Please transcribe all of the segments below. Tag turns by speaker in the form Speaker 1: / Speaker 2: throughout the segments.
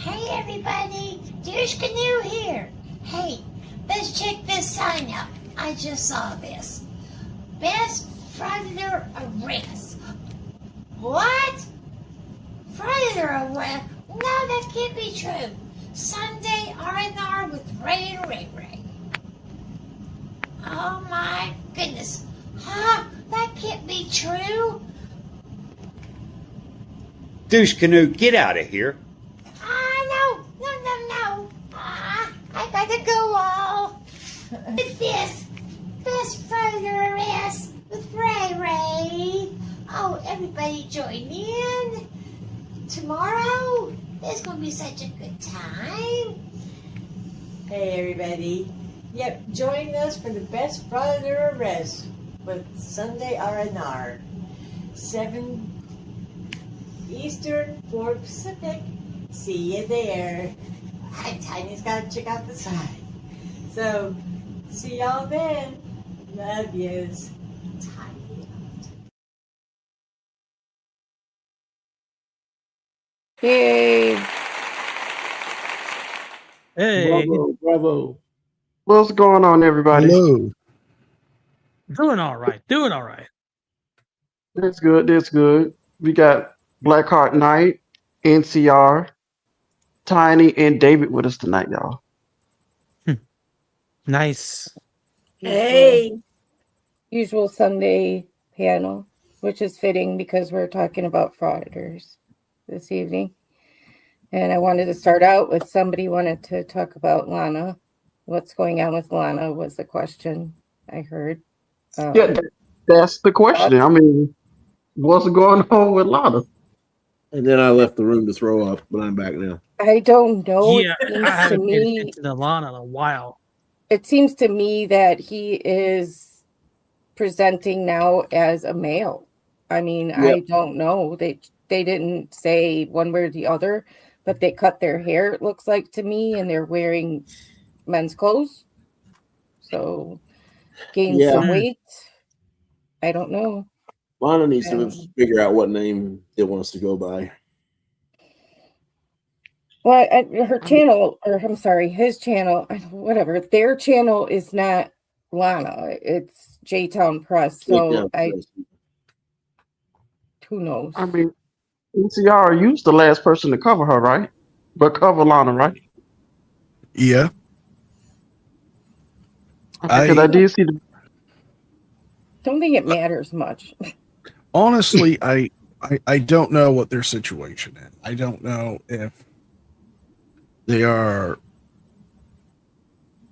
Speaker 1: Hey everybody, Douche Canoe here. Hey, let's check this sign out. I just saw this. Best Frauditor arrest. What? Frauditor arrest? No, that can't be true. Sunday R&R with Ray and Ray. Oh my goodness. Huh? That can't be true.
Speaker 2: Douche Canoe, get out of here.
Speaker 1: No. I gotta go all. It's this. Best Frauditor arrest with Ray. Oh, everybody join in. Tomorrow, it's gonna be such a good time.
Speaker 3: Hey everybody. Yep, join us for the best Frauditor arrest with Sunday R&R. 7 Eastern, 4 Pacific. See you there. Tiny's gotta check out the sign. So, see y'all then. Love yous. Tiny.
Speaker 4: Yay.
Speaker 5: Hey,
Speaker 6: Bravo. What's going on, everybody?
Speaker 5: hello. Doing all right.
Speaker 6: That's good. We got Blackheart Knight, NCR, Tiny, and David with us tonight, y'all.
Speaker 5: Nice.
Speaker 4: Hey. Usual Sunday panel, which is fitting because we're talking about frauditors this evening. And I wanted to start out with somebody wanted to talk about Lana. What's going on with Lana was the question I heard.
Speaker 6: Yeah, that's the question. I mean, what's going on with Lana?
Speaker 7: And then I left the room to throw up, but I'm back now.
Speaker 4: I don't know.
Speaker 5: Yeah, I haven't paid attention to Lana in a while.
Speaker 4: It seems to me that he is presenting now as a male. I mean,
Speaker 7: Yep.
Speaker 4: I don't know. They didn't say one way or the other, but they cut their hair, it looks like to me, and they're wearing men's clothes. So gain some weight. I don't know.
Speaker 7: Lana needs to figure out what name it wants to go by.
Speaker 4: Well, her channel, or I'm sorry, his channel, whatever. Their channel is not Lana. It's J-Town Press. So who knows?
Speaker 6: I mean, NCR used the last person to cover her, right? But cover Lana, right?
Speaker 5: Yeah.
Speaker 6: Because I did see the.
Speaker 4: Don't think it matters much.
Speaker 5: Honestly, I don't know what their situation is. I don't know if they are,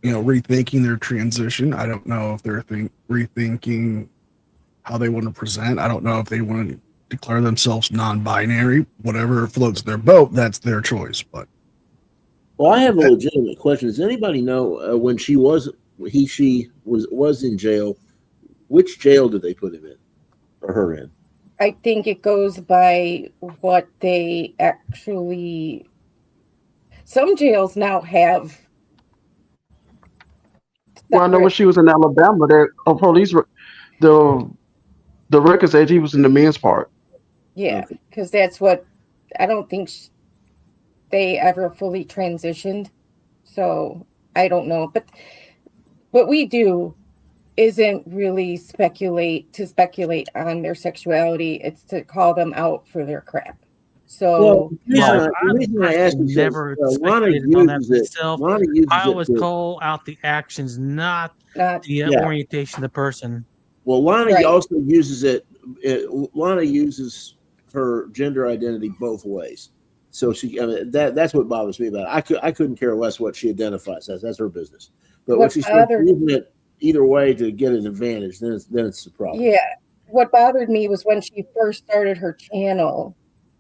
Speaker 5: rethinking their transition. I don't know if they're rethinking how they want to present. I don't know if they want to declare themselves non-binary. Whatever floats their boat, that's their choice. But
Speaker 7: well, I have a legitimate question. Does anybody know when she was in jail? Which jail did they put him in or her in?
Speaker 4: I think it goes by what they actually. Some jails now have.
Speaker 6: Well, I know when she was in Alabama, that police, the record said he was in the men's part.
Speaker 4: Yeah, because that's what I don't think they ever fully transitioned. So I don't know, but what we do isn't really speculate on their sexuality. It's to call them out for their crap. So
Speaker 7: the reason I asked is
Speaker 5: never speculated on that myself. I always call out the actions, not the orientation of the person.
Speaker 7: Well, Lana also uses it. Lana uses her gender identity both ways. So that's what bothers me about it. I couldn't care less what she identifies as. That's her business. But when she starts using it either way to get an advantage, then it's a problem.
Speaker 4: Yeah. What bothered me was when she first started her channel,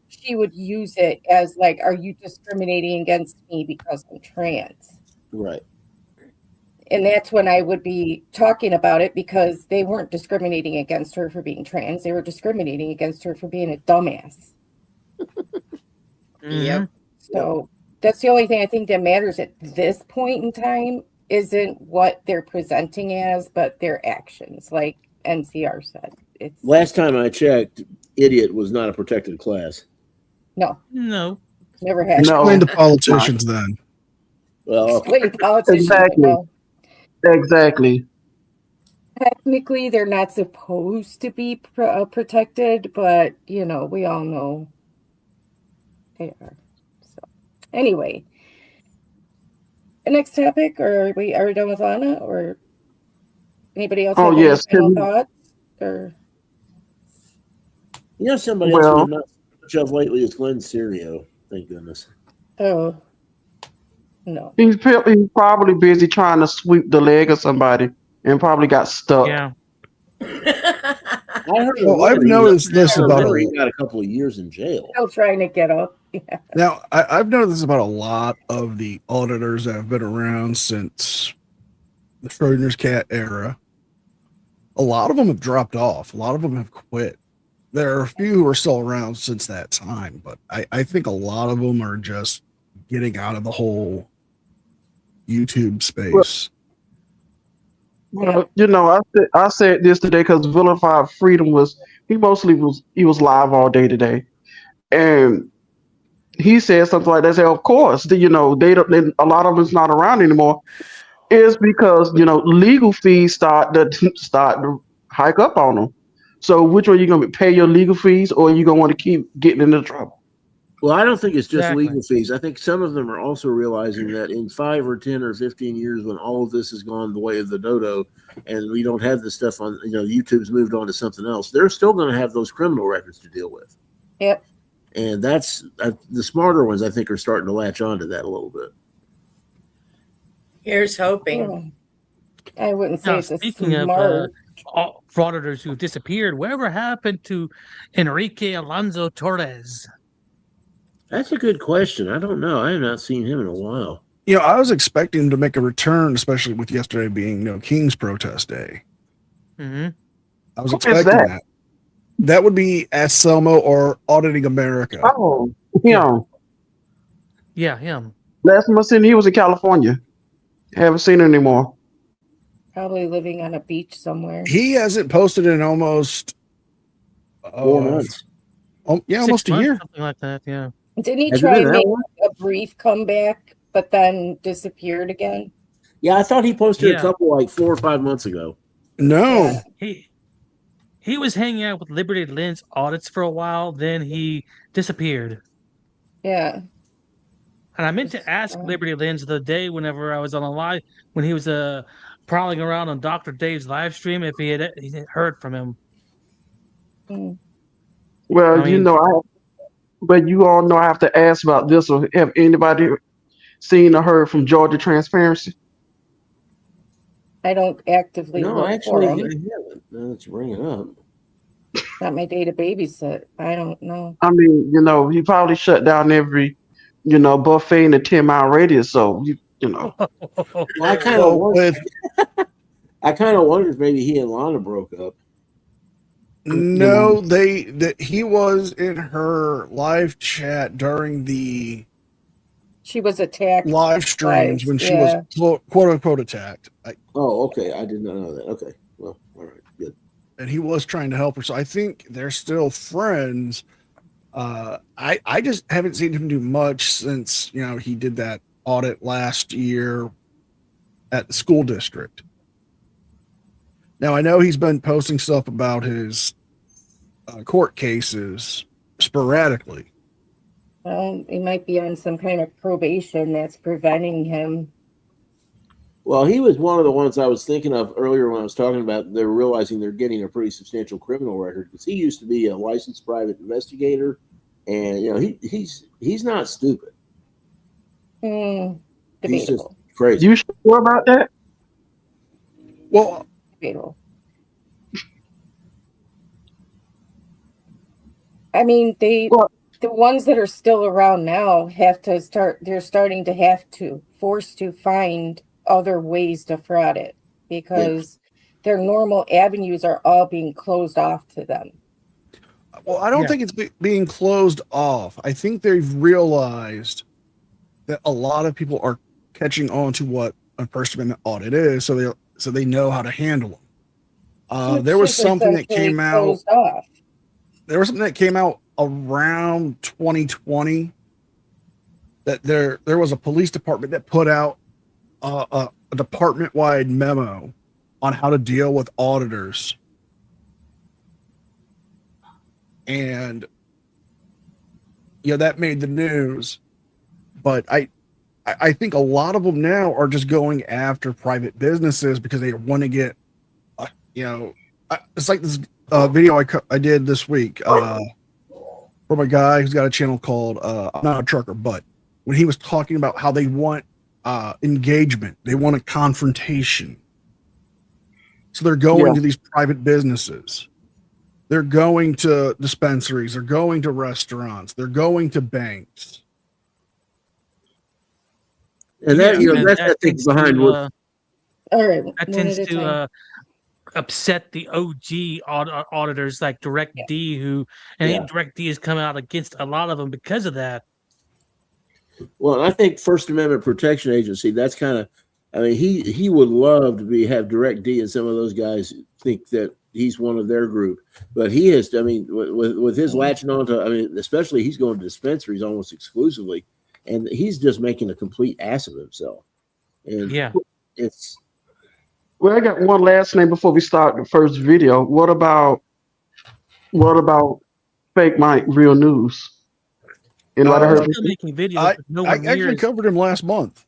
Speaker 4: she would use it as like, are you discriminating against me because I'm trans?
Speaker 7: Right.
Speaker 4: And that's when I would be talking about it, because they weren't discriminating against her for being trans. They were discriminating against her for being a dumbass.
Speaker 3: Yep.
Speaker 4: So that's the only thing I think that matters at this point in time, isn't what they're presenting as, but their actions, like NCR said.
Speaker 7: Last time I checked, idiot was not a protected class.
Speaker 4: No. Never had.
Speaker 6: No.
Speaker 5: Explain to politicians then.
Speaker 7: Well, okay.
Speaker 4: Explain politicians.
Speaker 6: Exactly.
Speaker 4: Well,
Speaker 6: Exactly.
Speaker 4: technically, they're not supposed to be protected, but you know, we all know they are. So, anyway, the next topic, or are we done with Lana, or anybody else
Speaker 6: Oh
Speaker 4: have any
Speaker 6: yes.
Speaker 4: final thoughts? Or
Speaker 7: You know, somebody else
Speaker 6: Well,
Speaker 7: we've not seen much of lately is Glenn Serio. Thank goodness.
Speaker 4: oh no,
Speaker 6: he's probably busy trying to sweep the leg of somebody and probably got stuck.
Speaker 8: Yeah.
Speaker 7: I heard a
Speaker 5: Well, I've
Speaker 7: rumor
Speaker 5: noticed this about
Speaker 7: he
Speaker 5: a
Speaker 7: got a couple of years in jail.
Speaker 4: still trying to get up. Yeah.
Speaker 5: now. I've noticed this about a lot of the auditors that have been around since the Schrodinger's cat era. A lot of them have dropped off. A lot of them have quit. There are a few who are still around since that time, but I think a lot of them are just getting out of the whole YouTube space.
Speaker 6: Well, I said this today because Vilified Freedom was live all day today, and he said something like that. Say, of course, they don't. A lot of them's not around anymore. Is because legal fees start to hike up on them. So which one are you going to pay your legal fees, or are you going to want to keep getting into trouble?
Speaker 7: Well, I don't think it's just
Speaker 8: Exactly.
Speaker 7: legal fees. I think some of them are also realizing that in 5 or 10 or 15 years, when all of this has gone the way of the dodo, and we don't have this stuff on, YouTube's moved on to something else, they're still going to have those criminal records to deal with.
Speaker 4: Yep.
Speaker 7: And that's the smarter ones, I think, are starting to latch on to that a little bit.
Speaker 3: Here's hoping.
Speaker 4: Yeah. I wouldn't say
Speaker 8: Now,
Speaker 4: it's a
Speaker 8: speaking of
Speaker 4: smart.
Speaker 8: frauditors who disappeared, whatever happened to Enrique Alonso Torres?
Speaker 7: That's a good question. I don't know. I have not seen him in a while.
Speaker 5: I was expecting him to make a return, especially with yesterday being King's protest day.
Speaker 8: Mm-hmm.
Speaker 5: I was
Speaker 6: Who is
Speaker 5: expecting
Speaker 6: that?
Speaker 5: that. That would be Ask Selmo or Auditing America.
Speaker 6: Oh, him.
Speaker 8: Yeah, him.
Speaker 6: Last time I seen him, he was in California. Haven't seen him anymore.
Speaker 4: Probably living on a beach somewhere.
Speaker 5: He hasn't posted in almost
Speaker 7: 4 months.
Speaker 5: Almost
Speaker 8: 6
Speaker 5: a
Speaker 8: months,
Speaker 5: year.
Speaker 8: something like that. Yeah.
Speaker 4: Didn't he
Speaker 7: Has it
Speaker 4: try
Speaker 7: been
Speaker 4: and
Speaker 7: that
Speaker 4: make
Speaker 7: long?
Speaker 4: a brief comeback, but then disappeared again?
Speaker 7: Yeah, I thought he posted a
Speaker 8: Yeah.
Speaker 7: couple like 4 or 5 months ago.
Speaker 5: No,
Speaker 4: Yeah.
Speaker 8: He was hanging out with Liberty Lens audits for a while, then he disappeared.
Speaker 4: Yeah.
Speaker 8: And I meant to ask Liberty Lens the day whenever I was on a live when he was prowling around on Dr. Dave's live stream if he had heard from him.
Speaker 4: Mm.
Speaker 6: Well,
Speaker 8: I mean-
Speaker 6: but you all know I have to ask about this. Or have anybody seen or heard from Georgia Transparency?
Speaker 4: I don't actively
Speaker 7: No,
Speaker 4: look
Speaker 7: actually,
Speaker 4: for
Speaker 7: I
Speaker 4: him.
Speaker 7: haven't. Now let's bring it up.
Speaker 4: Not my day to babysit. I don't know.
Speaker 6: I mean, he probably shut down every, buffet in a 10-mile radius. So
Speaker 7: Well, I kind
Speaker 5: Well,
Speaker 7: of wondered.
Speaker 5: with
Speaker 7: I kind of wondered if maybe he and Lana broke up.
Speaker 5: no, he was in her live chat during the
Speaker 4: She was attacked.
Speaker 5: live streams when she
Speaker 4: Yeah.
Speaker 5: was quote unquote attacked.
Speaker 7: Oh, okay. I did not know that. Okay. Well, all right. Good.
Speaker 5: And he was trying to help her. So I think they're still friends. I just haven't seen him do much since he did that audit last year at the school district. Now I know he's been posting stuff about his court cases sporadically.
Speaker 4: Well, he might be on some kind of probation that's preventing him.
Speaker 7: Well, he was one of the ones I was thinking of earlier when I was talking about they're realizing they're getting a pretty substantial criminal record because he used to be a licensed private investigator, and he's not stupid. He's just
Speaker 4: Debatable.
Speaker 7: crazy.
Speaker 6: you sure about that?
Speaker 5: Well,
Speaker 4: Debatable. I mean, the ones that are still around now have to start. They're starting to have to force to find other ways to fraud it because their normal avenues are all being closed off to them.
Speaker 5: Well, I don't
Speaker 8: Yeah.
Speaker 5: think it's being closed off. I think they've realized that a lot of people are catching on to what a First Amendment audit is, so they know how to handle them.
Speaker 4: Which
Speaker 5: There was
Speaker 4: is
Speaker 5: something that
Speaker 4: essentially
Speaker 5: came out.
Speaker 4: closed off.
Speaker 5: There was something that came out around 2020 that there was a police department that put out a department-wide memo on how to deal with auditors. And that made the news. But I think a lot of them now are just going after private businesses because they want to get, it's like this video I did this week from a guy who's got a channel called I'm Not a Trucker, but when he was talking about how they want engagement, they want a confrontation. So they're going to these private businesses. They're going to dispensaries. They're going to restaurants. They're going to banks.
Speaker 7: And that's the thing behind what.
Speaker 4: All right.
Speaker 8: That tends to upset the OG auditors like Direct D, Direct D has come out against a lot of them because of that.
Speaker 7: Well, I think First Amendment Protection Agency, that's kind of, he would love to have Direct D and some of those guys think that he's one of their group, but he is, with his latching on to, especially he's going to dispensaries almost exclusively, and he's just making a complete ass of himself. And it's.
Speaker 6: Well, I got one last name before we start the first video. What about Fake Mike Real News? Anybody heard
Speaker 8: still making videos, but no one
Speaker 5: I actually covered him last month.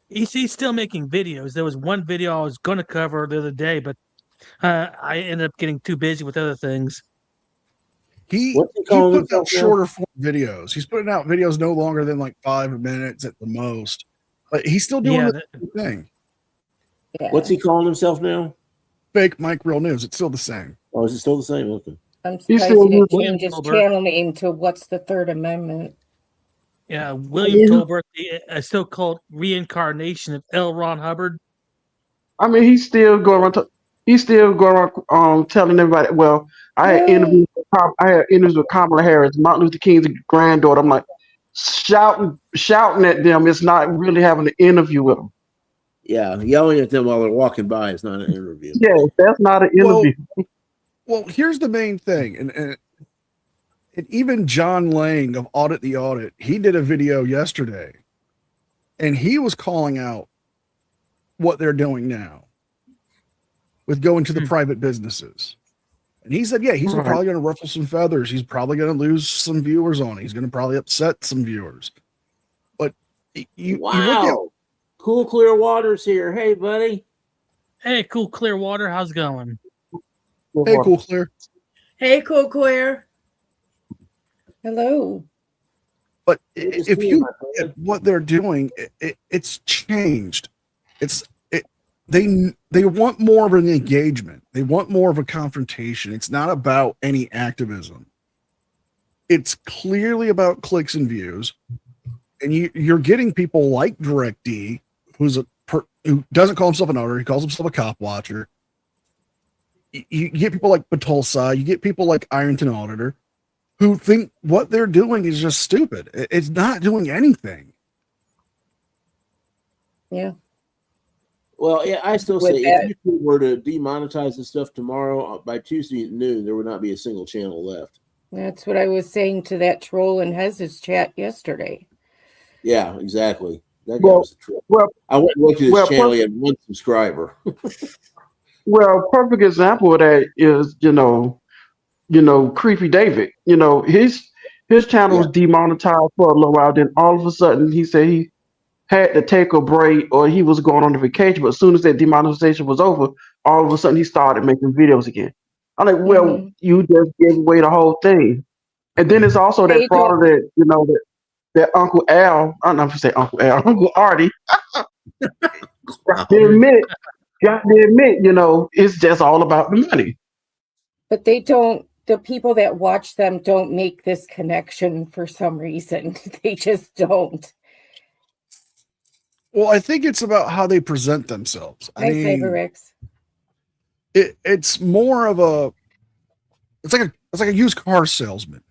Speaker 8: He's still making videos. There was one video I was going to cover the other day, but I ended up getting too busy with other things.
Speaker 5: He puts out shorter form videos. He's putting out videos no longer than like 5 minutes at the most. But he's still doing the same thing.
Speaker 4: Yeah.
Speaker 7: What's he calling himself now?
Speaker 5: Fake Mike Real News. It's still the same.
Speaker 7: Oh, is it still the same? Okay.
Speaker 4: I'm surprised he didn't change his channel name to What's the Third Amendment?
Speaker 8: Yeah, William Tolbert, a so-called reincarnation of L. Ron Hubbard.
Speaker 6: He's still going around telling everybody. Well, I had interviews with Kamala Harris, Martin Luther King's granddaughter. I'm like shouting at them. It's not really having an interview with them.
Speaker 7: Yeah, yelling at them while they're walking by is not an interview.
Speaker 6: Yeah, that's not an interview.
Speaker 5: Well, here's the main thing, and even John Lang of Audit the Audit, he did a video yesterday, and he was calling out what they're doing now with going to the private businesses. And he said, he's probably going to ruffle some feathers. He's probably going to lose some viewers on it. He's going to probably upset some viewers. But you look at
Speaker 7: Cool Clear Water's here. Hey, buddy.
Speaker 8: Hey, Cool Clear Water. How's it going?
Speaker 5: Hey, Cool Clear.
Speaker 3: Hey, Cool Clear.
Speaker 4: Hello.
Speaker 5: But if you look at what they're doing, it's changed. They want more of an engagement. They want more of a confrontation. It's not about any activism. It's clearly about clicks and views. And you're getting people like Direct D, who doesn't call himself an auditor, he calls himself a cop watcher. You get people like Batulsa, you get people like Ironton Auditor, who think what they're doing is just stupid. It's not doing anything.
Speaker 4: Yeah.
Speaker 7: Well, I still say if you were to demonetize this stuff tomorrow, by Tuesday at noon, there would not be a single channel left.
Speaker 4: That's what I was saying to that troll in Hez's chat yesterday.
Speaker 7: Yeah, exactly. That guy was a troll. I went and looked at his channel. He had 1 subscriber.
Speaker 6: Well, perfect example of that is, Creepy David. His channel was demonetized for a little while. Then all of a sudden, he said he had to take a break or he was going on a vacation. But as soon as that demonetization was over, all of a sudden he started making videos again. I'm like, well, you just gave away the whole thing. And then it's also that fraud that, that Uncle Al, I don't know if you say Uncle Al, Uncle Artie, got to admit, it's just all about the money.
Speaker 4: But the people that watch them don't make this connection for some reason. They just don't.
Speaker 5: Well, I think it's about how they present themselves. It's more of it's like a used car salesman.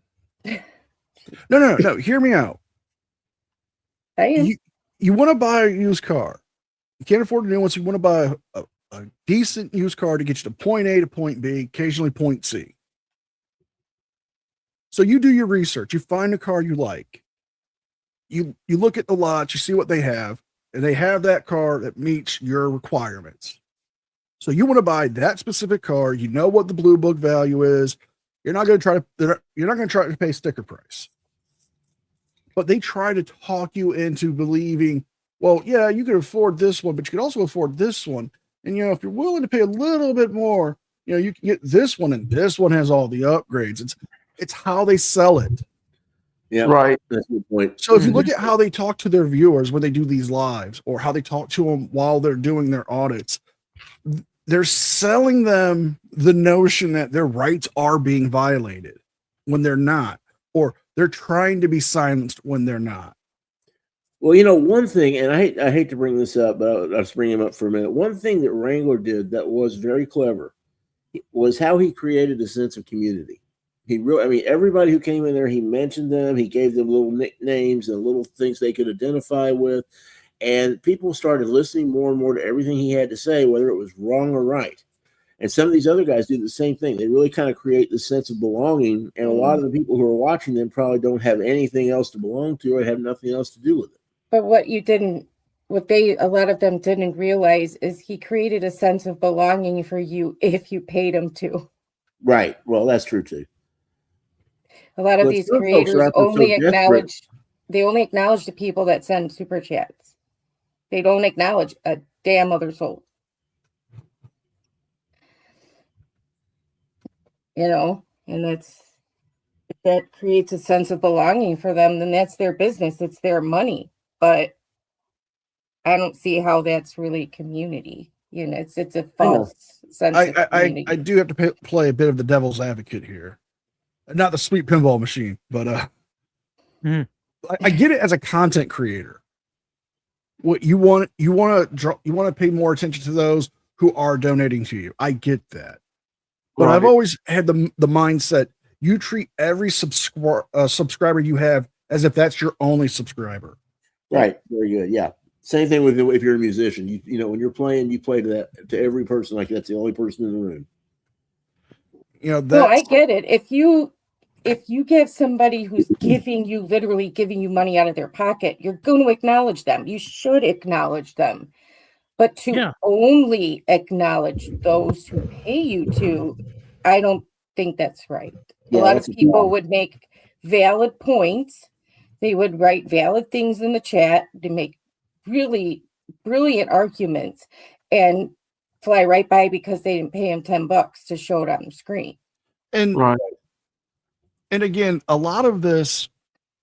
Speaker 5: No. Hear me out. You want to buy a used car. You can't afford a new one, so you want to buy a decent used car to get you to point A to point B, occasionally point C. So you do your research. You find a car you like. you look at the lots, you see what they have, and they have that car that meets your requirements. So you want to buy that specific car. You know what the blue book value is. You're not going to try to pay sticker price. But they try to talk you into believing, well, yeah, you can afford this one, but you can also afford this one. And if you're willing to pay a little bit more, you can get this one, and this one has all the upgrades. It's how they sell it.
Speaker 7: Yeah,
Speaker 6: Right.
Speaker 7: That's a good point.
Speaker 5: So if you look at how they talk to their viewers when they do these lives, or how they talk to them while they're doing their audits, they're selling them the notion that their rights are being violated when they're not, or they're trying to be silenced when they're not.
Speaker 7: Well, one thing, and I hate to bring this up, but I'll just bring him up for a minute. One thing that Wrangler did that was very clever was how he created a sense of community. Everybody who came in there, he mentioned them. He gave them little nicknames and little things they could identify with. And people started listening more and more to everything he had to say, whether it was wrong or right. And some of these other guys do the same thing. They really kind of create this sense of belonging. And a lot of the people who are watching them probably don't have anything else to belong to or have nothing else to do with it.
Speaker 4: But a lot of them didn't realize is he created a sense of belonging for you if you paid him to.
Speaker 7: Right. Well, that's true too.
Speaker 4: A lot of
Speaker 7: But
Speaker 4: these
Speaker 7: some folks
Speaker 4: creators
Speaker 7: are out there so
Speaker 4: only
Speaker 7: desperate.
Speaker 4: acknowledge the people that send super chats. They don't acknowledge a damn other soul. And that creates a sense of belonging for them. Then that's their business. It's their money. But I don't see how that's really community. It's a false sense of community.
Speaker 5: I do have to play a bit of the devil's advocate here. Not the sweet pinball machine, but I get it as a content creator. What you want to pay more attention to those who are donating to you. I get that. But
Speaker 6: Right.
Speaker 5: I've always had the mindset, you treat every subscriber you have as if that's your only subscriber.
Speaker 7: Right. Very good. Yeah. Same thing with if you're a musician. When you're playing, you play to every person like that's the only person in the room.
Speaker 4: No, I get it. If you give somebody who's literally giving you money out of their pocket, you're going to acknowledge them. You should acknowledge them. But to only acknowledge those who pay you to, I don't think that's right. A lot of people would make valid points. They would write valid things in the chat. They make really brilliant arguments and fly right by because they didn't pay him $10 to show it on the screen.
Speaker 5: And again, a lot of this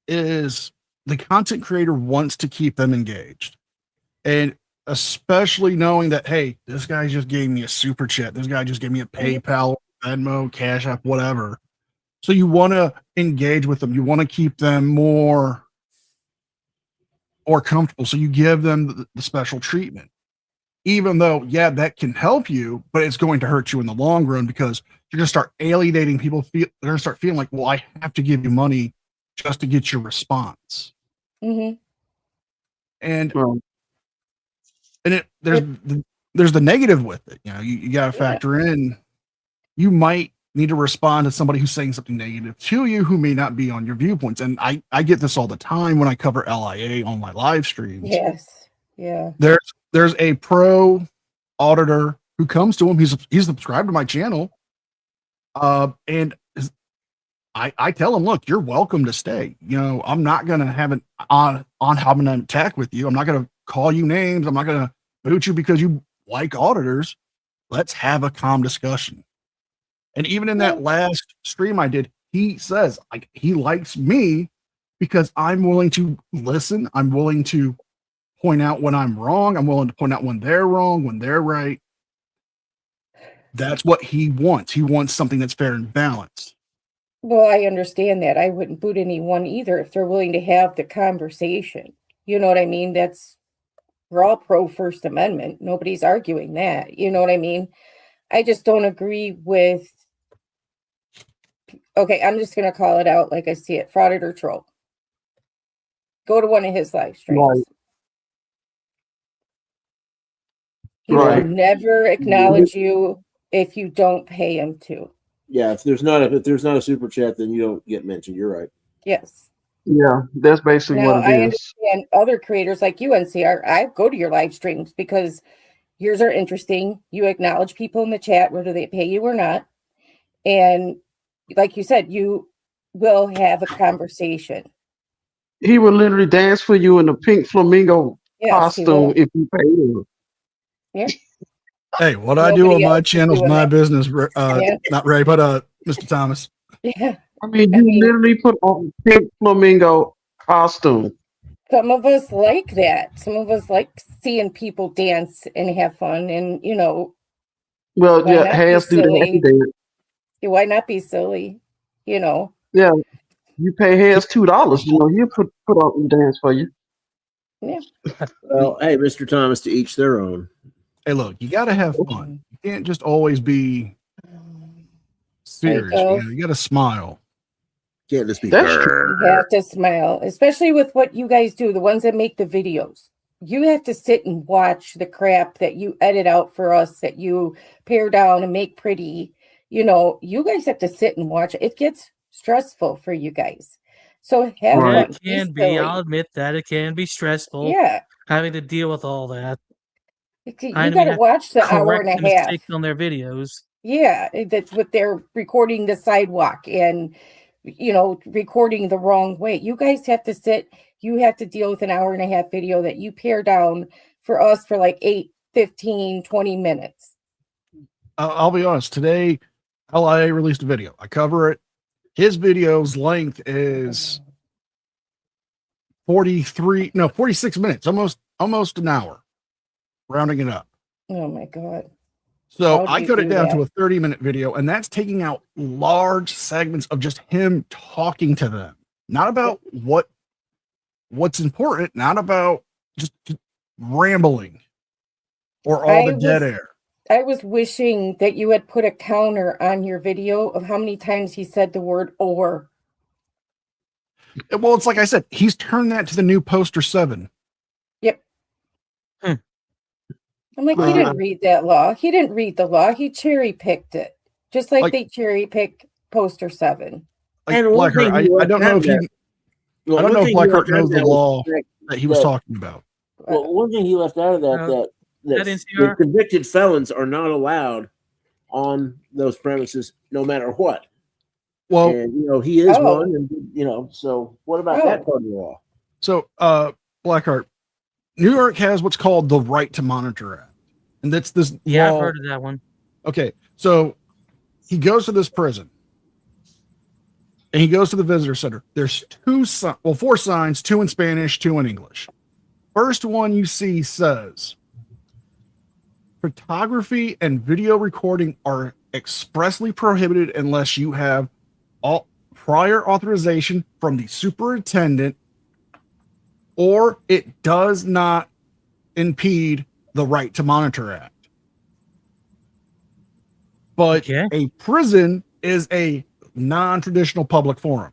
Speaker 5: is the content creator wants to keep them engaged. And especially knowing that, hey, this guy just gave me a super chat. This guy just gave me a PayPal, Venmo, Cash App, whatever. So you want to engage with them. You want to keep them more comfortable. So you give them the special treatment. Even though, that can help you, but it's going to hurt you in the long run because you're going to start alienating people. They're going to start feeling like, well, I have to give you money just to get your response.
Speaker 4: Mm-hmm.
Speaker 5: And there's the negative with it. You got to factor in, you might need to respond to somebody who's saying something negative to you who may not be on your viewpoints. And I get this all the time when I cover LIA on my live streams.
Speaker 4: Yes. Yeah.
Speaker 5: There's a pro auditor who comes to him. He's subscribed to my channel. And I tell him, look, you're welcome to stay. I'm not going to have it on having an attack with you. I'm not going to call you names. I'm not going to boot you because you like auditors. Let's have a calm discussion. And even in that last stream I did, he says he likes me because I'm willing to listen. I'm willing to point out when I'm wrong. I'm willing to point out when they're wrong, when they're right. That's what he wants. He wants something that's fair and balanced.
Speaker 4: Well, I understand that. I wouldn't boot anyone either if they're willing to have the conversation. You know what I mean? We're all pro First Amendment. Nobody's arguing that. You know what I mean? I just don't agree with. Okay, I'm just going to call it out like I see it. Frauditor troll. Go to one of his live streams.
Speaker 6: Right.
Speaker 4: He will never acknowledge you if you don't pay him to.
Speaker 7: Yeah, if there's not a super chat, then you don't get mentioned. You're right.
Speaker 4: Yes.
Speaker 6: Yeah, that's basically
Speaker 4: Now
Speaker 6: what it
Speaker 4: I
Speaker 6: is.
Speaker 4: understand other creators like you, NCR. I go to your live streams because yours are interesting. You acknowledge people in the chat, whether they pay you or not. And like you said, you will have a conversation.
Speaker 6: He will literally dance for you in a pink flamingo
Speaker 4: Yes, he
Speaker 6: costume
Speaker 4: will.
Speaker 6: if you pay him.
Speaker 4: Yeah.
Speaker 5: Hey, what I do on
Speaker 4: Nobody
Speaker 5: my
Speaker 4: else is
Speaker 5: channel is
Speaker 4: doing
Speaker 5: my
Speaker 4: that.
Speaker 5: business.
Speaker 4: Yeah.
Speaker 5: Not Ray, but Mr. Thomas.
Speaker 4: Yeah.
Speaker 6: I mean,
Speaker 4: I
Speaker 6: you
Speaker 4: mean,
Speaker 6: literally put on a pink flamingo costume.
Speaker 4: some of us like that. Some of us like seeing people dance and have fun. And,
Speaker 6: Well,
Speaker 4: why
Speaker 6: yeah,
Speaker 4: not be
Speaker 6: has do the happy
Speaker 4: silly?
Speaker 6: dance.
Speaker 4: Why not be silly? You know,
Speaker 6: Yeah, you pay has $2. He'll put on the dance for you.
Speaker 4: yeah.
Speaker 7: Well, hey, Mr. Thomas, to each their own.
Speaker 5: Hey, look, you got to have fun. You can't just always be serious.
Speaker 4: Joe.
Speaker 5: You got to smile.
Speaker 7: Can't just be.
Speaker 6: That's true.
Speaker 4: You have to smile, especially with what you guys do, the ones that make the videos. You have to sit and watch the crap that you edit out for us, that you pare down and make pretty. You guys have to sit and watch it. It gets stressful for you guys. So have
Speaker 8: Yeah,
Speaker 6: Right.
Speaker 4: fun.
Speaker 8: it
Speaker 4: Be
Speaker 8: can be.
Speaker 4: silly.
Speaker 8: I'll admit that it can be stressful
Speaker 4: Yeah.
Speaker 8: having to deal with all that.
Speaker 4: You
Speaker 8: I
Speaker 4: got to
Speaker 8: have to
Speaker 4: watch the hour
Speaker 8: correct
Speaker 4: and
Speaker 8: the
Speaker 4: a half.
Speaker 8: mistakes on their videos.
Speaker 4: Yeah, that what they're recording the sidewalk and recording the wrong way. You guys have to sit, you have to deal with an hour and a half video that you pare down for us for like 8, 15, 20 minutes.
Speaker 5: I'll be honest. Today, LIA released a video. I cover it. His video's length is 46 minutes, almost an hour, rounding it up.
Speaker 4: Oh my God.
Speaker 5: So
Speaker 4: How do
Speaker 5: I
Speaker 4: you
Speaker 5: cut it
Speaker 4: do
Speaker 5: down
Speaker 4: that?
Speaker 5: to a 30-minute video, and that's taking out large segments of just him talking to them, not about what's important, not about just rambling or all the dead air.
Speaker 4: I was wishing that you had put a counter on your video of how many times he said the word or.
Speaker 5: Well, it's like I said, he's turned that to the new poster 7.
Speaker 4: Yep.
Speaker 8: Hmm.
Speaker 4: I'm like, he didn't read that law. He didn't read the law. He cherry picked it, just like they cherry pick poster 7.
Speaker 5: Like
Speaker 7: And one
Speaker 5: Blackheart,
Speaker 7: thing
Speaker 5: I don't know if you, I don't know if Blackheart knows the law that he was talking about.
Speaker 7: Well, one thing he left out of that
Speaker 8: NCR?
Speaker 7: convicted felons are not allowed on those premises, no matter what.
Speaker 5: Well,
Speaker 7: and he is one, and so what about that part of the law?
Speaker 5: So, Blackheart, New York has what's called the Right to Monitor Act, and that's this.
Speaker 8: Yeah,
Speaker 5: law.
Speaker 8: I've heard of that one.
Speaker 5: Okay, so he goes to this prison, and he goes to the visitor center. There's 4 signs, 2 in Spanish, 2 in English. First one you see says, photography and video recording are expressly prohibited unless you have all prior authorization from the superintendent, or it does not impede the Right to Monitor Act. But a prison is a non-traditional public forum.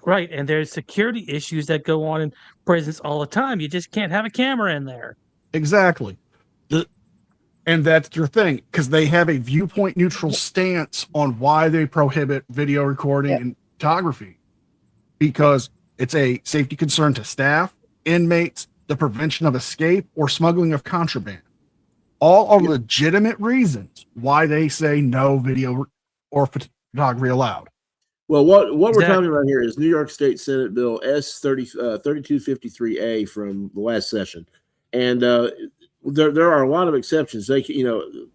Speaker 8: Right, and there's security issues that go on in prisons all the time. You just can't have a camera in there.
Speaker 5: Exactly. And that's your thing, because they have a viewpoint neutral stance on why they prohibit video recording and photography, because it's a safety concern to staff, inmates, the prevention of escape, or smuggling of contraband. All are legitimate reasons why they say no video or photography allowed.
Speaker 7: Well, what we're talking about here is New York State Senate Bill S 3253A from the last session, and there are a lot of exceptions. They,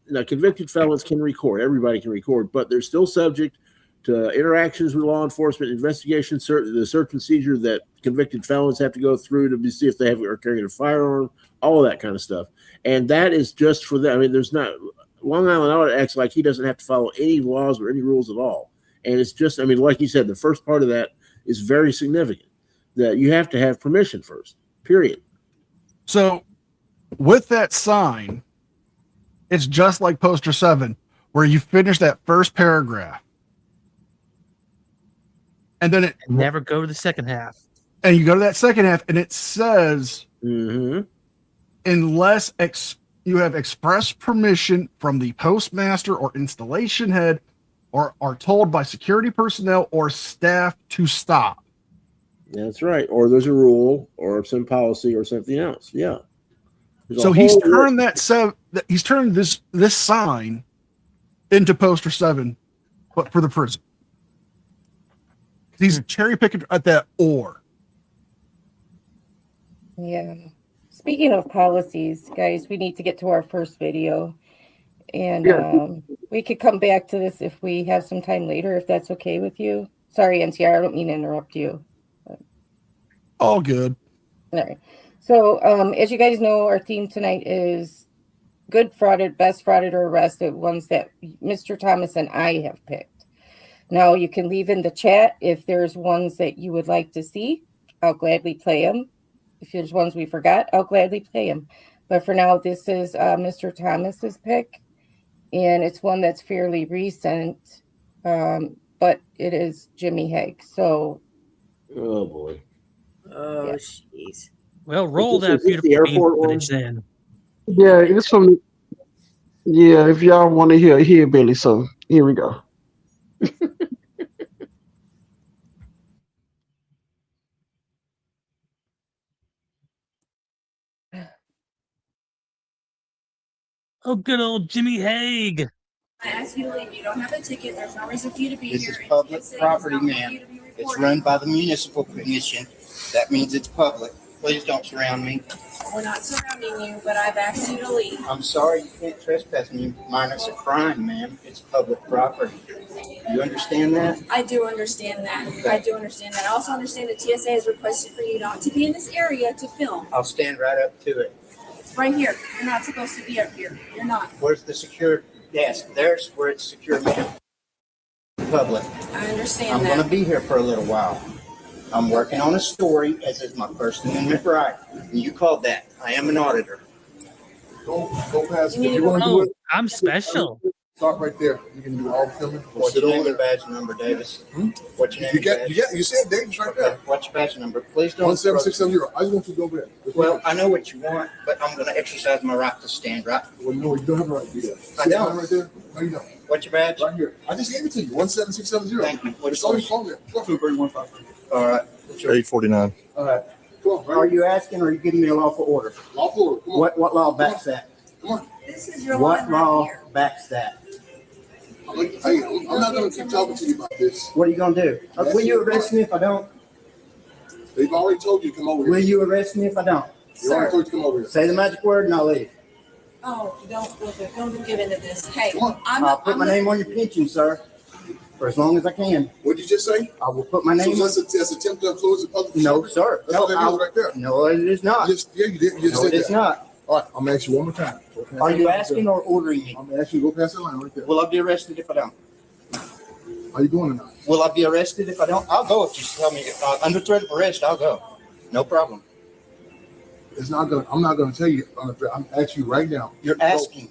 Speaker 7: now convicted felons can record. Everybody can record, but they're still subject to interactions with law enforcement, investigation, the search and seizure that convicted felons have to go through to see if they are carrying a firearm, all of that kind of stuff. And that is just for them. I mean, there's not Long Island Audit acts like he doesn't have to follow any laws or any rules at all. And it's just, I mean, like you said, the first part of that is very significant, that you have to have permission first, period.
Speaker 5: So with that sign, it's just like poster 7, where you finish that first paragraph. And then it
Speaker 8: never go to the second half.
Speaker 5: And you go to that second half, and it says, unless you have express permission from the postmaster or installation head, or are told by security personnel or staff to stop.
Speaker 7: That's right. Or there's a rule or some policy or something else. Yeah.
Speaker 5: So he's turned he's turned this sign into poster 7, but for the prison. He's cherry picking at that or.
Speaker 4: Yeah. Speaking of policies, guys, we need to get to our first video. And we could come back to this if we have some time later, if that's okay with you. Sorry, NTR, I don't mean to interrupt you.
Speaker 5: All good.
Speaker 4: All right. So, as you guys know, our theme tonight is good frauded, best frauded or arrested, ones that Mr. Thomas and I have picked. Now, you can leave in the chat if there's ones that you would like to see. I'll gladly play them. If there's ones we forgot, I'll gladly play them. But for now, this is Mr. Thomas's pick, and it's one that's fairly recent, but it is Jimmy Hague. So,
Speaker 7: oh boy,
Speaker 3: Oh, jeez.
Speaker 8: Well, roll that
Speaker 7: Is this the
Speaker 8: beautiful
Speaker 7: airport one?
Speaker 8: footage then.
Speaker 6: Yeah, it's from. Yeah, if y'all want to hear Billy, so here we go.
Speaker 8: Oh, good old Jimmy Hague.
Speaker 9: I ask you to leave. You don't have a ticket. There's no reason for you to be
Speaker 10: This
Speaker 9: here.
Speaker 10: is public
Speaker 9: TSA
Speaker 10: property,
Speaker 9: does not want
Speaker 10: ma'am.
Speaker 9: you to be
Speaker 10: It's
Speaker 9: recorded.
Speaker 10: run by the municipal commission. That means it's public. Please don't surround me.
Speaker 9: We're not surrounding you, but I've asked you to leave.
Speaker 10: I'm sorry, you can't trespass me. Minus a crime, ma'am. It's public property. You understand that?
Speaker 9: I do understand that. I do understand that. I also understand that TSA has requested for you not to be in this area to film.
Speaker 10: I'll stand right up to it.
Speaker 9: It's right here. You're not supposed to be up here. You're not.
Speaker 10: Where's the secure desk? There's where it's secure, ma'am. Public.
Speaker 9: I understand
Speaker 10: I'm
Speaker 9: that.
Speaker 10: going to be here for a little while. I'm working on a story, as is my First Amendment right. And you called that. I am an auditor.
Speaker 11: Go past.
Speaker 9: You need
Speaker 11: If
Speaker 9: to
Speaker 11: you
Speaker 9: go
Speaker 11: want to do
Speaker 8: Oh,
Speaker 11: it,
Speaker 8: I'm special.
Speaker 11: start right there. You can do all the filming. Or
Speaker 10: What's
Speaker 11: sit
Speaker 10: your name
Speaker 11: over
Speaker 10: and
Speaker 11: there.
Speaker 10: badge number, Davis? What's your name
Speaker 11: You
Speaker 10: and
Speaker 11: get,
Speaker 10: badge?
Speaker 11: you get, you said Davis right
Speaker 10: Okay.
Speaker 11: there.
Speaker 10: What's your badge number? Please don't.
Speaker 11: 17670. I just want you to go over there.
Speaker 10: Well, I know what you want, but I'm going to exercise my right to stand, right?
Speaker 11: Well, no, you don't have a right to do that.
Speaker 10: I
Speaker 11: See
Speaker 10: don't.
Speaker 11: mine right there? No, you don't.
Speaker 10: What's your badge?
Speaker 11: Right here. I just gave it to you. 17670.
Speaker 10: Thank you. What's
Speaker 11: It's on your
Speaker 10: yours?
Speaker 11: phone there. Go.
Speaker 10: 23153. All right. What's yours?
Speaker 11: 849.
Speaker 10: All right.
Speaker 11: Come on,
Speaker 10: Are
Speaker 11: right?
Speaker 10: you asking or are you giving me a lawful order?
Speaker 11: Lawful order. Come on.
Speaker 10: What law backs that?
Speaker 11: Come on.
Speaker 9: This is your
Speaker 10: What
Speaker 9: line right
Speaker 10: law
Speaker 9: here.
Speaker 10: backs that?
Speaker 11: Hey, I'm not going to keep talking to you about this.
Speaker 10: What are you going to do? Will you arrest me if I don't?
Speaker 11: They've already told you to come over
Speaker 10: Will
Speaker 11: here.
Speaker 10: you arrest me if I don't?
Speaker 11: They already told you to come over here.
Speaker 10: Say the magic word and I'll leave.
Speaker 9: Oh, don't give into this. Hey,
Speaker 11: Come on.
Speaker 10: I'll put my name on your pension, sir, for as long as I can.
Speaker 11: What did you just say?
Speaker 10: I will put my name
Speaker 11: So
Speaker 10: on.
Speaker 11: that's attempt to influence the public.
Speaker 10: No,
Speaker 11: service?
Speaker 10: sir.
Speaker 11: That's
Speaker 10: No,
Speaker 11: what that is right there.
Speaker 10: no, it is not.
Speaker 11: Yeah, you did. You just
Speaker 10: No,
Speaker 11: said
Speaker 10: it is
Speaker 11: that.
Speaker 10: not.
Speaker 11: All right, I'm gonna ask you one more time. Go past
Speaker 10: Are
Speaker 11: that
Speaker 10: you
Speaker 11: line
Speaker 10: asking
Speaker 11: right
Speaker 10: or ordering me?
Speaker 11: there. I'm gonna ask you to go past that line right there.
Speaker 10: Will I be arrested if I don't?
Speaker 11: How you doing tonight?
Speaker 10: Will I be arrested if I don't? I'll go if you tell me. Under threat of arrest, I'll go. No problem.
Speaker 11: It's not gonna. I'm not gonna tell you. I'm asking you right now.
Speaker 10: You're asking.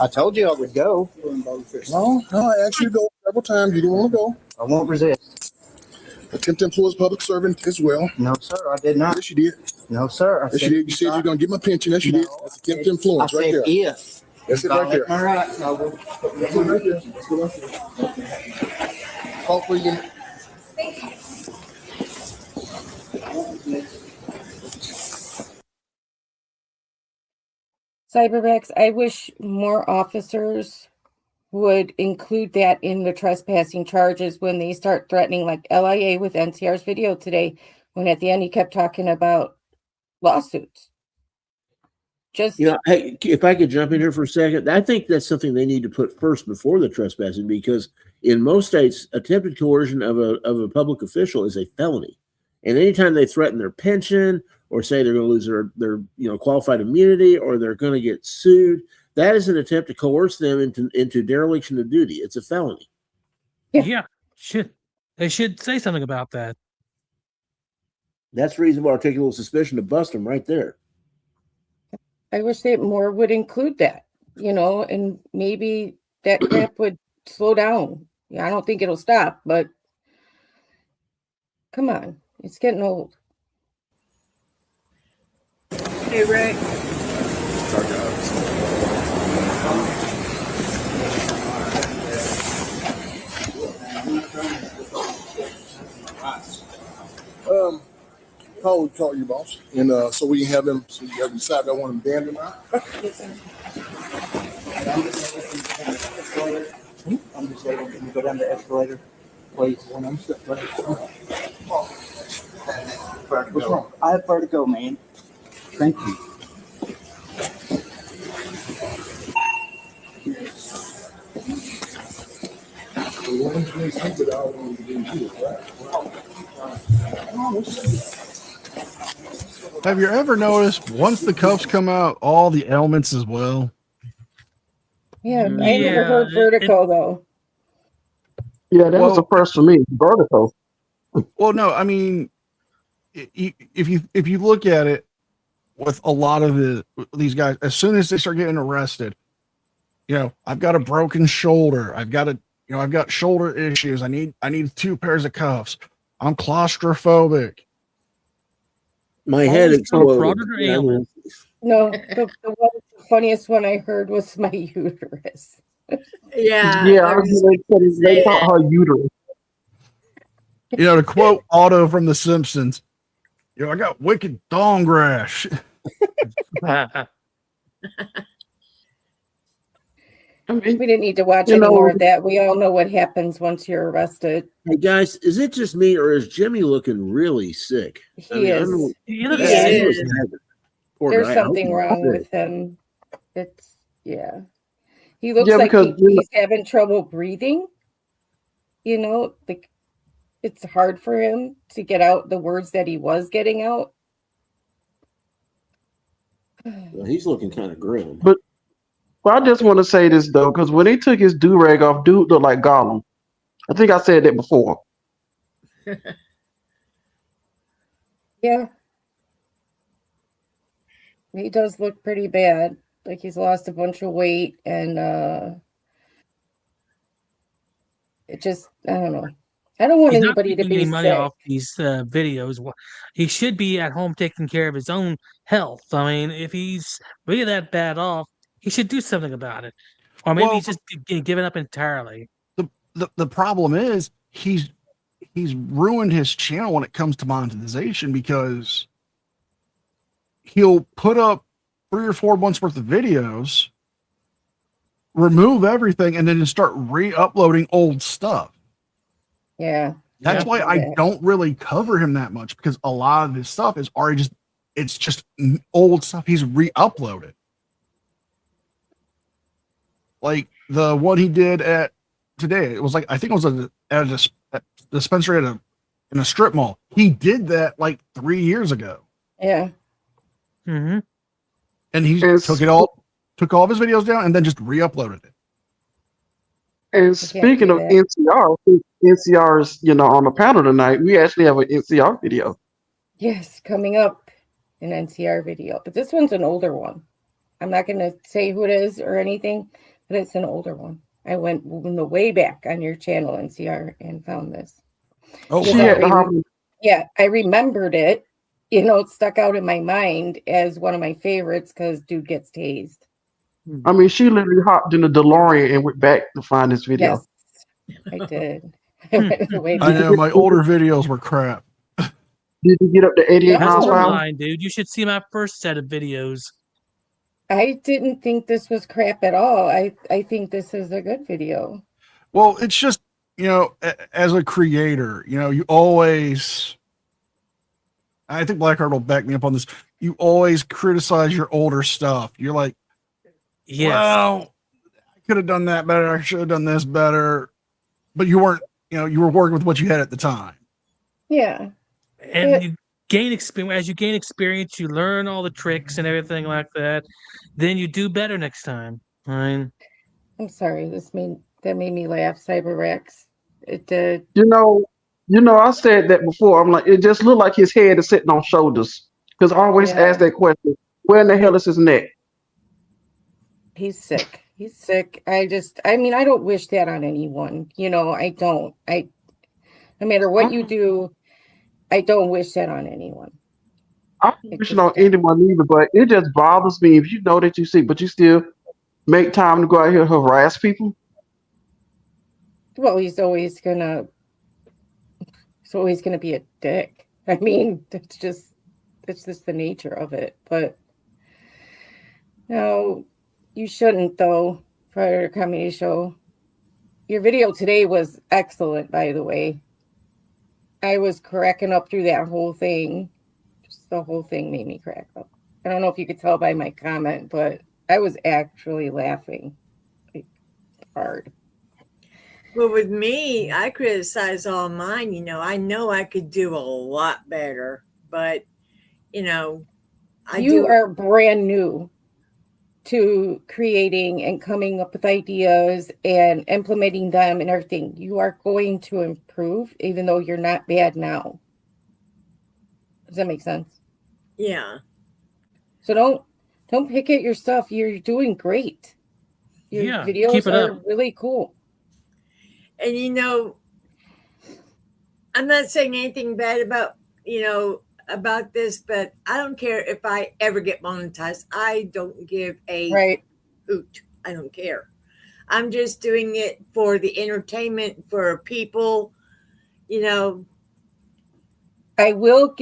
Speaker 10: I told you I would go.
Speaker 11: No, I asked you to go several times. You didn't want to go.
Speaker 10: I won't resist.
Speaker 11: Attempt to influence public servant as well.
Speaker 10: No, sir, I did not.
Speaker 11: Yes, you did.
Speaker 10: No, sir. I
Speaker 11: Yes, you did. You said you're gonna get my pension. Yes, you did. That's attempt to
Speaker 10: I
Speaker 11: influence right
Speaker 10: said
Speaker 11: there.
Speaker 10: if.
Speaker 11: That's it right there.
Speaker 10: Violate my rights, I will.
Speaker 11: That's it right there. Let's go right there. Call for you.
Speaker 4: Cyberrex, I wish more officers would include that in the trespassing charges when they start threatening, like LIA with NTR's video today, when at the end he kept talking about lawsuits. Just
Speaker 7: You know, hey, if I could jump in here for a second, I think that's something they need to put first before the trespassing, because in most states, attempted coercion of a public official is a felony, and anytime they threaten their pension or say they're going to lose their qualified immunity or they're going to get sued, that is an attempt to coerce them into dereliction of duty. It's a felony.
Speaker 8: Yeah, they should say something about that.
Speaker 7: That's reasonable articulable suspicion to bust them right there.
Speaker 4: I wish that more would include that, and maybe that crap would slow down. Yeah, I don't think it'll stop, but come on, it's getting old.
Speaker 9: Hey, Rick.
Speaker 11: call you, boss, and so we can have them. So you have to decide if I want them banned or not.
Speaker 9: Yes, sir.
Speaker 10: I'm just able to go down the escalator, please.
Speaker 11: When I'm set, right. What's wrong?
Speaker 10: I have vertigo, man.
Speaker 11: Thank you. The ones we sleep with all ones we do, right?
Speaker 5: Have you ever noticed once the cuffs come out, all the ailments as well?
Speaker 4: Yeah, I never
Speaker 8: Yeah,
Speaker 4: heard vertigo though.
Speaker 6: Yeah, that was the
Speaker 5: Well,
Speaker 6: first for me. Vertigo.
Speaker 5: well, no, I mean, if you look at it with a lot of these guys, as soon as they start getting arrested, I've got a broken shoulder, I've got shoulder issues, I need 2 pairs of cuffs, I'm claustrophobic.
Speaker 7: My head
Speaker 8: Always some
Speaker 7: exploded.
Speaker 8: Frauditor ailment.
Speaker 4: No, the funniest one I heard was my uterus.
Speaker 3: Yeah.
Speaker 6: Yeah, I was they caught her uterus.
Speaker 5: To quote Otto from The Simpsons, I got wicked thong rash.
Speaker 6: I mean,
Speaker 4: We didn't need to watch any more of that. We all know what happens once you're arrested.
Speaker 7: Hey guys, is it just me or is Jimmy looking really sick?
Speaker 4: He is.
Speaker 8: You look
Speaker 3: He
Speaker 8: sick.
Speaker 3: is.
Speaker 7: Poor
Speaker 4: There's
Speaker 7: guy. I hope
Speaker 4: something
Speaker 7: he's
Speaker 4: wrong
Speaker 7: sick.
Speaker 4: with him. He looks
Speaker 6: Yeah,
Speaker 4: like
Speaker 6: because,
Speaker 4: he's having trouble breathing. Like it's hard for him to get out the words that he was getting out.
Speaker 7: Well, he's looking kind of grim.
Speaker 6: But I just want to say this though, because when he took his do rag off, dude looked like Gollum. I think I said that before.
Speaker 4: Yeah. He does look pretty bad. Like he's lost a bunch of weight and it just, I don't know. I don't want
Speaker 8: He's not
Speaker 4: anybody to
Speaker 8: making
Speaker 4: be
Speaker 8: any money
Speaker 4: sick.
Speaker 8: off these videos. He should be at home taking care of his own health. I mean, if he's really that bad off, he should do something about it. Or maybe he's just giving up entirely.
Speaker 5: The problem is he's ruined his channel when it comes to monetization, because he'll put up 3 or 4 months worth of videos, remove everything, and then just start re-uploading old stuff.
Speaker 4: Yeah.
Speaker 5: That's why I don't really cover him that much, because a lot of his stuff is already it's just old stuff he's re-uploaded. Like the one he did at today, it was like, I think it was at a dispensary in a strip mall. He did that like 3 years ago.
Speaker 4: Yeah.
Speaker 8: Mm-hmm.
Speaker 5: And he took all of his videos down and then just re-uploaded it.
Speaker 6: And speaking of NCR, NCR's, on the panel tonight, we actually have an NCR video.
Speaker 4: Yes, coming up, an NCR video. But this one's an older one. I'm not going to say who it is or anything, but it's an older one. I went way back on your channel, NCR, and found this.
Speaker 6: Oh,
Speaker 4: yeah, I remembered it. It stuck out in my mind as one of my favorites because dude gets tased.
Speaker 6: I mean, she literally hopped in the DeLorean and went back to find this video.
Speaker 4: Yes, I did. I
Speaker 5: know my older videos were crap.
Speaker 6: Did you get up to 88 miles per hour?
Speaker 8: Line, dude. You should see my first set of videos.
Speaker 4: I didn't think this was crap at all. I think this is a good video.
Speaker 5: Well, it's just, as a creator, you always, I think Blackheart will back me up on this. You always criticize your older stuff. You're like,
Speaker 8: yes,
Speaker 5: well, I could have done that better. I should have done this better. But you weren't, you were working with what you had at the time.
Speaker 4: Yeah.
Speaker 8: And you gain experience. As you gain experience, you learn all the tricks and everything like that. Then you do better next time. I'm
Speaker 4: sorry. That made me laugh. CyberRex. It did.
Speaker 6: I said that before. I'm like, it just looked like his head is sitting on shoulders. Because I always ask that question: where in the hell is his neck?
Speaker 4: He's sick. He's sick. I don't wish that on anyone. I don't. No matter what you do, I don't wish that on anyone.
Speaker 6: I don't wish it on anyone either, but it just bothers me if you know that you're sick, but you still make time to go out here and harass people.
Speaker 4: Well, he's always gonna be a dick. I mean, it's just It's just the nature of it. But no, you shouldn't though. Predator Comedy Show. Your video today was excellent, by the way. I was cracking up through that whole thing. Just the whole thing made me crack up. I don't know if you could tell by my comment, but I was actually laughing hard.
Speaker 3: Well, with me, I criticize all mine. I know I could do a lot better, but
Speaker 4: you are brand new to creating and coming up with ideas and implementing them and everything. You are going to improve, even though you're not bad now. Does that make sense?
Speaker 3: Yeah.
Speaker 4: So don't pick at your stuff. You're doing great. Your videos
Speaker 8: keep it
Speaker 4: are
Speaker 8: up.
Speaker 4: really cool.
Speaker 3: And I'm not saying anything bad about this, but I don't care if I ever get monetized. I don't give a hoot. I don't care. I'm just doing it for the entertainment for people,
Speaker 4: I will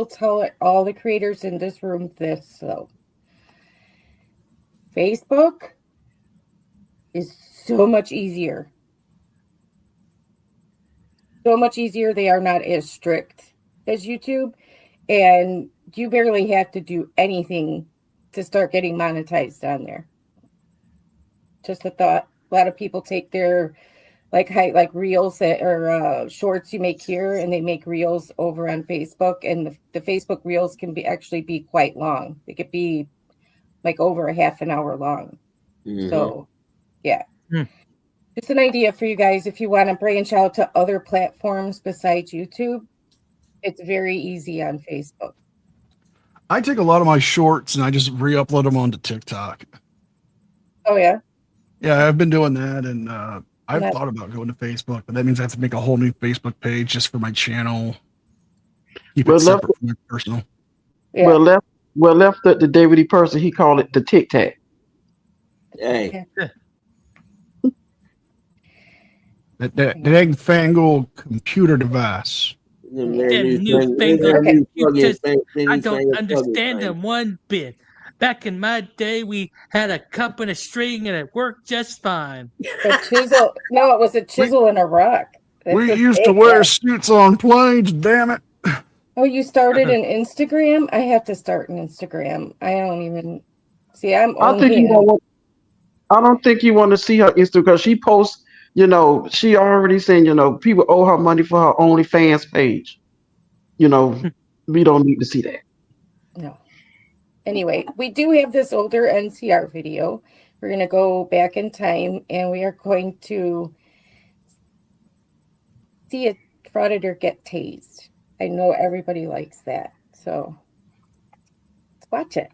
Speaker 4: tell all the creators in this room this though. Facebook is so much easier. So much easier. They are not as strict as YouTube, and you barely have to do anything to start getting monetized on there. Just a thought. A lot of people take their like reels that or shorts you make here, and they make reels over on Facebook, and the Facebook reels can actually be quite long. They could be like over a half an hour long.
Speaker 7: Mm-hmm.
Speaker 4: So yeah. Just an idea for you guys if you want to branch out to other platforms besides YouTube. It's very easy on Facebook.
Speaker 5: I take a lot of my shorts and I just re-upload them onto TikTok.
Speaker 4: Oh yeah?
Speaker 5: Yeah, I've been doing that, and I've thought about going to Facebook, but that means I have to make a whole new Facebook page just for my channel. Keep it separate from my personal.
Speaker 6: Yeah. Well, left the David E. Person, he called it the Tic Tac.
Speaker 7: Hey.
Speaker 5: That egg-fangled computer device.
Speaker 8: I don't understand them one bit. Back in my day, we had a cup and a string, and it worked just fine.
Speaker 4: A chisel? No, it was a chisel and a rock.
Speaker 5: We used to wear suits on planes. Damn it!
Speaker 4: Oh, you started an Instagram? I have to start an Instagram. I don't even see. I don't
Speaker 6: think you want to see her Instagram because she posts. She already saying, people owe her money for her OnlyFans page. We don't need to see that.
Speaker 4: No. Anyway, we do have this older NCR video. We're going to go back in time, and we are going to see a Frauditor get tased. I know everybody likes that, so let's watch it.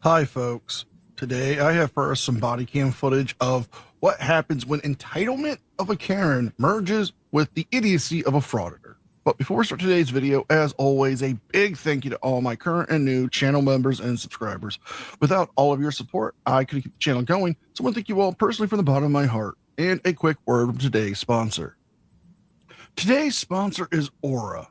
Speaker 5: Hi, folks. Today I have for us some body cam footage of what happens when entitlement of a Karen merges with the idiocy of a frauditor. But before we start today's video, as always, a big thank you to all my current and new channel members and subscribers. Without all of your support, I couldn't keep the channel going, so I want to thank you all personally from the bottom of my heart. And a quick word from today's sponsor. Today's sponsor is Aura.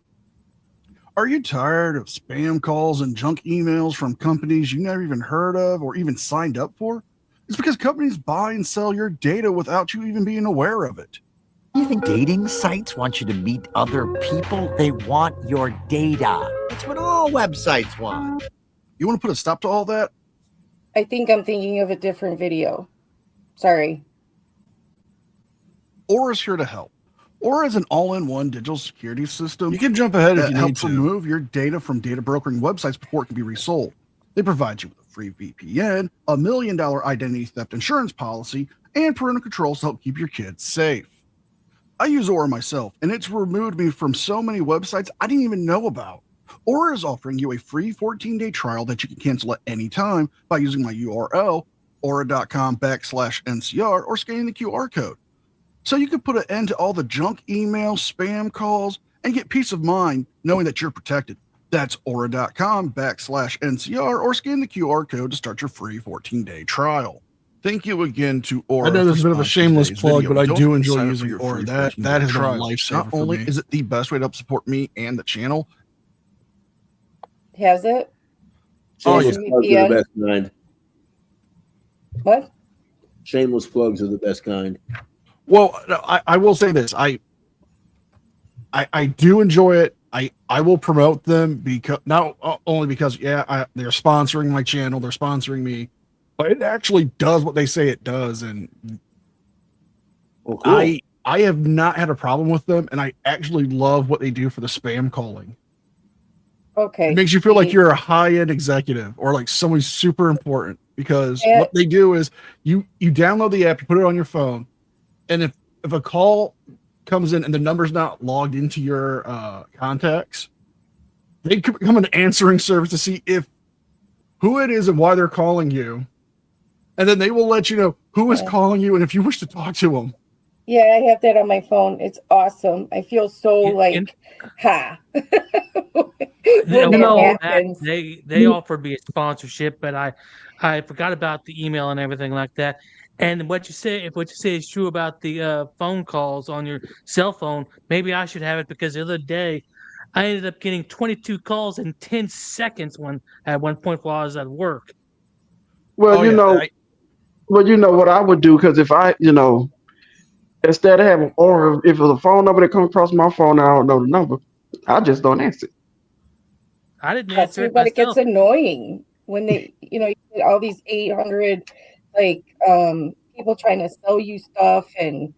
Speaker 5: Are you tired of spam calls and junk emails from companies you never even heard of or even signed up for? It's because companies buy and sell your data without you even being aware of it.
Speaker 12: You think dating sites want you to meet other people? They want your data. That's what all websites want.
Speaker 5: You want to put a stop to all that?
Speaker 4: I think I'm thinking of a different video. Sorry.
Speaker 5: Aura's here to help. Aura is an all-in-one digital security system. You can jump ahead if you helps remove your data from data brokering websites before it can be resold. They provide you with a free VPN, $1 million identity theft insurance policy, and parental controls to help keep your kids safe. I use Aura myself, and it's removed me from so many websites I didn't even know about. Aura is offering you a free 14-day trial that you can cancel at any time by using my URL, aura.com/NCR, or scanning the QR code. So you can put an end to all the junk emails, spam calls, and get peace of mind knowing that you're protected. That's aura.com/NCR or scan the QR code to start your free 14-day trial. Thank you again to Aura. I know this is a bit of a shameless plug, but I do enjoy
Speaker 2: using
Speaker 5: using Aura. That has been a lifesaver. Not only for me. is it the best way to help support me and the channel.
Speaker 4: Has it?
Speaker 7: Shameless
Speaker 4: Yes.
Speaker 7: plugs are the best kind.
Speaker 4: What?
Speaker 7: Shameless plugs are the best kind.
Speaker 5: Well, I will say this. I do enjoy it. I will promote them because not only because they're sponsoring my channel, they're sponsoring me, but it actually does what they say it does, and
Speaker 7: cool.
Speaker 5: I have not had a problem with them, and I actually love what they do for the spam calling.
Speaker 4: Okay.
Speaker 5: It makes you feel like you're a high-end executive or like someone super important because what they do is you download the app, you put it on your phone, and if a call comes in and the number's not logged into your contacts, they could become an answering service to see who it is and why they're calling you, and then they will let you know who is calling you and if you wish to talk to them.
Speaker 4: Yeah, I have that on my phone. It's awesome. I feel so ha.
Speaker 8: They offered me a sponsorship, but I forgot about the email and everything like that. And what you say is true about the phone calls on your cell phone, maybe I should have it because the other day I ended up getting 22 calls in 10 seconds at one point while I was at work.
Speaker 6: Well, you know what I would do, because if I, instead of having Aura, if it was a phone number that comes across my phone, I don't know the number, I just don't answer.
Speaker 8: I didn't answer it
Speaker 4: but
Speaker 8: myself.
Speaker 4: It gets annoying when they, you get all these 800 people trying to sell you stuff and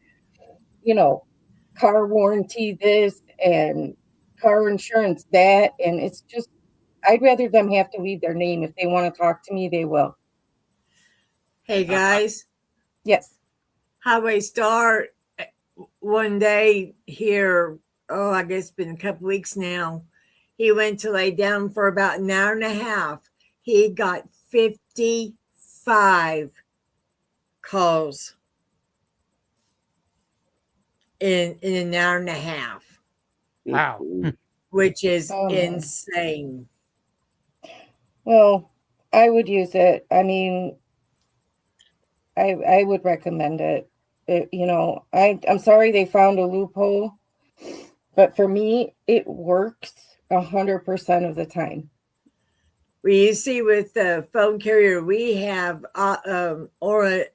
Speaker 4: car warranty this and car insurance that, and it's just I'd rather them have to leave their name. If they want to talk to me, they will.
Speaker 3: Hey guys.
Speaker 4: Yes.
Speaker 3: Highway Star one day here, I guess it's been a couple weeks now. He went to lay down for about an hour and a half. He got 55 calls in an hour and a half.
Speaker 8: Wow.
Speaker 3: Which is insane.
Speaker 4: Well, I would use it. I mean, I would recommend it. I'm sorry they found a loophole, but for me, it works 100% of the time.
Speaker 3: Well, you see, with the phone carrier we have, Aura.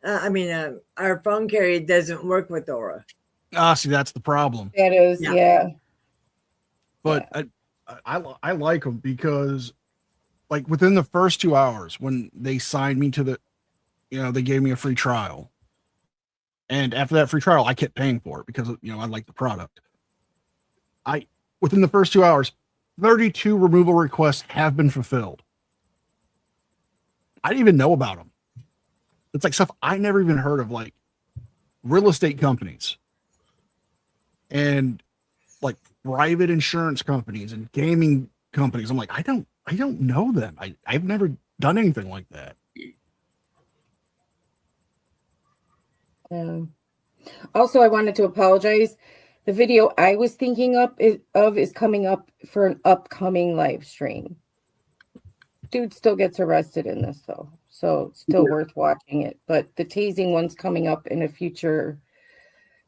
Speaker 3: Our phone carrier doesn't work with Aura.
Speaker 5: See, that's the problem.
Speaker 4: That is, yeah.
Speaker 5: But I like them because, like, within the first 2 hours when they signed me to the, they gave me a free trial. And after that free trial, I kept paying for it because, I like the product. Within the first 2 hours, 32 removal requests have been fulfilled. I didn't even know about them. It's like stuff I never even heard of, like real estate companies and like private insurance companies and gaming companies. I'm like, I don't know them. I've never done anything like that.
Speaker 4: Also, I wanted to apologize. The video I was thinking is coming up for an upcoming live stream. Dude still gets arrested in this though, so it's still worth watching it. But the tasing one's coming up in a future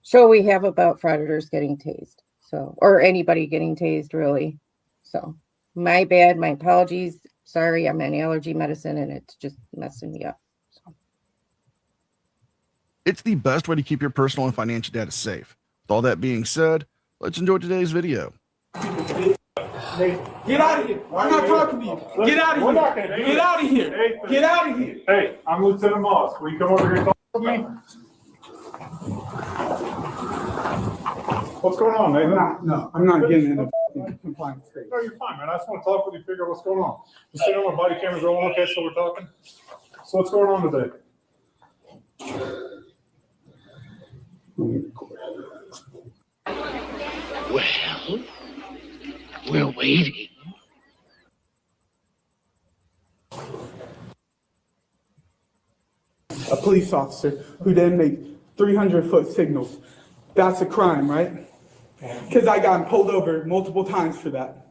Speaker 4: show we have about frauditors getting tased. So, or anybody getting tased really. So, my bad. My apologies. Sorry, I'm on allergy medicine and it's just messing me up.
Speaker 5: It's the best way to keep your personal and financial data safe. With all that being said, let's enjoy today's video.
Speaker 13: Get out of here. I'm not talking to you. Get out of here. Get out of here. Get out of here.
Speaker 14: Hey, I'm Lieutenant Moss. Will you come over here and talk to me? What's going on, Nathan?
Speaker 13: No, I'm not getting in a compliance state.
Speaker 14: No, you're fine, man. I just want to talk with you, figure out what's going on. You see on my body camera's rolling, okay, so we're talking. So what's going on today?
Speaker 15: Well, we're waiting.
Speaker 13: A police officer who then made 300-foot signals. That's a crime, right? because I got pulled over multiple times for that.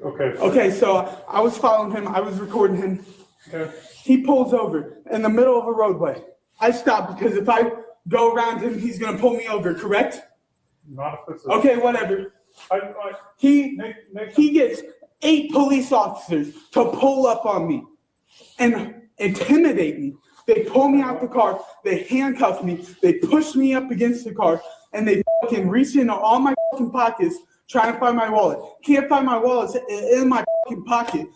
Speaker 14: Okay.
Speaker 13: Okay, so I was following him. I was recording him.
Speaker 14: Okay.
Speaker 13: He pulls over in the middle of a roadway. I stop because if I go around him, he's going to pull me over, correct?
Speaker 14: Not if it's
Speaker 13: Okay, whatever. He gets 8 police officers to pull up on me and intimidate me. They pull me out the car, they handcuff me, they push me up against the car, and they fucking reach into all my fucking pockets trying to find my wallet. Can't find my wallet, it's in my fucking pocket.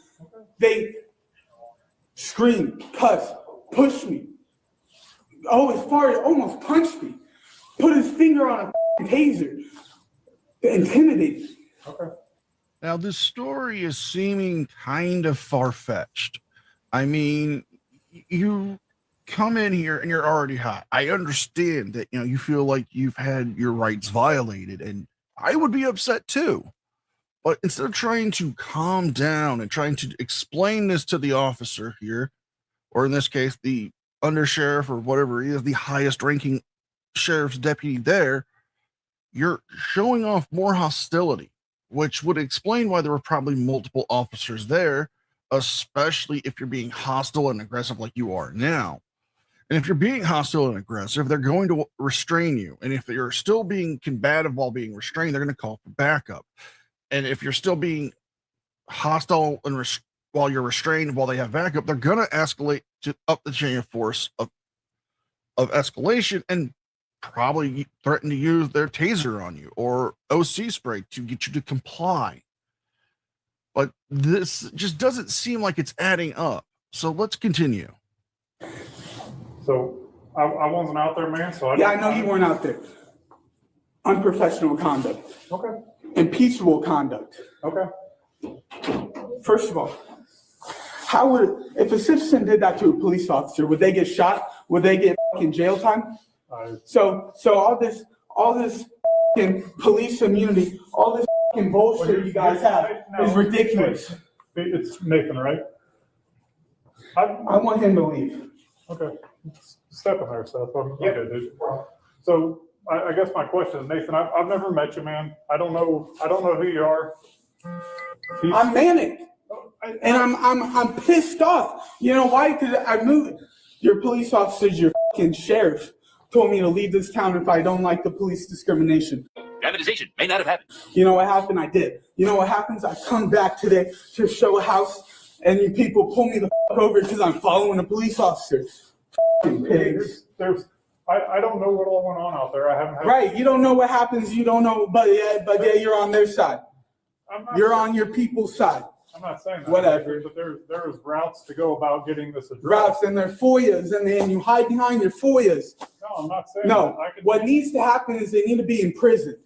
Speaker 13: They scream, cuss, push me. Oh, as far as almost punched me. Put his finger on a fucking taser. Intimidate me.
Speaker 14: Okay.
Speaker 5: Now, this story is seeming kind of far-fetched. I mean, you come in here and you're already hot. I understand that, you feel like you've had your rights violated, and I would be upset too. But instead of trying to calm down and trying to explain this to the officer here, or in this case, the undersheriff or whatever he is, the highest ranking sheriff's deputy there, you're showing off more hostility, which would explain why there were probably multiple officers there, especially if you're being hostile and aggressive like you are now. And if you're being hostile and aggressive, they're going to restrain you. And if you're still being combative while being restrained, they're going to call for backup. And if you're still being hostile and while you're restrained while they have backup, they're going to escalate to up the chain of force of escalation and probably threaten to use their taser on you or OC spray to get you to comply. But this just doesn't seem like it's adding up. So let's continue.
Speaker 14: So I wasn't out there, man. So
Speaker 13: I know you weren't out there. Unprofessional conduct.
Speaker 14: Okay.
Speaker 13: Impeachable conduct.
Speaker 14: Okay.
Speaker 13: First of all, if a citizen did that to a police officer, would they get shot? Would they get fucking jail time? So all this fucking police immunity, all this fucking bullshit you guys have is ridiculous.
Speaker 14: It's Nathan, right?
Speaker 13: I want him to leave.
Speaker 14: Okay. Step in there, Seth. Okay, dude. So I guess my question is, Nathan, I've never met you, man. I don't know who you are.
Speaker 13: I'm manic. And I'm pissed off. You know why? Because I moved. Your police officers, your fucking sheriff told me to leave this town if I don't like the police discrimination.
Speaker 16: Dramatization may not have happened.
Speaker 13: You know what happened? I did. You know what happens? I come back today to show a house, and you people pull me the fuck over because I'm following a police officer. Fucking pigs.
Speaker 14: I don't know what all went on out there. I haven't.
Speaker 13: Right. You don't know what happens. You don't know, but yeah, you're on their side. You're on your people's side.
Speaker 14: I'm not saying that.
Speaker 13: Whatever.
Speaker 14: But there's routes to go about getting this addressed.
Speaker 13: Routes and their FOIAs, and then you hide behind your FOIAs.
Speaker 14: No, I'm not saying
Speaker 13: no.
Speaker 14: that.
Speaker 13: What needs to happen is they need to be in prison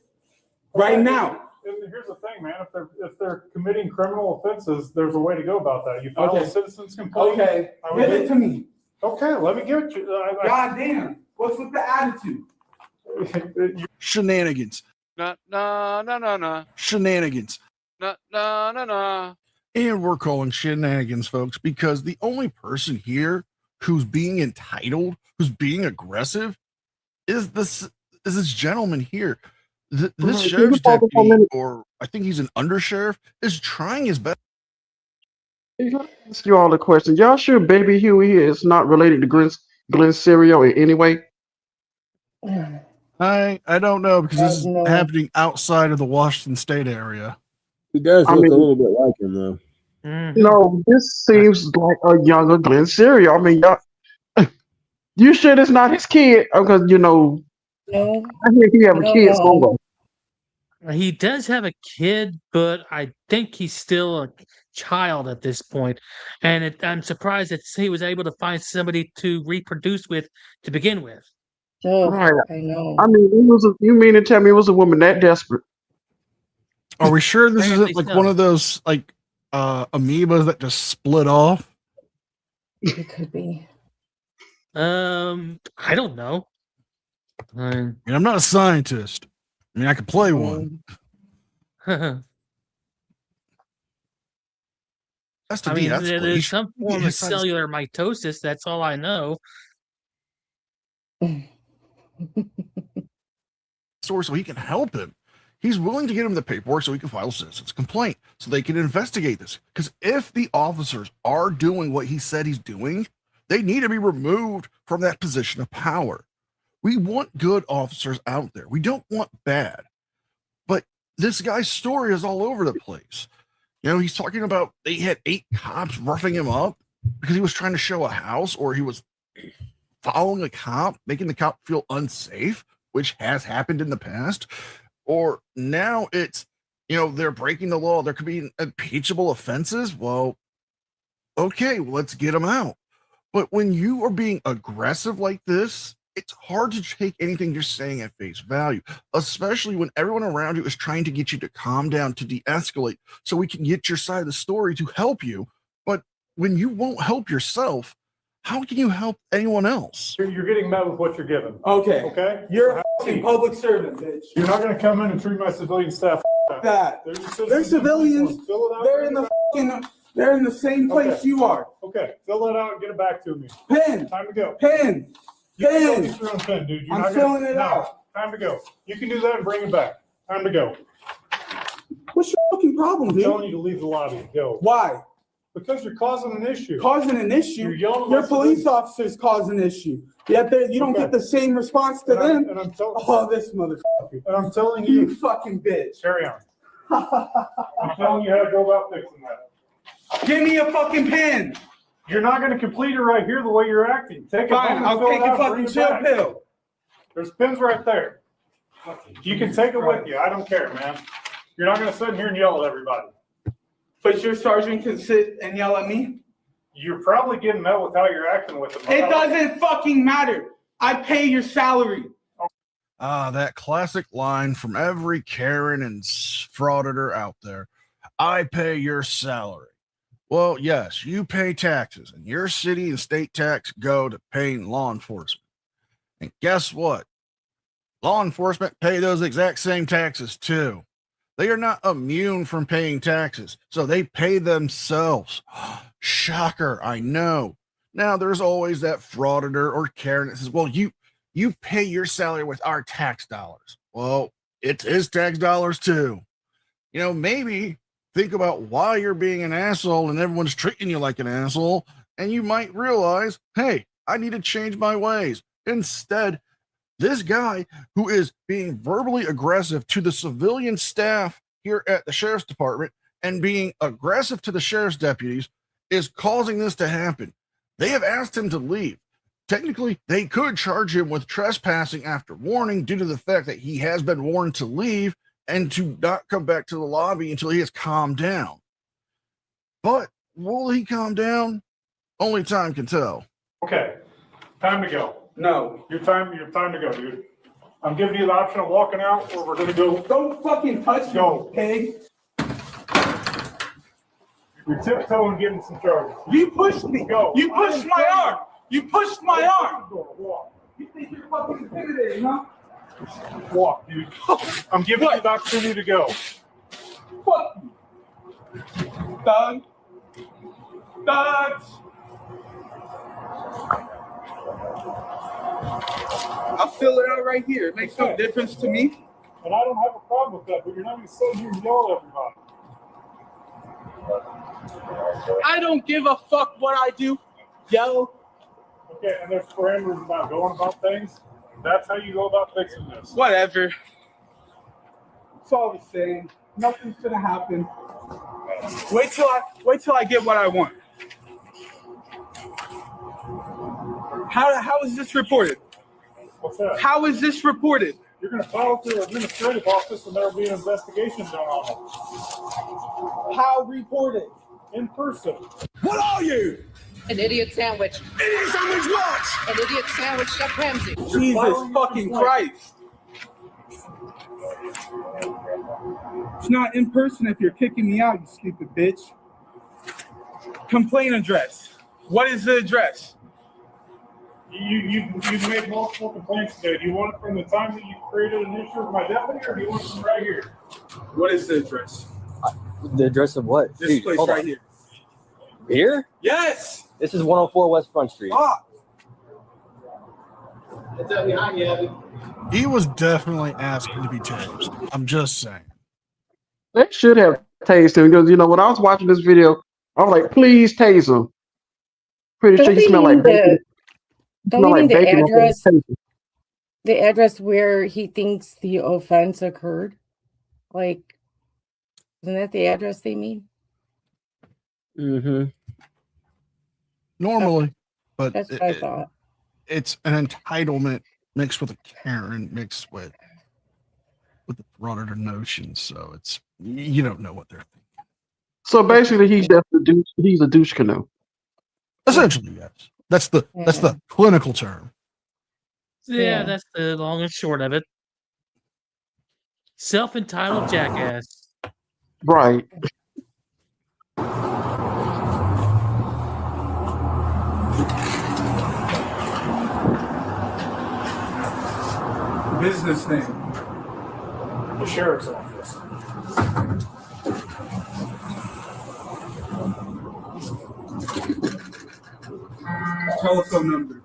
Speaker 13: right now.
Speaker 14: And here's the thing, man. If they're committing criminal offenses, there's a way to go about that. You file a citizen's complaint.
Speaker 13: Okay, give it to me.
Speaker 14: Okay, let me give it to you.
Speaker 13: God damn. What's with the attitude?
Speaker 5: Shenanigans.
Speaker 16: No.
Speaker 5: Shenanigans.
Speaker 16: No.
Speaker 5: And we're calling shenanigans, folks, because the only person here who's being entitled, who's being aggressive, is this gentleman here. This sheriff's deputy, or I think he's an undersheriff, is trying his best.
Speaker 6: Ask you all a question. Y'all sure Baby Huey here is not related to Glenn Cereal in any way?
Speaker 5: I don't know, because this is happening outside of the Washington State area.
Speaker 7: He does look a little bit like him, though.
Speaker 6: No, this seems like a younger Glenn Cereal. I mean, y'all, you sure it's not his kid? Because I hear he have a kid somewhere.
Speaker 8: He does have a kid, but I think he's still a child at this point. And I'm surprised that he was able to find somebody to reproduce with to begin with.
Speaker 6: Right.
Speaker 4: I know.
Speaker 6: I mean, you mean to tell me it was a woman that desperate?
Speaker 5: Are we sure this isn't like one of those like amoebas that just split off?
Speaker 4: It could be.
Speaker 8: I don't know.
Speaker 5: I'm not a scientist. I mean, I could play one.
Speaker 8: There's some form of cellular mitosis. That's all I know.
Speaker 5: So he can help him. He's willing to get him the paperwork so he can file a citizen's complaint so they can investigate this. Because if the officers are doing what he said he's doing, they need to be removed from that position of power. We want good officers out there. We don't want bad. But this guy's story is all over the place. He's talking about they had 8 cops roughing him up because he was trying to show a house, or he was following a cop, making the cop feel unsafe, which has happened in the past. Or now it's, they're breaking the law. There could be impeachable offenses. Well, okay, let's get them out. But when you are being aggressive like this, it's hard to take anything you're saying at face value, especially when everyone around you is trying to get you to calm down, to de-escalate, so we can get your side of the story to help you. But when you won't help yourself, how can you help anyone else?
Speaker 14: You're getting met with what you're given.
Speaker 13: Okay.
Speaker 14: Okay?
Speaker 13: You're a fucking public servant, bitch.
Speaker 14: You're not going to come in and treat my civilian staff
Speaker 13: that. They're civilians. They're in the same place you are.
Speaker 14: Okay. Fill that out and get it back to me.
Speaker 13: Pen.
Speaker 14: Time to go.
Speaker 13: Pen.
Speaker 14: You can go get your own pen, dude.
Speaker 13: I'm filling it out.
Speaker 14: Time to go. You can do that and bring it back. Time to go.
Speaker 13: What's your fucking problem, dude?
Speaker 14: I'm telling you to leave the lobby. Go.
Speaker 13: Why?
Speaker 14: Because you're causing an issue.
Speaker 13: Causing an issue? Your police officers cause an issue. Yet you don't get the same response to them.
Speaker 14: And I'm telling
Speaker 13: this motherfucker.
Speaker 14: And I'm telling you.
Speaker 13: You fucking bitch.
Speaker 14: Carry on. I'm telling you how to go about fixing that.
Speaker 13: Give me a fucking pen.
Speaker 14: You're not going to complete it right here the way you're acting. Take it.
Speaker 13: Fine, I'll take a fucking chill pill.
Speaker 14: There's pens right there. You can take it with you. I don't care, man. You're not going to sit in here and yell at everybody.
Speaker 13: But your sergeant can sit and yell at me?
Speaker 14: You're probably getting met with how you're acting with them.
Speaker 13: It doesn't fucking matter. I pay your salary.
Speaker 5: That classic line from every Karen and frauditor out there. I pay your salary. Well, yes, you pay taxes, and your city and state tax go to paying law enforcement. And guess what? Law enforcement pay those exact same taxes too. They are not immune from paying taxes, so they pay themselves. Shocker, I know. Now, there's always that frauditor or Karen that says, well, you pay your salary with our tax dollars. Well, it's his tax dollars too. Maybe think about why you're being an asshole and everyone's treating you like an asshole, and you might realize, hey, I need to change my ways. Instead, this guy who is being verbally aggressive to the civilian staff here at the sheriff's department and being aggressive to the sheriff's deputies is causing this to happen. They have asked him to leave. Technically, they could charge him with trespassing after warning due to the fact that he has been warned to leave and to not come back to the lobby until he has calmed down. But will he calm down? Only time can tell.
Speaker 14: Okay, time to go.
Speaker 13: No.
Speaker 14: Your time to go, dude. I'm giving you the option of walking out, or we're gonna go.
Speaker 13: Don't fucking touch me, pig.
Speaker 14: You're tiptoeing, getting some charges.
Speaker 13: You pushed me.
Speaker 14: Go.
Speaker 13: You pushed my arm. You pushed my arm.
Speaker 14: Walk.
Speaker 13: You think you're fucking intimidating, huh?
Speaker 14: Walk, dude. I'm giving you the opportunity to go.
Speaker 13: Fuck you. Thug. Thugs. I'll fill it out right here. It makes no difference to me.
Speaker 14: And I don't have a problem with that, but you're not going to sit here and yell at everybody.
Speaker 13: I don't give a fuck what I do. Yell.
Speaker 14: Okay, and there's parameters about going about things. That's how you go about fixing this.
Speaker 13: Whatever. It's all the same. Nothing's gonna happen. Wait till I get what I want. How is this reported?
Speaker 14: What's that?
Speaker 13: How is this reported?
Speaker 14: You're going to file through the administrative office, and there will be an investigation done on it.
Speaker 13: How reported?
Speaker 14: In person.
Speaker 13: What are you?
Speaker 17: An idiot sandwich.
Speaker 13: Idiot sandwich what?
Speaker 17: An idiot sandwich, Chef Ramsay.
Speaker 13: Jesus fucking Christ. It's not in person if you're kicking me out, you stupid bitch. Complaint address. What is the address?
Speaker 14: You've made multiple complaints today. Do you want it from the time that you created an issue with my deputy, or do you want it from right here?
Speaker 13: What is the address?
Speaker 18: The address of what?
Speaker 13: This
Speaker 18: Dude,
Speaker 13: place
Speaker 18: hold
Speaker 13: right
Speaker 18: on.
Speaker 13: here.
Speaker 18: Here?
Speaker 13: Yes!
Speaker 18: This is 104 West Front Street.
Speaker 13: Ah.
Speaker 11: It's that behind you, Abby.
Speaker 5: He was definitely asking to be tased. I'm just saying.
Speaker 6: They should have tased him because when I was watching this video, I was like, "Please tase him." Pretty sure
Speaker 4: Don't
Speaker 6: he
Speaker 4: they
Speaker 6: smelled like
Speaker 4: mean
Speaker 6: bacon.
Speaker 4: don't they mean the
Speaker 6: Bacon before
Speaker 4: address?
Speaker 6: he tased him.
Speaker 4: The address where he thinks the offense occurred? Like, isn't that the address they mean?
Speaker 7: Mm-hmm.
Speaker 5: Normally, but
Speaker 4: That's what I thought.
Speaker 5: It's an entitlement mixed with a Karen mixed with the Frauditor notion. So it's you don't know what they're thinking.
Speaker 6: So basically, he's just a douche. He's a douche canoe.
Speaker 5: Essentially, yes. That's the clinical term.
Speaker 8: Yeah, that's the long and short of it. Self-entitled jackass.
Speaker 6: Right.
Speaker 13: Business name.
Speaker 14: The sheriff's office.
Speaker 13: Telephone number.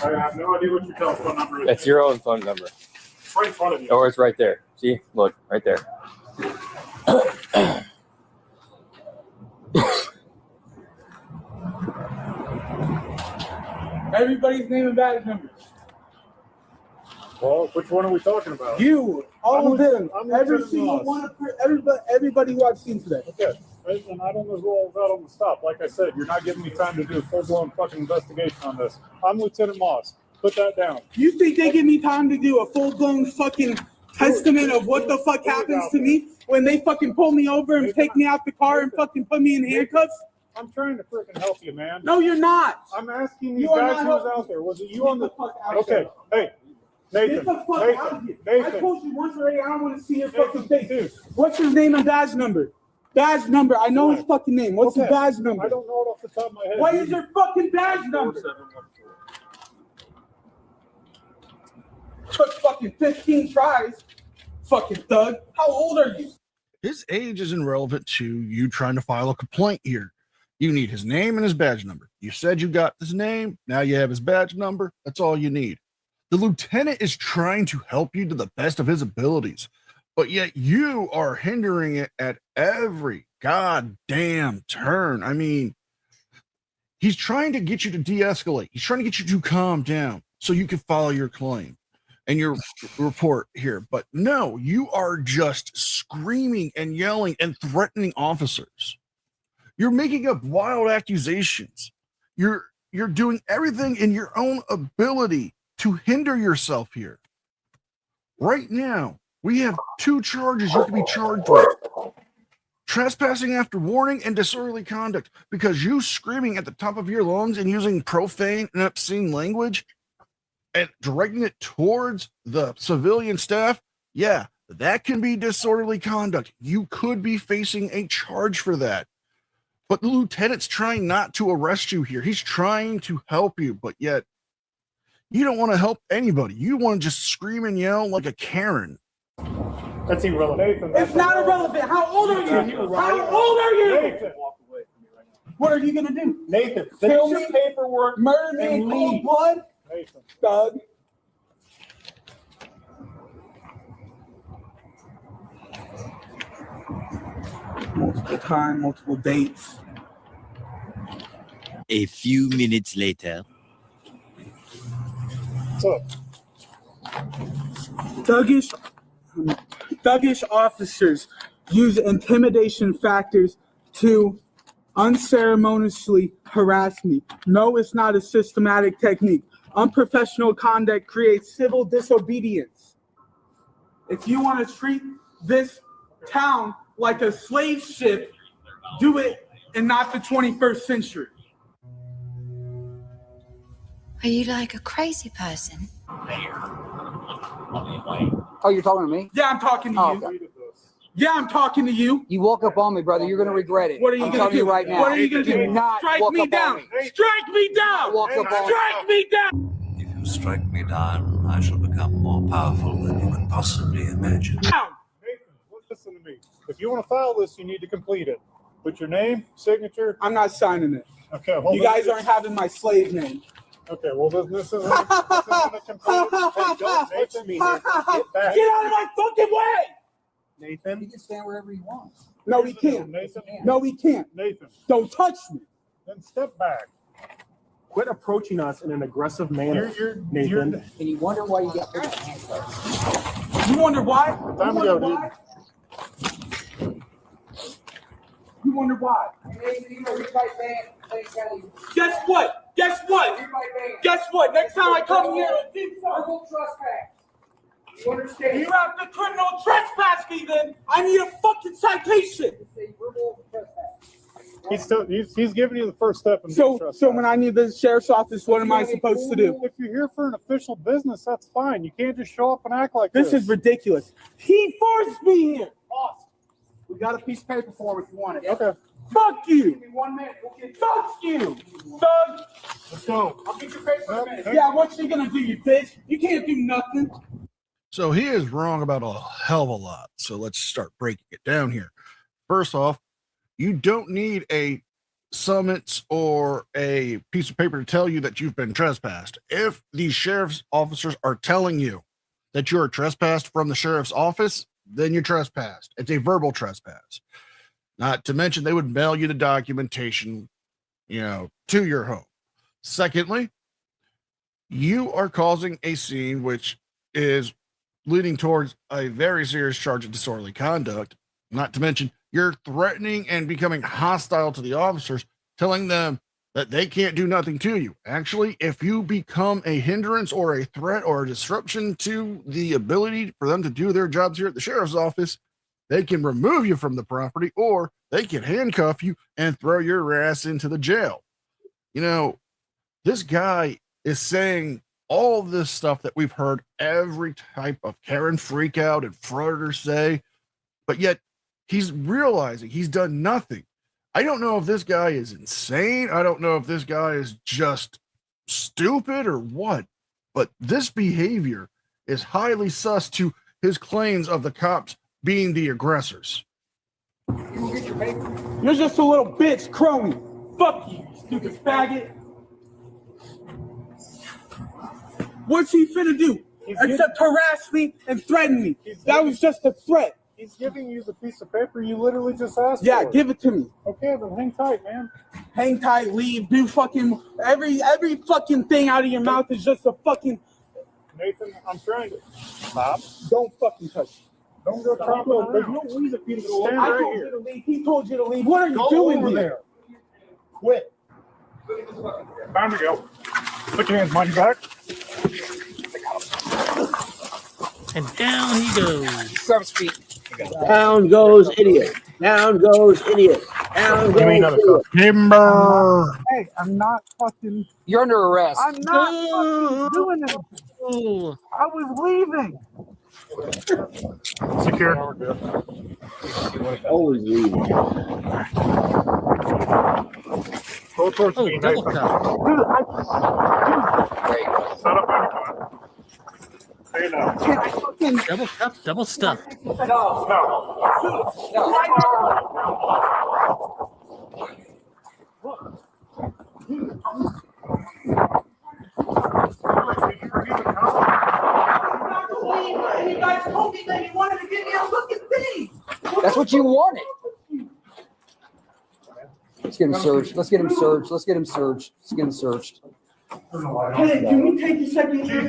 Speaker 14: I have no idea what your telephone number is.
Speaker 18: That's your own phone number.
Speaker 14: It's right in front of you.
Speaker 18: Or it's right there. See? Look, right there.
Speaker 13: Everybody's name and badge numbers.
Speaker 14: Well, which one are we talking about?
Speaker 13: You, all of them,
Speaker 14: I'm
Speaker 13: every
Speaker 14: Lieutenant
Speaker 13: single
Speaker 14: Moss.
Speaker 13: one of everybody who I've seen today.
Speaker 14: Okay. And I don't know who all was out on the stop. Like I said, you're not giving me time to do a full-blown fucking investigation on this. I'm Lieutenant Moss. Put that down.
Speaker 13: You think they give me time to do a full-blown fucking testament of what the fuck happens to me when they fucking pull me over and take me out the car and fucking put me in handcuffs?
Speaker 14: I'm trying to freaking help you, man.
Speaker 13: No, you're not.
Speaker 14: I'm asking you
Speaker 13: You are
Speaker 14: guys
Speaker 13: not
Speaker 14: who was
Speaker 13: helping
Speaker 14: out there. Was it you on the...
Speaker 13: Get the fuck out of
Speaker 14: Okay.
Speaker 13: here.
Speaker 14: Hey, Nathan.
Speaker 13: Get the fuck out of here. I
Speaker 14: Nathan.
Speaker 13: told you once already, I don't want to see your fucking face. What's his name and badge number? Badge number. I know his fucking name. What's his badge number?
Speaker 14: I don't know it off the top of my head.
Speaker 13: What is your fucking badge number? Took fucking 15 tries. Fucking thug. How old are you?
Speaker 5: His age isn't relevant to you trying to file a complaint here. You need his name and his badge number. You said you got his name. Now you have his badge number. That's all you need. The lieutenant is trying to help you to the best of his abilities, but yet you are hindering it at every goddamn turn. I mean, he's trying to get you to de-escalate. He's trying to get you to calm down so you can follow your claim and your report here. But no, you are just screaming and yelling and threatening officers. You're making up wild accusations. You're doing everything in your own ability to hinder yourself here. Right now, we have 2 charges you can be charged with. Trespassing after warning and disorderly conduct, because you screaming at the top of your lungs and using profane and obscene language and directing it towards the civilian staff, yeah, that can be disorderly conduct. You could be facing a charge for that. But the lieutenant's trying not to arrest you here. He's trying to help you, but yet you don't want to help anybody. You want to just scream and yell like a Karen.
Speaker 14: That's irrelevant.
Speaker 13: It's not irrelevant. How old are you? How old are you?
Speaker 14: Nathan.
Speaker 13: What are you gonna do?
Speaker 14: Nathan,
Speaker 13: Kill
Speaker 14: finish
Speaker 13: me?
Speaker 14: your paperwork,
Speaker 13: Murder me in
Speaker 14: and
Speaker 13: cold
Speaker 14: leave.
Speaker 13: blood?
Speaker 14: Nathan.
Speaker 13: Thug. Multiple time, multiple dates.
Speaker 12: A few minutes later.
Speaker 14: What's up?
Speaker 13: Thuggish officers use intimidation factors to unceremoniously harass me. No, it's not a systematic technique. Unprofessional conduct creates civil disobedience. If you want to treat this town like a slave ship, do it and not the 21st century.
Speaker 19: Are you like a crazy person?
Speaker 17: Oh, you're talking to me?
Speaker 13: Yeah, I'm talking to you.
Speaker 17: Okay.
Speaker 13: Yeah, I'm talking to you.
Speaker 17: You woke up on me, brother. You're going to regret it.
Speaker 13: What are you
Speaker 17: I'm
Speaker 13: going to
Speaker 17: telling
Speaker 13: do?
Speaker 17: you right now.
Speaker 13: What are you going to do?
Speaker 17: not
Speaker 13: Strike
Speaker 17: walk
Speaker 13: me
Speaker 17: up on
Speaker 13: down.
Speaker 17: me.
Speaker 13: Strike me down.
Speaker 17: Walk up on me.
Speaker 13: Strike me down.
Speaker 20: If you strike me down, I shall become more powerful than you can possibly imagine.
Speaker 14: Nathan, listen to me. If you want to file this, you need to complete it. Put your name, signature.
Speaker 13: I'm not signing it.
Speaker 14: Okay, hold
Speaker 13: You
Speaker 14: on.
Speaker 13: guys aren't having my slave name.
Speaker 14: Okay, well, this isn't a complaint. Hey, don't touch me, Nathan. Get back.
Speaker 13: Get out of my fucking way!
Speaker 14: Nathan.
Speaker 17: He can stand wherever he wants.
Speaker 13: No, he can't.
Speaker 14: Nathan.
Speaker 13: No, he can't.
Speaker 14: Nathan.
Speaker 13: Don't touch me.
Speaker 14: Then step back.
Speaker 21: Quit approaching us in an aggressive manner, Nathan.
Speaker 17: And you wonder why you got put in handcuffs.
Speaker 13: You wonder why?
Speaker 14: Time to go, dude.
Speaker 13: You wonder why? Guess what? Guess what? Guess what? Next time I come here, verbal trespass. You understand? You have to criminal trespass me, then I need a fucking citation.
Speaker 14: He's giving you the first step.
Speaker 13: So when I need the sheriff's office, what am I supposed to do?
Speaker 14: If you're here for an official business, that's fine. You can't just show up and act like this.
Speaker 13: This is ridiculous. He forced me here.
Speaker 21: Awesome. We got a piece of paper for him if you want it.
Speaker 14: Okay.
Speaker 13: Fuck you.
Speaker 21: Give me 1 minute. We'll get
Speaker 13: Fuck you. Thug.
Speaker 21: Let's go. I'll get your paper in a minute.
Speaker 13: Yeah, what you gonna do, you bitch? You can't do nothing.
Speaker 5: So he is wrong about a hell of a lot. So let's start breaking it down here. First off, you don't need a summons or a piece of paper to tell you that you've been trespassed. If the sheriff's officers are telling you that you're trespassed from the sheriff's office, then you're trespassed. It's a verbal trespass. Not to mention they would mail you the documentation, to your home. Secondly, you are causing a scene which is leading towards a very serious charge of disorderly conduct. Not to mention you're threatening and becoming hostile to the officers, telling them that they can't do nothing to you. Actually, if you become a hindrance or a threat or a disruption to the ability for them to do their jobs here at the sheriff's office, they can remove you from the property or they can handcuff you and throw your ass into the jail. This guy is saying all this stuff that we've heard every type of Karen freakout and Frauditor say, but yet he's realizing he's done nothing. I don't know if this guy is insane. I don't know if this guy is just stupid or what, but this behavior is highly sus to his claims of the cops being the aggressors.
Speaker 13: You're just a little bitch, crony. Fuck you, stupid faggot. What's he finna do? Except harass me and threaten me. That was just a threat.
Speaker 14: He's giving you the piece of paper you literally just asked for.
Speaker 13: Yeah, give it to me.
Speaker 14: Okay, then hang tight, man.
Speaker 13: Hang tight, leave, do fucking every fucking thing out of your mouth is just a fucking.
Speaker 14: Nathan, I'm trying to stop.
Speaker 13: Don't fucking touch me.
Speaker 14: Don't go tromping around. There's no reason for you to stand
Speaker 13: I
Speaker 14: right
Speaker 13: told
Speaker 14: here.
Speaker 13: you to leave. He told you to leave. What are you
Speaker 14: Go
Speaker 13: doing
Speaker 14: over
Speaker 13: here?
Speaker 14: there. Quit. Time to go. Put your hands behind your back.
Speaker 8: And down he goes.
Speaker 17: Grab his feet.
Speaker 7: Down goes idiot. Down goes idiot. Down goes idiot.
Speaker 5: Timber.
Speaker 11: Hey, I'm not fucking.
Speaker 17: You're under arrest.
Speaker 11: I'm not fucking doing it. I was leaving.
Speaker 14: Secure.
Speaker 7: Always leaving.
Speaker 14: Go towards me,
Speaker 8: double
Speaker 14: Nathan.
Speaker 8: cup.
Speaker 14: Set up anytime. Hey, now.
Speaker 13: Can I fucking.
Speaker 8: Double cup, double stuff.
Speaker 13: You guys told me that you wanted to give me a fucking thing.
Speaker 17: That's what you wanted. Let's get him searched. Let's get him searched. Let's get him searched. Let's get him searched.
Speaker 13: Hey, can we take a second here?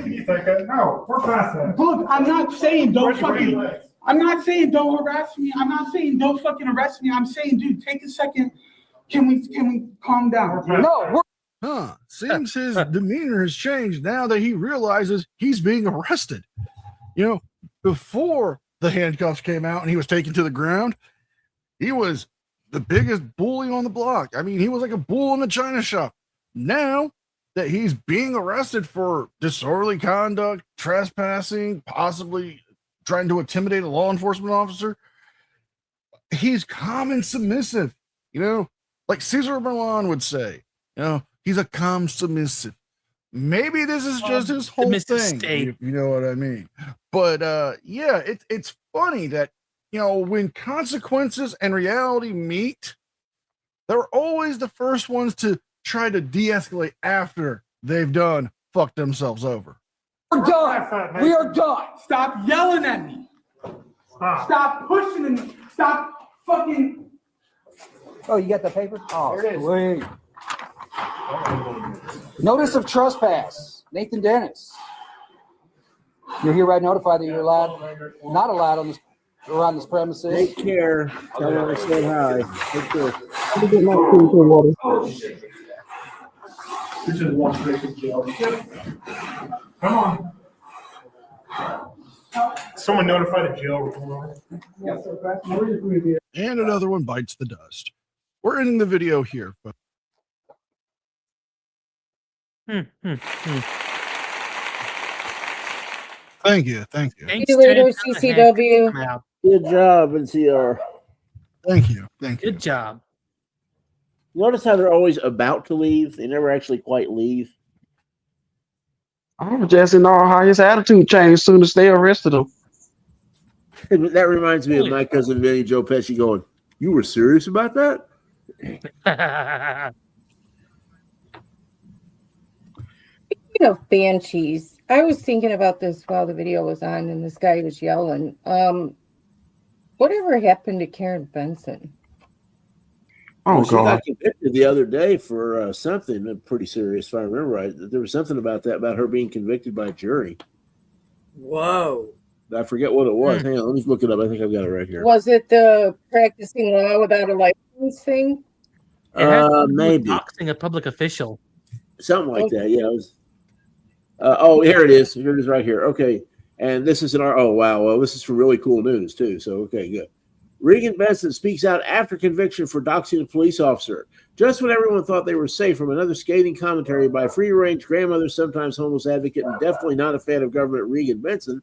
Speaker 14: No, we're past that.
Speaker 13: Look, I'm not saying don't fucking. I'm not saying don't harass me. I'm not saying don't fucking arrest me. I'm saying, dude, take a second. Can we calm down?
Speaker 17: No,
Speaker 5: Seems his demeanor has changed now that he realizes he's being arrested. Before the handcuffs came out and he was taken to the ground, he was the biggest bully on the block. I mean, he was like a bull in a china shop. Now that he's being arrested for disorderly conduct, trespassing, possibly trying to intimidate a law enforcement officer, he's calm and submissive. Like Cesar Milan would say, he's a calm submissive. Maybe this is just his whole thing, if you know what I mean. But yeah, it's funny that when consequences and reality meet, they're always the first ones to try to de-escalate after they've done fucked themselves over.
Speaker 13: We're done. We are done. Stop yelling at me. Stop pushing me. Stop fucking.
Speaker 17: Oh, you got the paper? Oh,
Speaker 13: There it is.
Speaker 17: sweet. Notice of trespass. Nathan Dennis. You're hereby notified that you're not allowed on this around this premises.
Speaker 7: Take care. Tell her I said hi. Take care.
Speaker 6: Let me get my skincare water.
Speaker 14: Come on. Someone notify the jail.
Speaker 5: And another one bites the dust. We're ending the video here, but thank you.
Speaker 4: See you later, CCW.
Speaker 7: Good job, NCR.
Speaker 5: Thank you.
Speaker 8: Good job.
Speaker 7: Notice how they're always about to leave? They never actually quite leave.
Speaker 6: I'm just in awe how his attitude changed as soon as they arrested him.
Speaker 7: That reminds me of my cousin Vinny Joe Pesci going, "You were serious about that?"
Speaker 4: Speaking of banshees, I was thinking about this while the video was on and this guy was yelling. Whatever happened to Karen Benson?
Speaker 7: Well, she got convicted the other day for something pretty serious, if I remember right. There was something about that, about her being convicted by a jury.
Speaker 3: Whoa.
Speaker 7: I forget what it was. Hang on, let me look it up. I think I've got it right here.
Speaker 4: Was it the practicing law without a license thing?
Speaker 7: Maybe.
Speaker 8: Doxing a public official.
Speaker 7: Something like that, yeah. It was, oh, here it is. Here it is right here. Okay. And this is oh, wow. Well, this is for really cool news, too. So, okay, good. Regan Benson speaks out after conviction for doxing a police officer. Just when everyone thought they were safe from another scathing commentary by free-range grandmother, sometimes homeless advocate, and definitely not a fan of government, Regan Benson,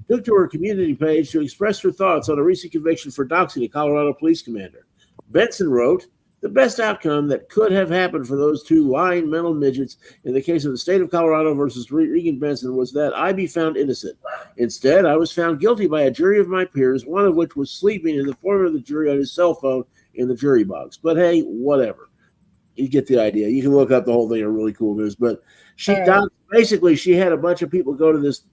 Speaker 7: took to her community page to express her thoughts on a recent conviction for doxing a Colorado police commander. Benson wrote, "The best outcome that could have happened for those two lying mental midgets in the case of the state of Colorado versus Regan Benson was that I be found innocent. Instead, I was found guilty by a jury of my peers, one of which was sleeping in the foreman of the jury on his cell phone in the jury box. But hey, whatever. You get the idea. You can look up the whole thing on Really Cool News. But she basically, she had a bunch of people go to this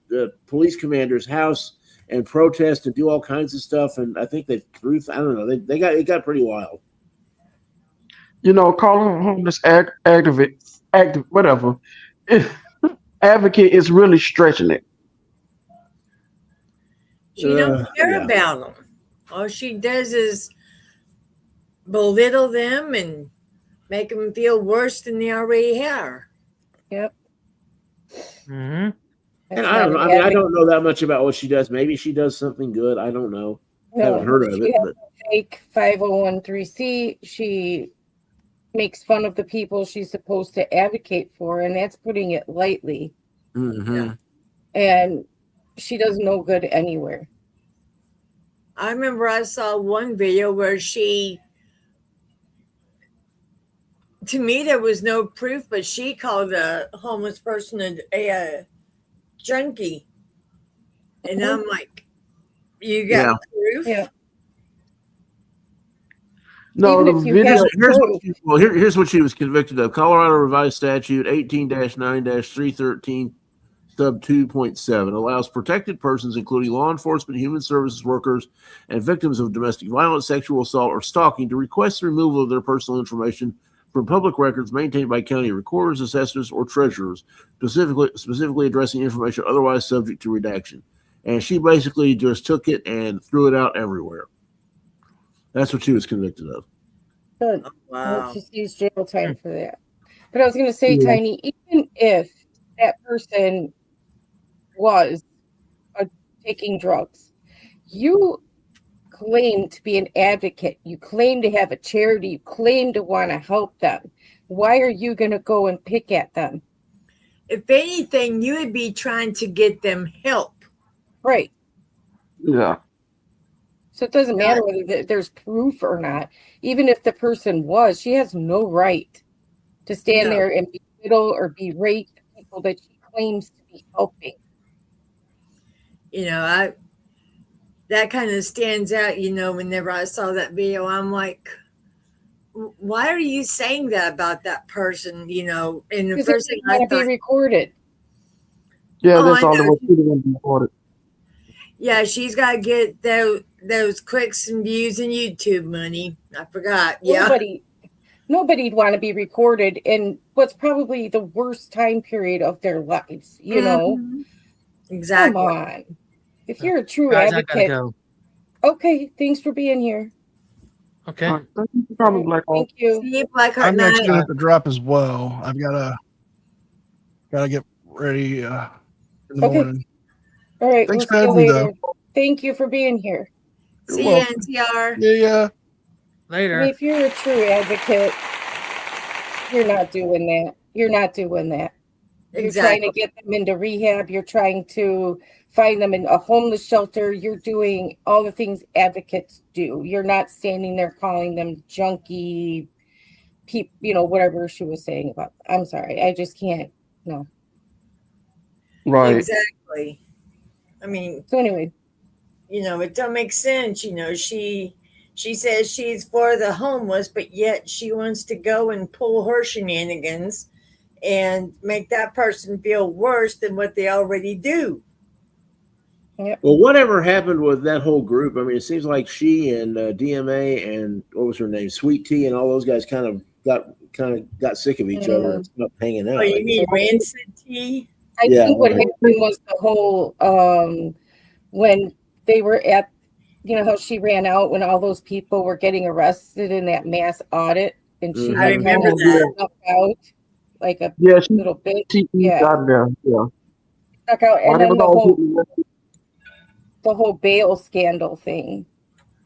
Speaker 7: police commander's house and protest and do all kinds of stuff. And I think they threw, I don't know, it got pretty wild.
Speaker 6: You know, calling him homeless whatever. Advocate is really stretching it.
Speaker 3: She don't care about them. All she does is belittle them and make them feel worse than they already are.
Speaker 4: Yep.
Speaker 7: Mm-hmm. And I don't know. I mean, I don't know that much about what she does. Maybe she does something good. I don't know. I haven't heard of it. But
Speaker 4: Fake 501(c)(3). She makes fun of the people she's supposed to advocate for, and that's putting it lightly.
Speaker 7: Mm-hmm.
Speaker 4: And she does no good anywhere.
Speaker 3: I remember I saw one video where to me, there was no proof, but she called a homeless person a junkie. And I'm like, you got proof?
Speaker 4: Yeah.
Speaker 7: No, here's what she was convicted of. Colorado Revised Statute 18-9-313 sub 2.7 allows protected persons, including law enforcement, human services workers, and victims of domestic violence, sexual assault, or stalking to request the removal of their personal information from public records maintained by county recorders, assessors, or treasurers, specifically addressing information otherwise subject to redaction. And she basically just took it and threw it out everywhere. That's what she was convicted of.
Speaker 4: Good.
Speaker 3: Wow.
Speaker 4: She sees jail time for that. But I was going to say, Tiny, even if that person was taking drugs, you claim to be an advocate. You claim to have a charity. You claim to want to help them. Why are you going to go and pick at them?
Speaker 3: If anything, you would be trying to get them help.
Speaker 4: Right.
Speaker 6: Yeah.
Speaker 4: So it doesn't matter whether there's proof or not. Even if the person was, she has no right to stand there and belittle or berate the people that she claims to be helping.
Speaker 3: You know, that kind of stands out, you know, whenever I saw that video. I'm like, why are you saying that about that person? You know, and the
Speaker 4: Because
Speaker 3: first
Speaker 4: it
Speaker 3: thing I
Speaker 4: can't be
Speaker 3: thought,
Speaker 4: recorded.
Speaker 6: Yeah,
Speaker 3: oh,
Speaker 6: that's
Speaker 3: I
Speaker 6: all the
Speaker 3: know.
Speaker 6: way she didn't be recorded.
Speaker 3: Yeah, she's got to get those clicks and views and YouTube money. I forgot. Yeah.
Speaker 4: Nobody'd want to be recorded in what's probably the worst time period of their lives, you know?
Speaker 3: Mhm. Exactly.
Speaker 4: Come on. If you're a true
Speaker 8: Guys, I gotta
Speaker 4: advocate.
Speaker 8: go.
Speaker 4: Okay, thanks for being here.
Speaker 8: Okay.
Speaker 6: All right, thank you for coming, Blackheart.
Speaker 4: Thank you.
Speaker 3: See you, Blackheart.
Speaker 5: I'm actually
Speaker 3: Night.
Speaker 5: gonna have to drop as well. I've gotta get ready in the
Speaker 4: Okay.
Speaker 5: morning.
Speaker 4: All right,
Speaker 5: Thanks
Speaker 4: we'll
Speaker 5: for
Speaker 4: see you
Speaker 5: having me,
Speaker 4: later.
Speaker 5: though.
Speaker 4: Thank you for being here.
Speaker 5: You're
Speaker 3: See you,
Speaker 5: welcome.
Speaker 3: NTR.
Speaker 5: Yeah.
Speaker 4: I
Speaker 8: Later.
Speaker 4: mean, if you're a true advocate, you're not doing that. You're not doing that. You're trying to
Speaker 3: Exactly.
Speaker 4: get them into rehab. You're trying to find them in a homeless shelter. You're doing all the things advocates do. You're not standing there calling them junkie people, you know, whatever she was saying about. I'm sorry. I just can't. No.
Speaker 6: Right.
Speaker 3: Exactly. I mean,
Speaker 4: So anyway,
Speaker 3: you know, it don't make sense. You know, she says she's for the homeless, but yet she wants to go and pull her shenanigans and make that person feel worse than what they already do.
Speaker 4: Yep.
Speaker 7: Well, whatever happened with that whole group? I mean, it seems like she and DMA and what was her name, Sweet Tea, and all those guys kind of got sick of each other and stopped hanging out.
Speaker 3: Oh, you mean Rancid Tea?
Speaker 4: I
Speaker 7: Yeah,
Speaker 4: think what
Speaker 7: right.
Speaker 4: happened was the whole when they were at, you know, how she ran out when all those people were getting arrested in that mass audit, and she
Speaker 3: I
Speaker 4: like
Speaker 3: remember
Speaker 4: kind of
Speaker 3: that.
Speaker 4: snuck out like a
Speaker 6: Yeah,
Speaker 4: little bit.
Speaker 6: she
Speaker 4: Yeah,
Speaker 6: got of there. Yeah.
Speaker 4: snuck out,
Speaker 6: Why
Speaker 4: and
Speaker 6: they
Speaker 4: then
Speaker 6: was all getting arrested?
Speaker 4: the whole bail scandal thing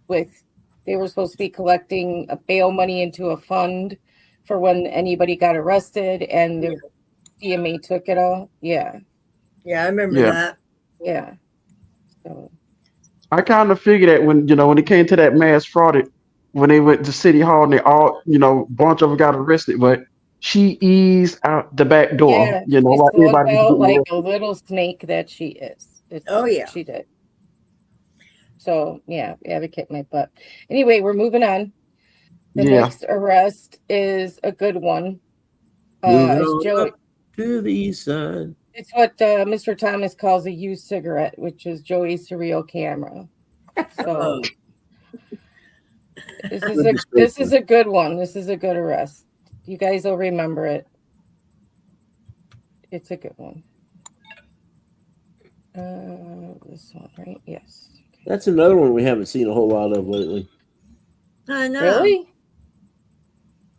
Speaker 4: with they were supposed to be collecting a bail money into a fund for when anybody got arrested, and the DMA took it all. Yeah,
Speaker 3: Yeah, I remember
Speaker 6: Yeah.
Speaker 3: that.
Speaker 4: yeah. So
Speaker 6: I kind of figured that when when it came to that mass fraud, when they went to City Hall and they all bunch of them got arrested, but she eased out the back door.
Speaker 4: yeah,
Speaker 6: You know,
Speaker 4: she
Speaker 6: like
Speaker 4: slunk
Speaker 6: everybody was
Speaker 4: out
Speaker 6: getting
Speaker 4: like
Speaker 6: arrested.
Speaker 4: a little snake that she is.
Speaker 3: Oh, yeah.
Speaker 4: She did. So yeah, advocate my butt. Anyway, we're moving on. The
Speaker 6: Yeah.
Speaker 4: next arrest is a good one.
Speaker 7: Moving
Speaker 4: It's
Speaker 7: on
Speaker 4: Joey.
Speaker 7: up to the east side.
Speaker 4: It's what Mr. Thomas calls a used cigarette, which is Joey's surreal camera. So this is a good one. This is a good arrest. You guys will remember it. It's a good one. This one, right? Yes.
Speaker 7: That's another one we haven't seen a whole lot of lately.
Speaker 3: I know.
Speaker 4: Really?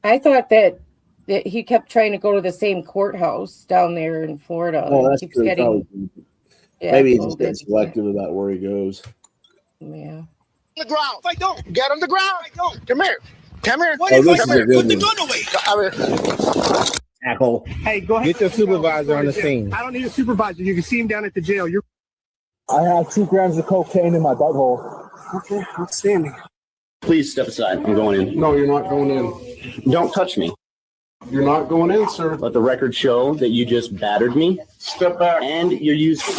Speaker 4: I thought that he kept trying to go to the same courthouse down there in Florida.
Speaker 7: Oh,
Speaker 4: and
Speaker 7: that's
Speaker 4: keeps
Speaker 7: true.
Speaker 4: getting
Speaker 7: Maybe he's just
Speaker 4: told
Speaker 7: getting
Speaker 4: that he
Speaker 7: selective about where he goes.
Speaker 4: Yeah.
Speaker 1: The ground. If I don't get on the ground, I don't. Come here. Come here.
Speaker 7: What if I said
Speaker 1: Put the gun away?
Speaker 7: Tackle.
Speaker 21: Hey, go ahead.
Speaker 1: Get your supervisor on the scene.
Speaker 21: I don't need a supervisor. You can see him down at the jail.
Speaker 22: I have 2 grams of cocaine in my butthole.
Speaker 21: Okay, outstanding.
Speaker 23: Please step aside. I'm going in.
Speaker 11: No, you're not going in.
Speaker 23: Don't touch me.
Speaker 11: You're not going in, sir.
Speaker 23: Let the record show that you just battered me.
Speaker 11: Step back.
Speaker 23: And you're using.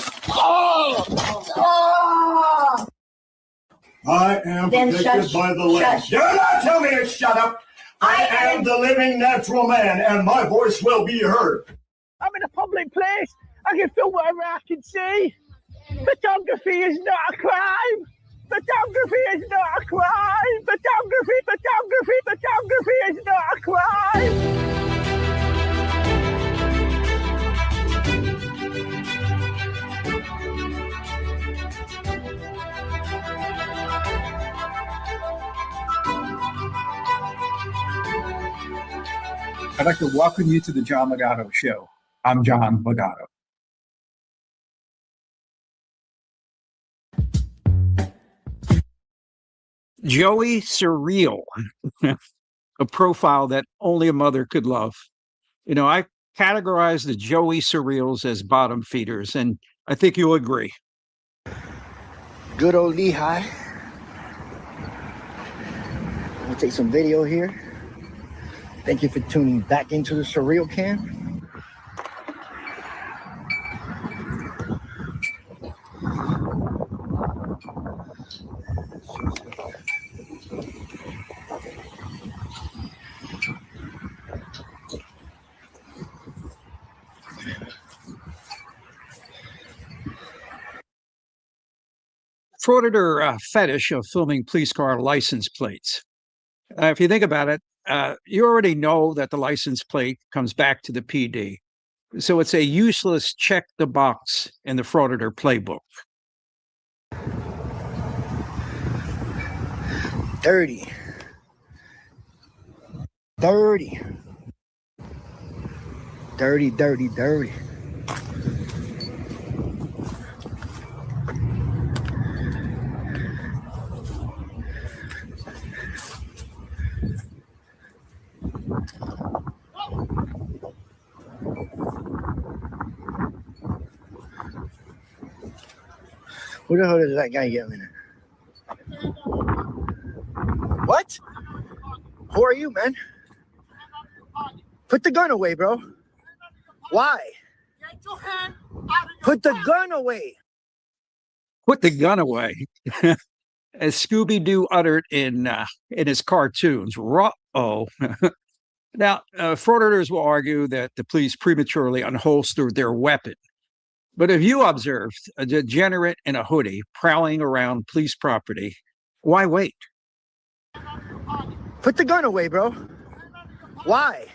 Speaker 24: I am protected by the land. Do not tell me to shut up. I am the living natural man, and my voice will be heard.
Speaker 1: I'm in a public place. I can film whatever I can see. Photography is not a crime. Photography is not a crime. Photography is not a crime.
Speaker 25: I'd like to welcome you to the John Legato Show. I'm John Legato.
Speaker 26: Joey Surreal, a profile that only a mother could love. You know, I categorize the Joey Surreals as bottom feeders, and I think you'll agree.
Speaker 27: Good old Lehigh. I'm gonna take some video here. Thank you for tuning back into the Surreal Cam.
Speaker 26: Frauditor fetish of filming police car license plates. If you think about it, you already know that the license plate comes back to the PD. So it's a useless check the box in the Frauditor playbook.
Speaker 27: 30. 30. Dirty, dirty, dirty. Who the hell is that guy yelling at? What? Who are you, man? Put the gun away, bro. Why? Put the gun away.
Speaker 26: Put the gun away. As Scooby-Doo uttered in his cartoons. Ruh-oh. Now, frauditors will argue that the police prematurely unholstered their weapon. But if you observed a degenerate in a hoodie prowling around police property, why wait?
Speaker 27: Put the gun away, bro. Why?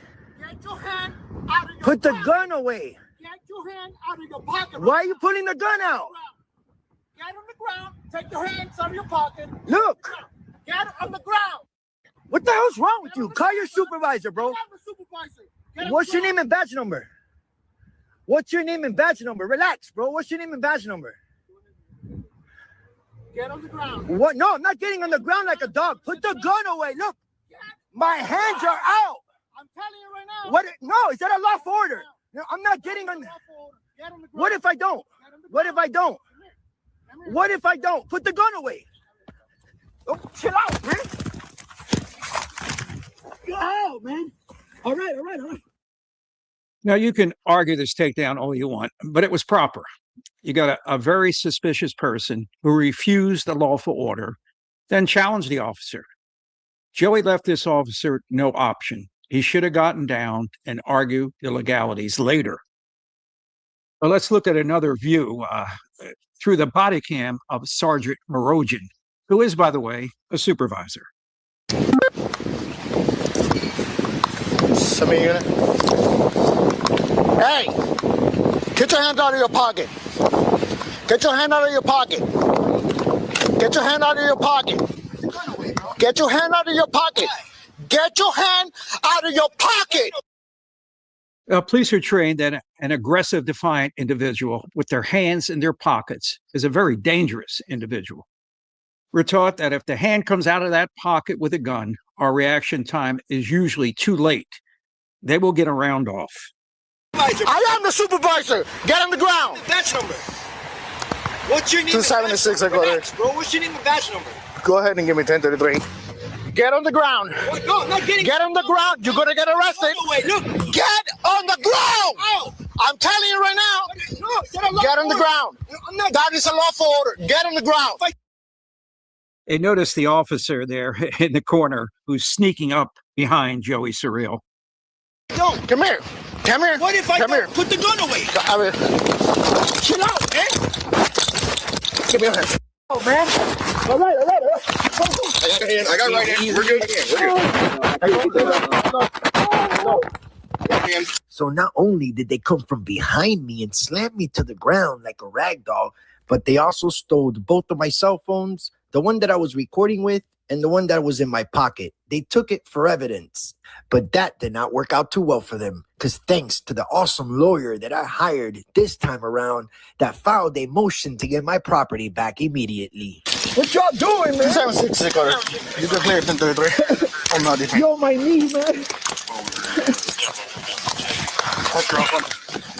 Speaker 27: Put the gun away.
Speaker 2: Get your hand out of your pocket.
Speaker 27: Why are you pulling the gun out?
Speaker 2: Get on the ground. Take your hands out of your pocket.
Speaker 27: Look.
Speaker 2: Get on the ground.
Speaker 27: What the hell's wrong with you? Call your supervisor, bro.
Speaker 2: I'm the supervisor.
Speaker 27: What's your name and badge number? What's your name and badge number? Relax, bro. What's your name and badge number?
Speaker 2: Get on the ground.
Speaker 27: What? No, I'm not getting on the ground like a dog. Put the gun away. Look, my hands are out.
Speaker 2: I'm telling you right now.
Speaker 27: What? No, is that a lawful order? No, I'm not getting on. What if I don't? What if I don't? What if I don't? Put the gun away. Oh, chill out, man. Go out, man. All right.
Speaker 26: Now, you can argue this takedown all you want, but it was proper. You got a very suspicious person who refused the lawful order, then challenged the officer. Joey left this officer no option. He should have gotten down and argued the legalities later. But let's look at another view through the body cam of Sergeant Morogin, who is, by the way, a supervisor.
Speaker 27: Hey, get your hand out of your pocket. Get your hand out of your pocket. Get your hand out of your pocket. Get your hand out of your pocket. Get your hand out of your pocket.
Speaker 26: Police are trained that an aggressive, defiant individual with their hands in their pockets is a very dangerous individual. We're taught that if the hand comes out of that pocket with a gun, our reaction time is usually too late. They will get a round off.
Speaker 27: I am the supervisor. Get on the ground. Badge number. What's your name? 276. I go there. Bro, what's your name and badge number? Go ahead and give me 1033. Get on the ground. What? No, I'm not getting. Get on the ground. You're gonna get arrested. Look. Get on the ground. Ow. I'm telling you right now. No, get on the ground. That is a lawful order. Get on the ground.
Speaker 26: And notice the officer there in the corner who's sneaking up behind Joey Surreal.
Speaker 27: Yo, come here. Come here.
Speaker 2: What if I
Speaker 27: come here.
Speaker 2: Put the gun away?
Speaker 27: Chill out, man. Give me your hand. Oh, man. All right. I got right hand. We're good. So not only did they come from behind me and slam me to the ground like a rag doll, but they also stole both of my cell phones, the one that I was recording with and the one that was in my pocket. They took it for evidence, but that did not work out too well for them because thanks to the awesome lawyer that I hired this time around that filed a motion to get my property back immediately. What y'all doing, man? 766, you can clear 1033. Oh, no, this yo, my knee, man.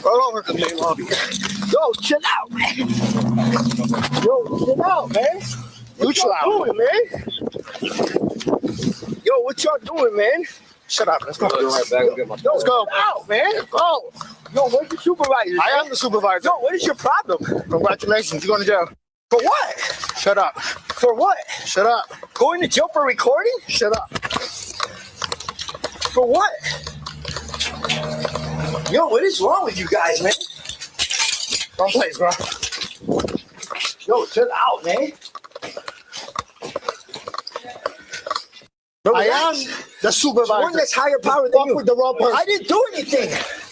Speaker 27: Roll over to the main lobby. Yo, chill out, man. Yo, chill out, man. What y'all doing, man? Yo, what y'all doing, man? Shut up. Let's go. Right back. Let's go. Out, man. Oh. Yo, where's the supervisor? I am the supervisor. Yo, what is your problem? Congratulations. You're going to jail. For what? Shut up. For what? Shut up. Going to jail for recording? Shut up. For what? Yo, what is wrong with you guys, man? Wrong place, bro. Yo, chill out, man. No,
Speaker 24: I
Speaker 27: relax.
Speaker 24: am the supervisor.
Speaker 27: One that's higher power than you.
Speaker 24: With the wrong person.
Speaker 27: I didn't do anything.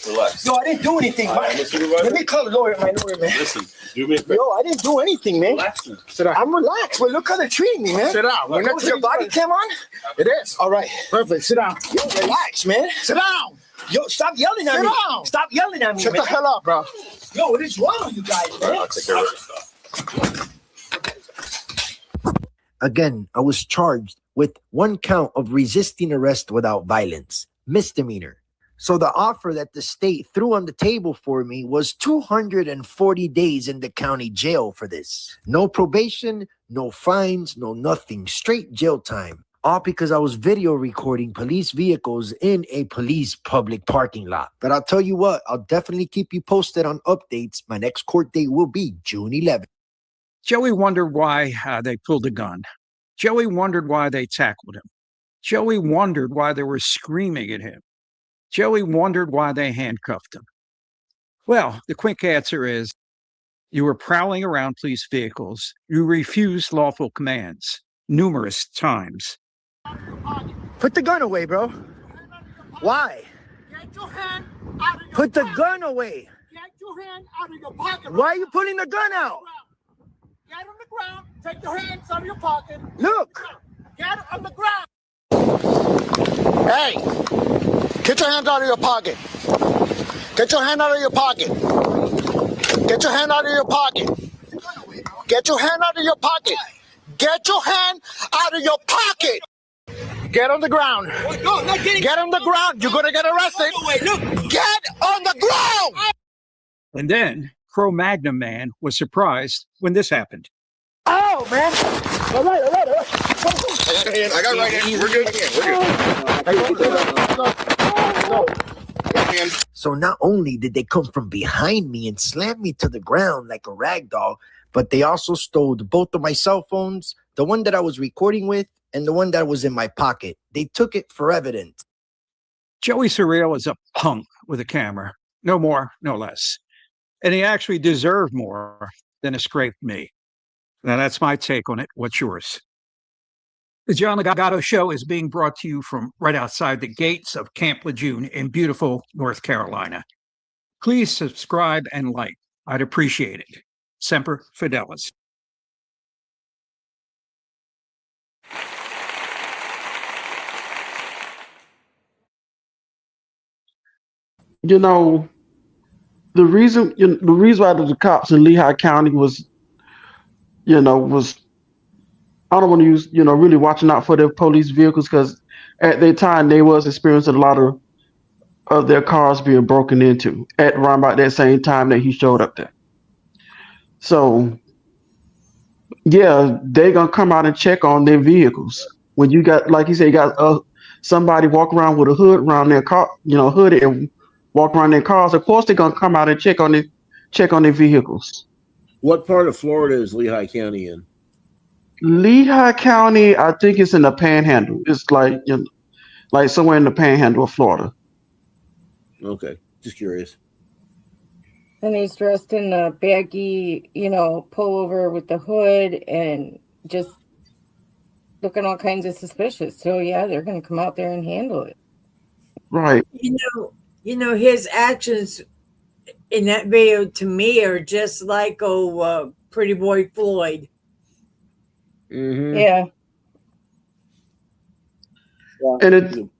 Speaker 24: Relax.
Speaker 27: No, I didn't do anything.
Speaker 24: I am a supervisor.
Speaker 27: Let me call the lawyer, my lawyer, man.
Speaker 24: Listen, do me a favor.
Speaker 27: Yo, I didn't do anything, man.
Speaker 24: Relax. Sit down.
Speaker 27: I'm relaxed, but look how they're treating me, man.
Speaker 24: Sit down.
Speaker 27: We're not your body cam on?
Speaker 24: It is.
Speaker 27: All right.
Speaker 24: Perfect. Sit down.
Speaker 27: Yo, relax, man.
Speaker 24: Sit down.
Speaker 27: Yo, stop yelling at me.
Speaker 24: Sit down.
Speaker 27: Stop yelling at me,
Speaker 24: Shut
Speaker 27: man.
Speaker 24: the hell up, bro.
Speaker 27: Yo, what is wrong with you guys, man?
Speaker 24: I'll take care of this stuff.
Speaker 27: Again, I was charged with 1 count of resisting arrest without violence, misdemeanor. So the offer that the state threw on the table for me was 240 days in the county jail for this. No probation, no fines, no nothing, straight jail time. All because I was video recording police vehicles in a police public parking lot. But I'll tell you what, I'll definitely keep you posted on updates. My next court date will be June 11th.
Speaker 26: Joey wondered why they pulled the gun. Joey wondered why they tackled him. Joey wondered why they were screaming at him. Joey wondered why they handcuffed him. Well, the quick answer is you were prowling around police vehicles. You refused lawful commands numerous times.
Speaker 27: Put the gun away, bro. Why?
Speaker 2: Get your hand out of your
Speaker 27: Put the
Speaker 2: pocket.
Speaker 27: gun away.
Speaker 2: Get your hand out of your pocket.
Speaker 27: Why are you putting the gun out?
Speaker 2: Get on the ground. Take your hands out of your pocket.
Speaker 27: Look.
Speaker 2: Get on the ground.
Speaker 24: Hey, get your hands out of your pocket. Get your hand out of your pocket. Get your hand out of your pocket. Get your hand out of your pocket. Get your hand out of your pocket. Get on the ground.
Speaker 27: No, I'm not getting.
Speaker 24: Get on the ground. You're going to get arrested.
Speaker 27: Look.
Speaker 24: Get on the ground.
Speaker 26: And then Cro-Magnon Man was surprised when this happened.
Speaker 27: Oh, man. All right.
Speaker 24: I got right hand. We're good.
Speaker 27: So not only did they come from behind me and slam me to the ground like a rag doll, but they also stole both of my cell phones, the one that I was recording with and the one that was in my pocket. They took it for evidence.
Speaker 26: Joey Surreal is a punk with a camera. No more, no less. And he actually deserved more than a scraped knee. Now that's my take on it. What's yours? The John Legato Show is being brought to you from right outside the gates of Camp Lejeune in beautiful North Carolina. Please subscribe and like. I'd appreciate it. Semper Fidelis.
Speaker 6: You know, the reason why the cops in Lehigh County was I don't want to use, really watching out for their police vehicles because at that time they was experiencing a lot of their cars being broken into at around about that same time that he showed up there. So, yeah, they're going to come out and check on their vehicles. When you got, like you said, you got somebody walk around with a hood around their car, hooded and walk around their cars, of course they're going to come out and check on their vehicles.
Speaker 7: What part of Florida is Lehigh County in?
Speaker 6: Lehigh County, I think it's in the Panhandle. It's like somewhere in the Panhandle of Florida.
Speaker 7: Okay, just curious.
Speaker 4: And he's dressed in a baggy, pullover with the hood and just looking all kinds of suspicious. So yeah, they're going to come out there and handle it.
Speaker 6: Right.
Speaker 3: His actions in that video to me are just like Pretty Boy Floyd.
Speaker 7: Mm-hmm.
Speaker 4: Yeah.
Speaker 6: And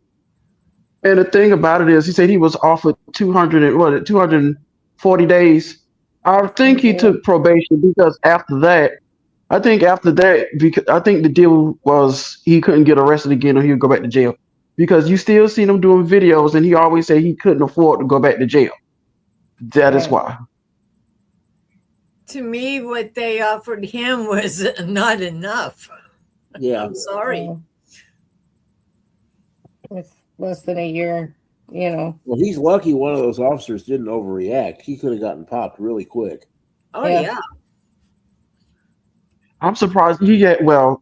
Speaker 6: the thing about it is, he said he was offered 240 days. I think he took probation because after that, the deal was he couldn't get arrested again or he would go back to jail. Because you still see him doing videos, and he always said he couldn't afford to go back to jail. That is why.
Speaker 3: To me, what they offered him was not enough.
Speaker 7: Yeah.
Speaker 3: I'm sorry.
Speaker 4: It's less than a year,
Speaker 7: Well, he's lucky one of those officers didn't overreact. He could have gotten popped really quick.
Speaker 3: Oh, yeah.
Speaker 6: I'm surprised the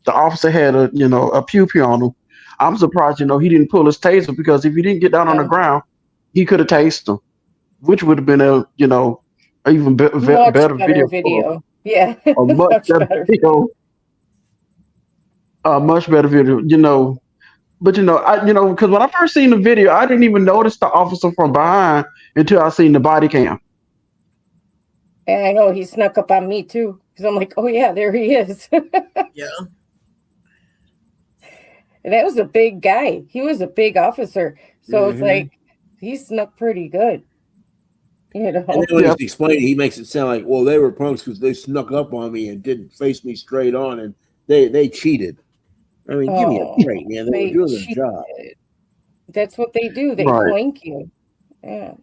Speaker 6: officer had a pew-pew on him. I'm surprised, he didn't pull his taser because if he didn't get down on the ground, he could have tased him, which would have been a even better video.
Speaker 4: Yeah.
Speaker 6: A much better video. A much better video. But because when I first seen the video, I didn't even notice the officer from behind until I seen the body cam.
Speaker 4: And I know he snuck up on me too, because I'm like, oh yeah, there he is.
Speaker 3: Yeah.
Speaker 4: And that was a big guy. He was a big officer. So it's like he snuck pretty good. You know.
Speaker 7: And then when he's explaining, he makes it sound like, well, they were punks because they snuck up on me and didn't face me straight on, and they cheated. I mean, give me a break, man. They were doing their job.
Speaker 4: That's what they do. They
Speaker 6: Right.
Speaker 4: flank you. Yeah.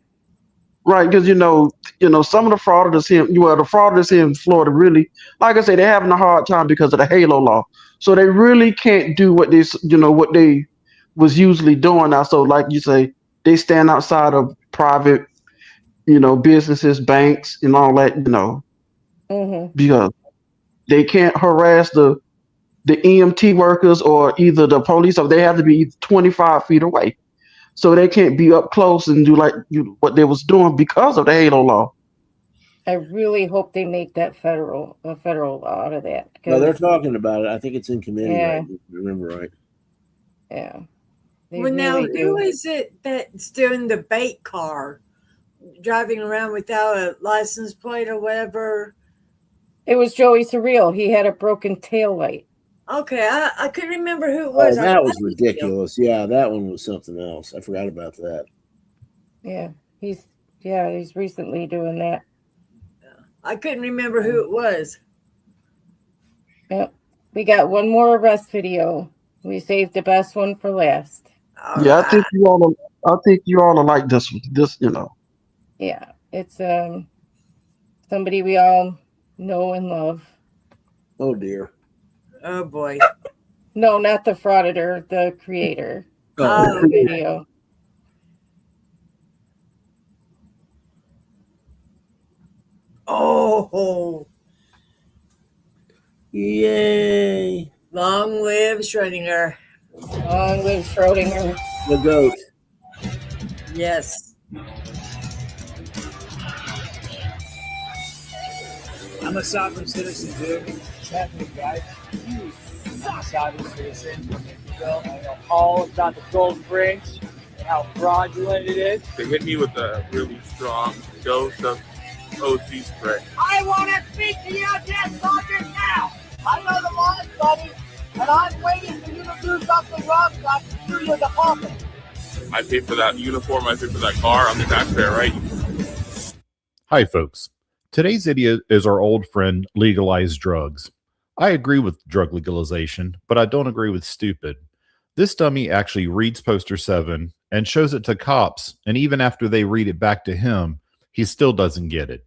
Speaker 6: Right, because some of the frauditors here, the frauditors here in Florida really, like I say, they're having a hard time because of the Halo law. So they really can't do what they was usually doing now. So like you say, they stand outside of private, businesses, banks, and all that, because they can't harass the EMT workers or either the police, or they have to be 25 feet away. So they can't be up close and do what they was doing because of the Halo law.
Speaker 4: I really hope they make that a federal law out of that.
Speaker 7: No, they're talking about it. I think it's in committee,
Speaker 4: Yeah.
Speaker 7: right? If you remember right.
Speaker 4: Yeah.
Speaker 3: Well, now, who is it that's doing the bait car, driving around without a license plate or whatever?
Speaker 4: It was Joey Surreal. He had a broken tail light.
Speaker 3: Okay, I couldn't remember who it was.
Speaker 7: Oh, that was ridiculous. Yeah, that one was something else. I forgot about that.
Speaker 4: Yeah, he's recently doing that.
Speaker 3: I couldn't remember who it was.
Speaker 4: Yep. We got one more arrest video. We saved the best one for last.
Speaker 6: Yeah, I think you all are like this one.
Speaker 4: Yeah, it's somebody we all know and love.
Speaker 7: Oh dear.
Speaker 3: Oh boy.
Speaker 4: No, not the frauditor, the creator.
Speaker 7: Oh,
Speaker 4: The video.
Speaker 3: Oh.
Speaker 7: Yay.
Speaker 3: Long live Schrodinger.
Speaker 4: Long live Schrodinger.
Speaker 7: The goat.
Speaker 3: Yes.
Speaker 22: I'm a sovereign citizen, dude. What's happening, guys? You suck. Sovereign citizen from Mexico. I know all about the gold rings and how fraudulent it is.
Speaker 9: They hit me with a really strong dose of OC spray.
Speaker 2: I want to speak to you, dead soldiers now. I know the laws, buddy, and I'm waiting for you to do something wrong so I can sue you in the pulpit.
Speaker 9: I pay for that uniform, I pay for that car, I'm the taxpayer, right?
Speaker 10: Hi, folks. Today's idiot is our old friend, legalized drugs. I agree with drug legalization, but I don't agree with stupid. This dummy actually reads Poster 7 and shows it to cops, and even after they read it back to him, he still doesn't get it.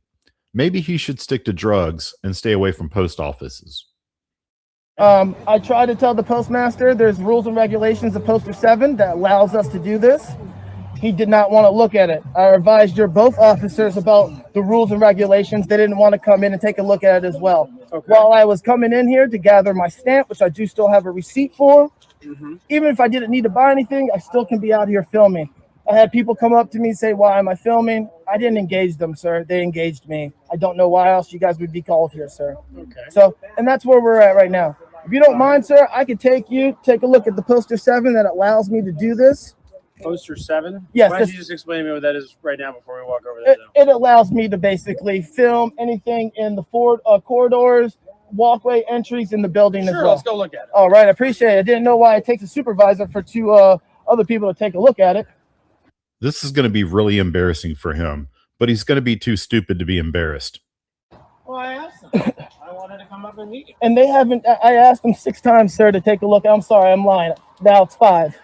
Speaker 10: Maybe he should stick to drugs and stay away from post offices.
Speaker 1: I tried to tell the postmaster there's rules and regulations of Poster 7 that allows us to do this. He did not want to look at it. I advised your both officers about the rules and regulations. They didn't want to come in and take a look at it as well.
Speaker 21: Okay.
Speaker 1: While I was coming in here to gather my stamp, which I do still have a receipt for, even if I didn't need to buy anything, I still can be out here filming. I had people come up to me and say, why am I filming? I didn't engage them, sir. They engaged me. I don't know why else you guys would be called here, sir.
Speaker 21: Okay.
Speaker 1: So, and that's where we're at right now. If you don't mind, sir, I could take a look at the Poster 7 that allows me to do this.
Speaker 21: Poster 7?
Speaker 1: Yes,
Speaker 21: Why don't
Speaker 1: this-
Speaker 21: you just explain to me what that is right now before we walk over there?
Speaker 1: It allows me to basically film anything in the corridors, walkway entries in the building as
Speaker 21: Sure,
Speaker 1: well.
Speaker 21: let's go look at it.
Speaker 1: All right, I appreciate it. I didn't know why it takes a supervisor for two other people to take a look at it.
Speaker 10: This is going to be really embarrassing for him, but he's going to be too stupid to be embarrassed.
Speaker 21: Well, I asked them. I wanted to come up and meet you.
Speaker 1: And they haven't. I asked them 6 times, sir, to take a look. I'm sorry, I'm lying. Now it's 5.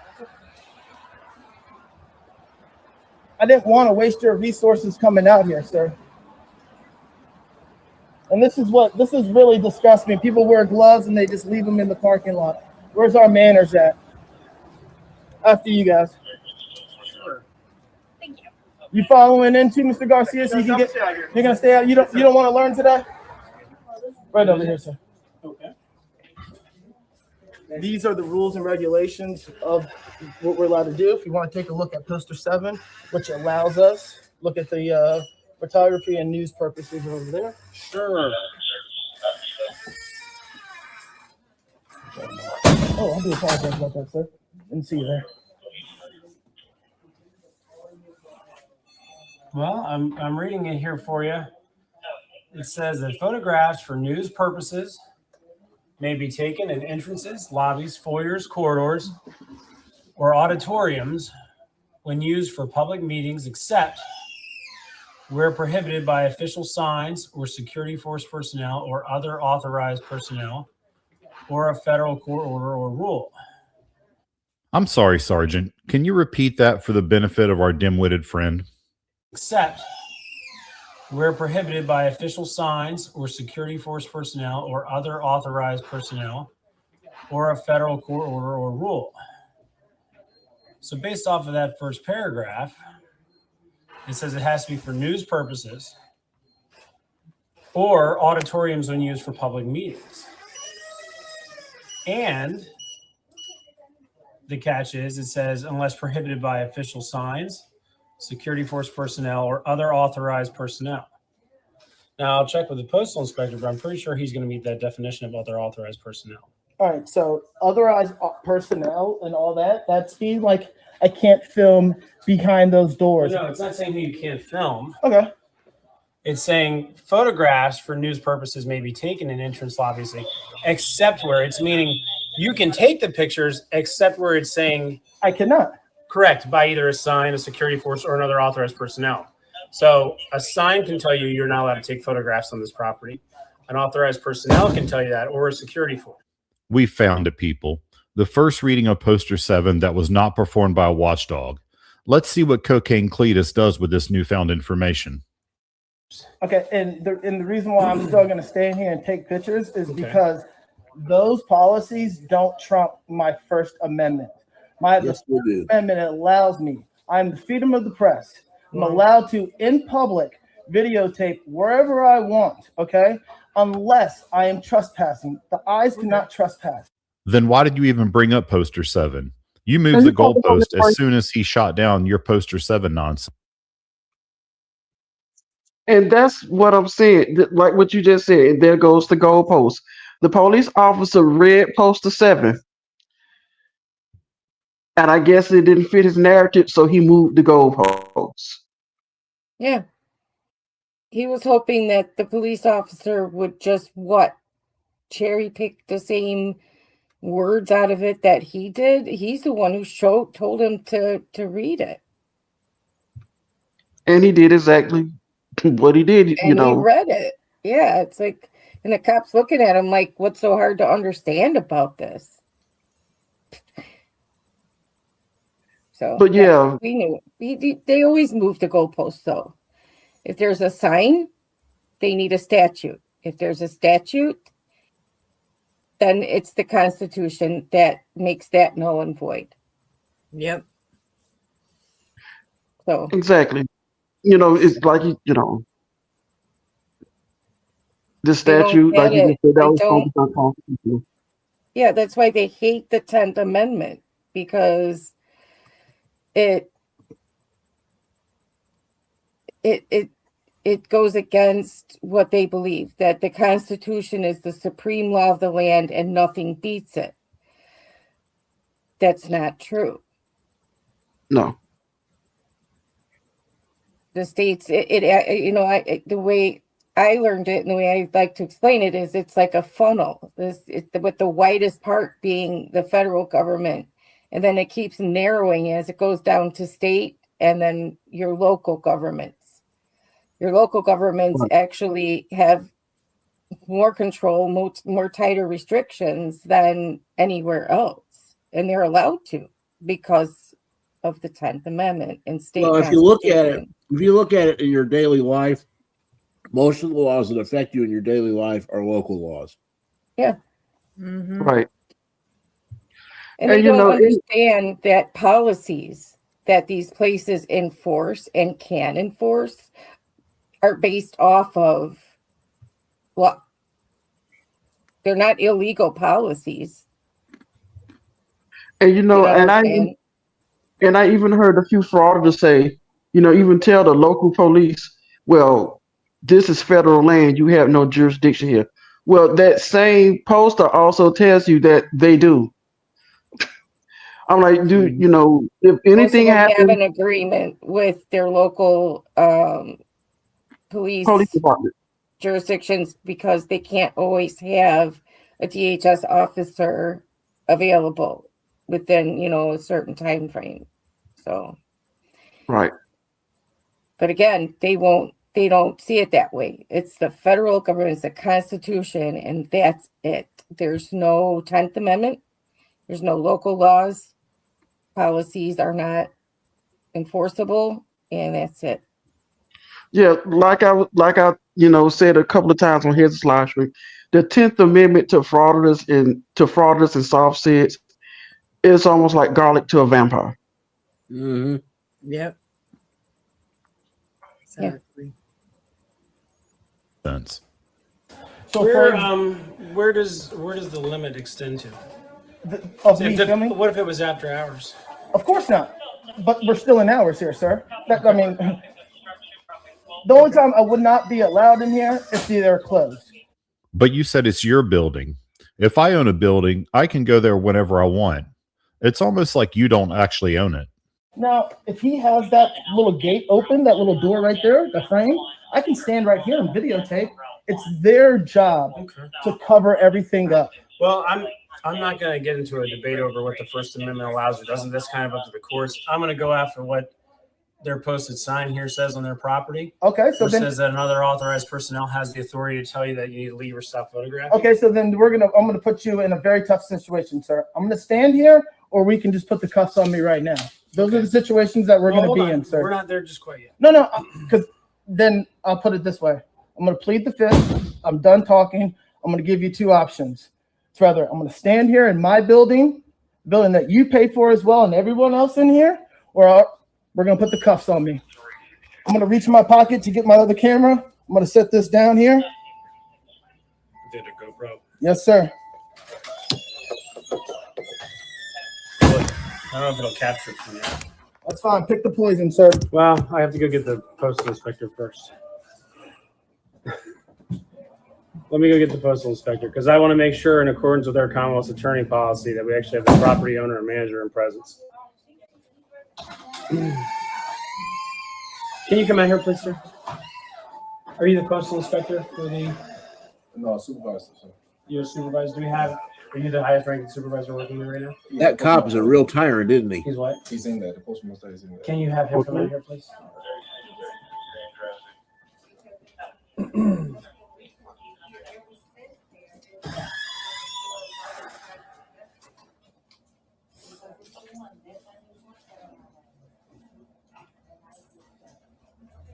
Speaker 1: I didn't want to waste your resources coming out here, sir. And this is really disgusts me. People wear gloves and they just leave them in the parking lot. Where's our manners at? After you guys.
Speaker 21: Sure. Thank you.
Speaker 1: You following in too, Mr. Garcia? So you can get. You're gonna stay out. You don't want to learn today? Right over here, sir.
Speaker 21: Okay.
Speaker 1: These are the rules and regulations of what we're allowed to do. If you want to take a look at Poster 7, which allows us look at the photography and news purposes over there.
Speaker 21: Sure.
Speaker 1: Oh, I do apologize about that, sir. Didn't see you there.
Speaker 12: Well, I'm reading it here for you. It says that photographs for news purposes may be taken in entrances, lobbies, foyers, corridors, or auditoriums when used for public meetings, except where prohibited by official signs or security force personnel or other authorized personnel or a federal court order or rule.
Speaker 10: I'm sorry, Sergeant. Can you repeat that for the benefit of our dim-witted friend?
Speaker 12: Except where prohibited by official signs or security force personnel or other authorized personnel or a federal court order or rule. So based off of that first paragraph, it says it has to be for news purposes or auditoriums when used for public meetings. And the catch is it says unless prohibited by official signs, security force personnel, or other authorized personnel. Now I'll check with the postal inspector, but I'm pretty sure he's going to meet that definition of other authorized personnel.
Speaker 1: All right, so authorized personnel and all that, that's being like, I can't film behind those doors.
Speaker 12: No, it's not saying that you can't film.
Speaker 1: Okay.
Speaker 12: It's saying photographs for news purposes may be taken in entrance, obviously, except where it's meaning you can take the pictures, except where it's saying
Speaker 1: I cannot.
Speaker 12: Correct, by either a sign, a security force, or another authorized personnel. So a sign can tell you you're not allowed to take photographs on this property. An authorized personnel can tell you that, or a security force.
Speaker 10: We found it, people. The first reading of Poster 7 that was not performed by a watchdog. Let's see what Cocaine Cletus does with this newfound information.
Speaker 1: Okay, and the reason why I'm still going to stay in here and take pictures is because those policies don't trump my First Amendment. My First Amendment allows me, I'm the freedom of the press. I'm allowed to, in public, videotape wherever I want, okay? Unless I am trespassing. The eyes cannot trespass.
Speaker 10: Then why did you even bring up Poster 7? You moved the goalpost as soon as he shot down your Poster 7 nonsense.
Speaker 6: And that's what I'm saying. Like what you just said, there goes the goalpost. The police officer read Poster 7. And I guess it didn't fit his narrative, so he moved the goalposts.
Speaker 4: Yeah. He was hoping that the police officer would just cherry pick the same words out of it that he did. He's the one who told him to read it.
Speaker 6: And he did exactly what he did,
Speaker 4: And he read it. Yeah, it's like, and the cop's looking at him like, what's so hard to understand about this? So,
Speaker 6: but yeah,
Speaker 4: we knew. They always move the goalposts, though. If there's a sign, they need a statute. If there's a statute, then it's the Constitution that makes that null and void.
Speaker 3: Yep.
Speaker 4: So
Speaker 6: exactly. It's like the statute, like you said, that was focused on Constitution.
Speaker 4: Yeah, that's why they hate the 10th Amendment, because it goes against what they believe, that the Constitution is the supreme law of the land and nothing beats it. That's not true.
Speaker 6: No.
Speaker 4: The states, the way I learned it and the way I like to explain it is it's like a funnel. With the widest part being the federal government, and then it keeps narrowing as it goes down to state and then your local governments. Your local governments actually have more control, more tighter restrictions than anywhere else, and they're allowed to because of the 10th Amendment and state.
Speaker 7: Well, if you look at it in your daily life, most of the laws that affect you in your daily life are local laws.
Speaker 4: Yeah.
Speaker 3: Mm-hmm.
Speaker 6: Right.
Speaker 4: And they don't understand that policies that these places enforce and can enforce are based off of law. They're not illegal policies.
Speaker 6: And I even heard a few frauditors say, even tell the local police, well, this is federal land, you have no jurisdiction here. Well, that same poster also tells you that they do. I'm like, dude, if
Speaker 4: Most of
Speaker 6: anything
Speaker 4: them have
Speaker 6: happens,
Speaker 4: an agreement with their local police
Speaker 6: police department.
Speaker 4: jurisdictions because they can't always have a DHS officer available within, a certain time frame. So,
Speaker 6: Right.
Speaker 4: but again, they don't see it that way. It's the federal government, it's the Constitution, and that's it. There's no 10th Amendment. There's no local laws. Policies are not enforceable, and that's it.
Speaker 6: Yeah, like I said a couple of times on his live stream, the 10th Amendment to frauditors and soft sets is almost like garlic to a vampire.
Speaker 7: Mm-hmm.
Speaker 3: Yep. Exactly.
Speaker 10: Sense.
Speaker 1: So
Speaker 12: where does the limit extend to?
Speaker 1: What
Speaker 12: if it was after hours?
Speaker 1: Of course not. But we're still in hours here, sir. The only time I would not be allowed in here is if they're closed.
Speaker 10: But you said it's your building. If I own a building, I can go there whenever I want. It's almost like you don't actually own it.
Speaker 1: Now, if he has that little gate open, that little door right there, the frame, I can stand right here and videotape. It's their job to cover everything up.
Speaker 12: Well, I'm not going to get into a debate over what the First Amendment allows or doesn't. That's kind of up to the courts. I'm going to go after what their posted sign here says on their property.
Speaker 1: Okay, so then
Speaker 12: says that another authorized personnel has the authority to tell you that you need to leave or stop photographing.
Speaker 1: Okay, so then I'm gonna put you in a very tough situation, sir. I'm gonna stand here, or we can just put the cuffs on me right now. Those are the situations that we're gonna be in, sir.
Speaker 12: We're not there just quite yet.
Speaker 1: No, because then I'll put it this way. I'm gonna plead the fifth. I'm done talking. I'm gonna give you two options. It's rather I'm gonna stand here in my building that you pay for as well, and everyone else in here, or we're gonna put the cuffs on me. I'm gonna reach in my pocket to get my other camera. I'm gonna set this down here.
Speaker 12: Did a GoPro?
Speaker 1: Yes, sir.
Speaker 12: I don't know if it'll capture it from there.
Speaker 1: That's fine. Pick the poison, sir.
Speaker 12: Well, I have to go get the postal inspector first. Let me go get the postal inspector because I want to make sure, in accordance with our Commonwealth's attorney policy, that we actually have the property owner and manager in presence. Can you come out here, please, sir? Are you the postal inspector for the?
Speaker 13: No, supervisor, sir.
Speaker 12: You're a supervisor. Are you the highest ranking supervisor working here right now?
Speaker 7: That cop is a real tyrant, isn't he?
Speaker 12: He's what?
Speaker 13: He's in there. The postmaster is in there.
Speaker 12: Can you have him come out here, please?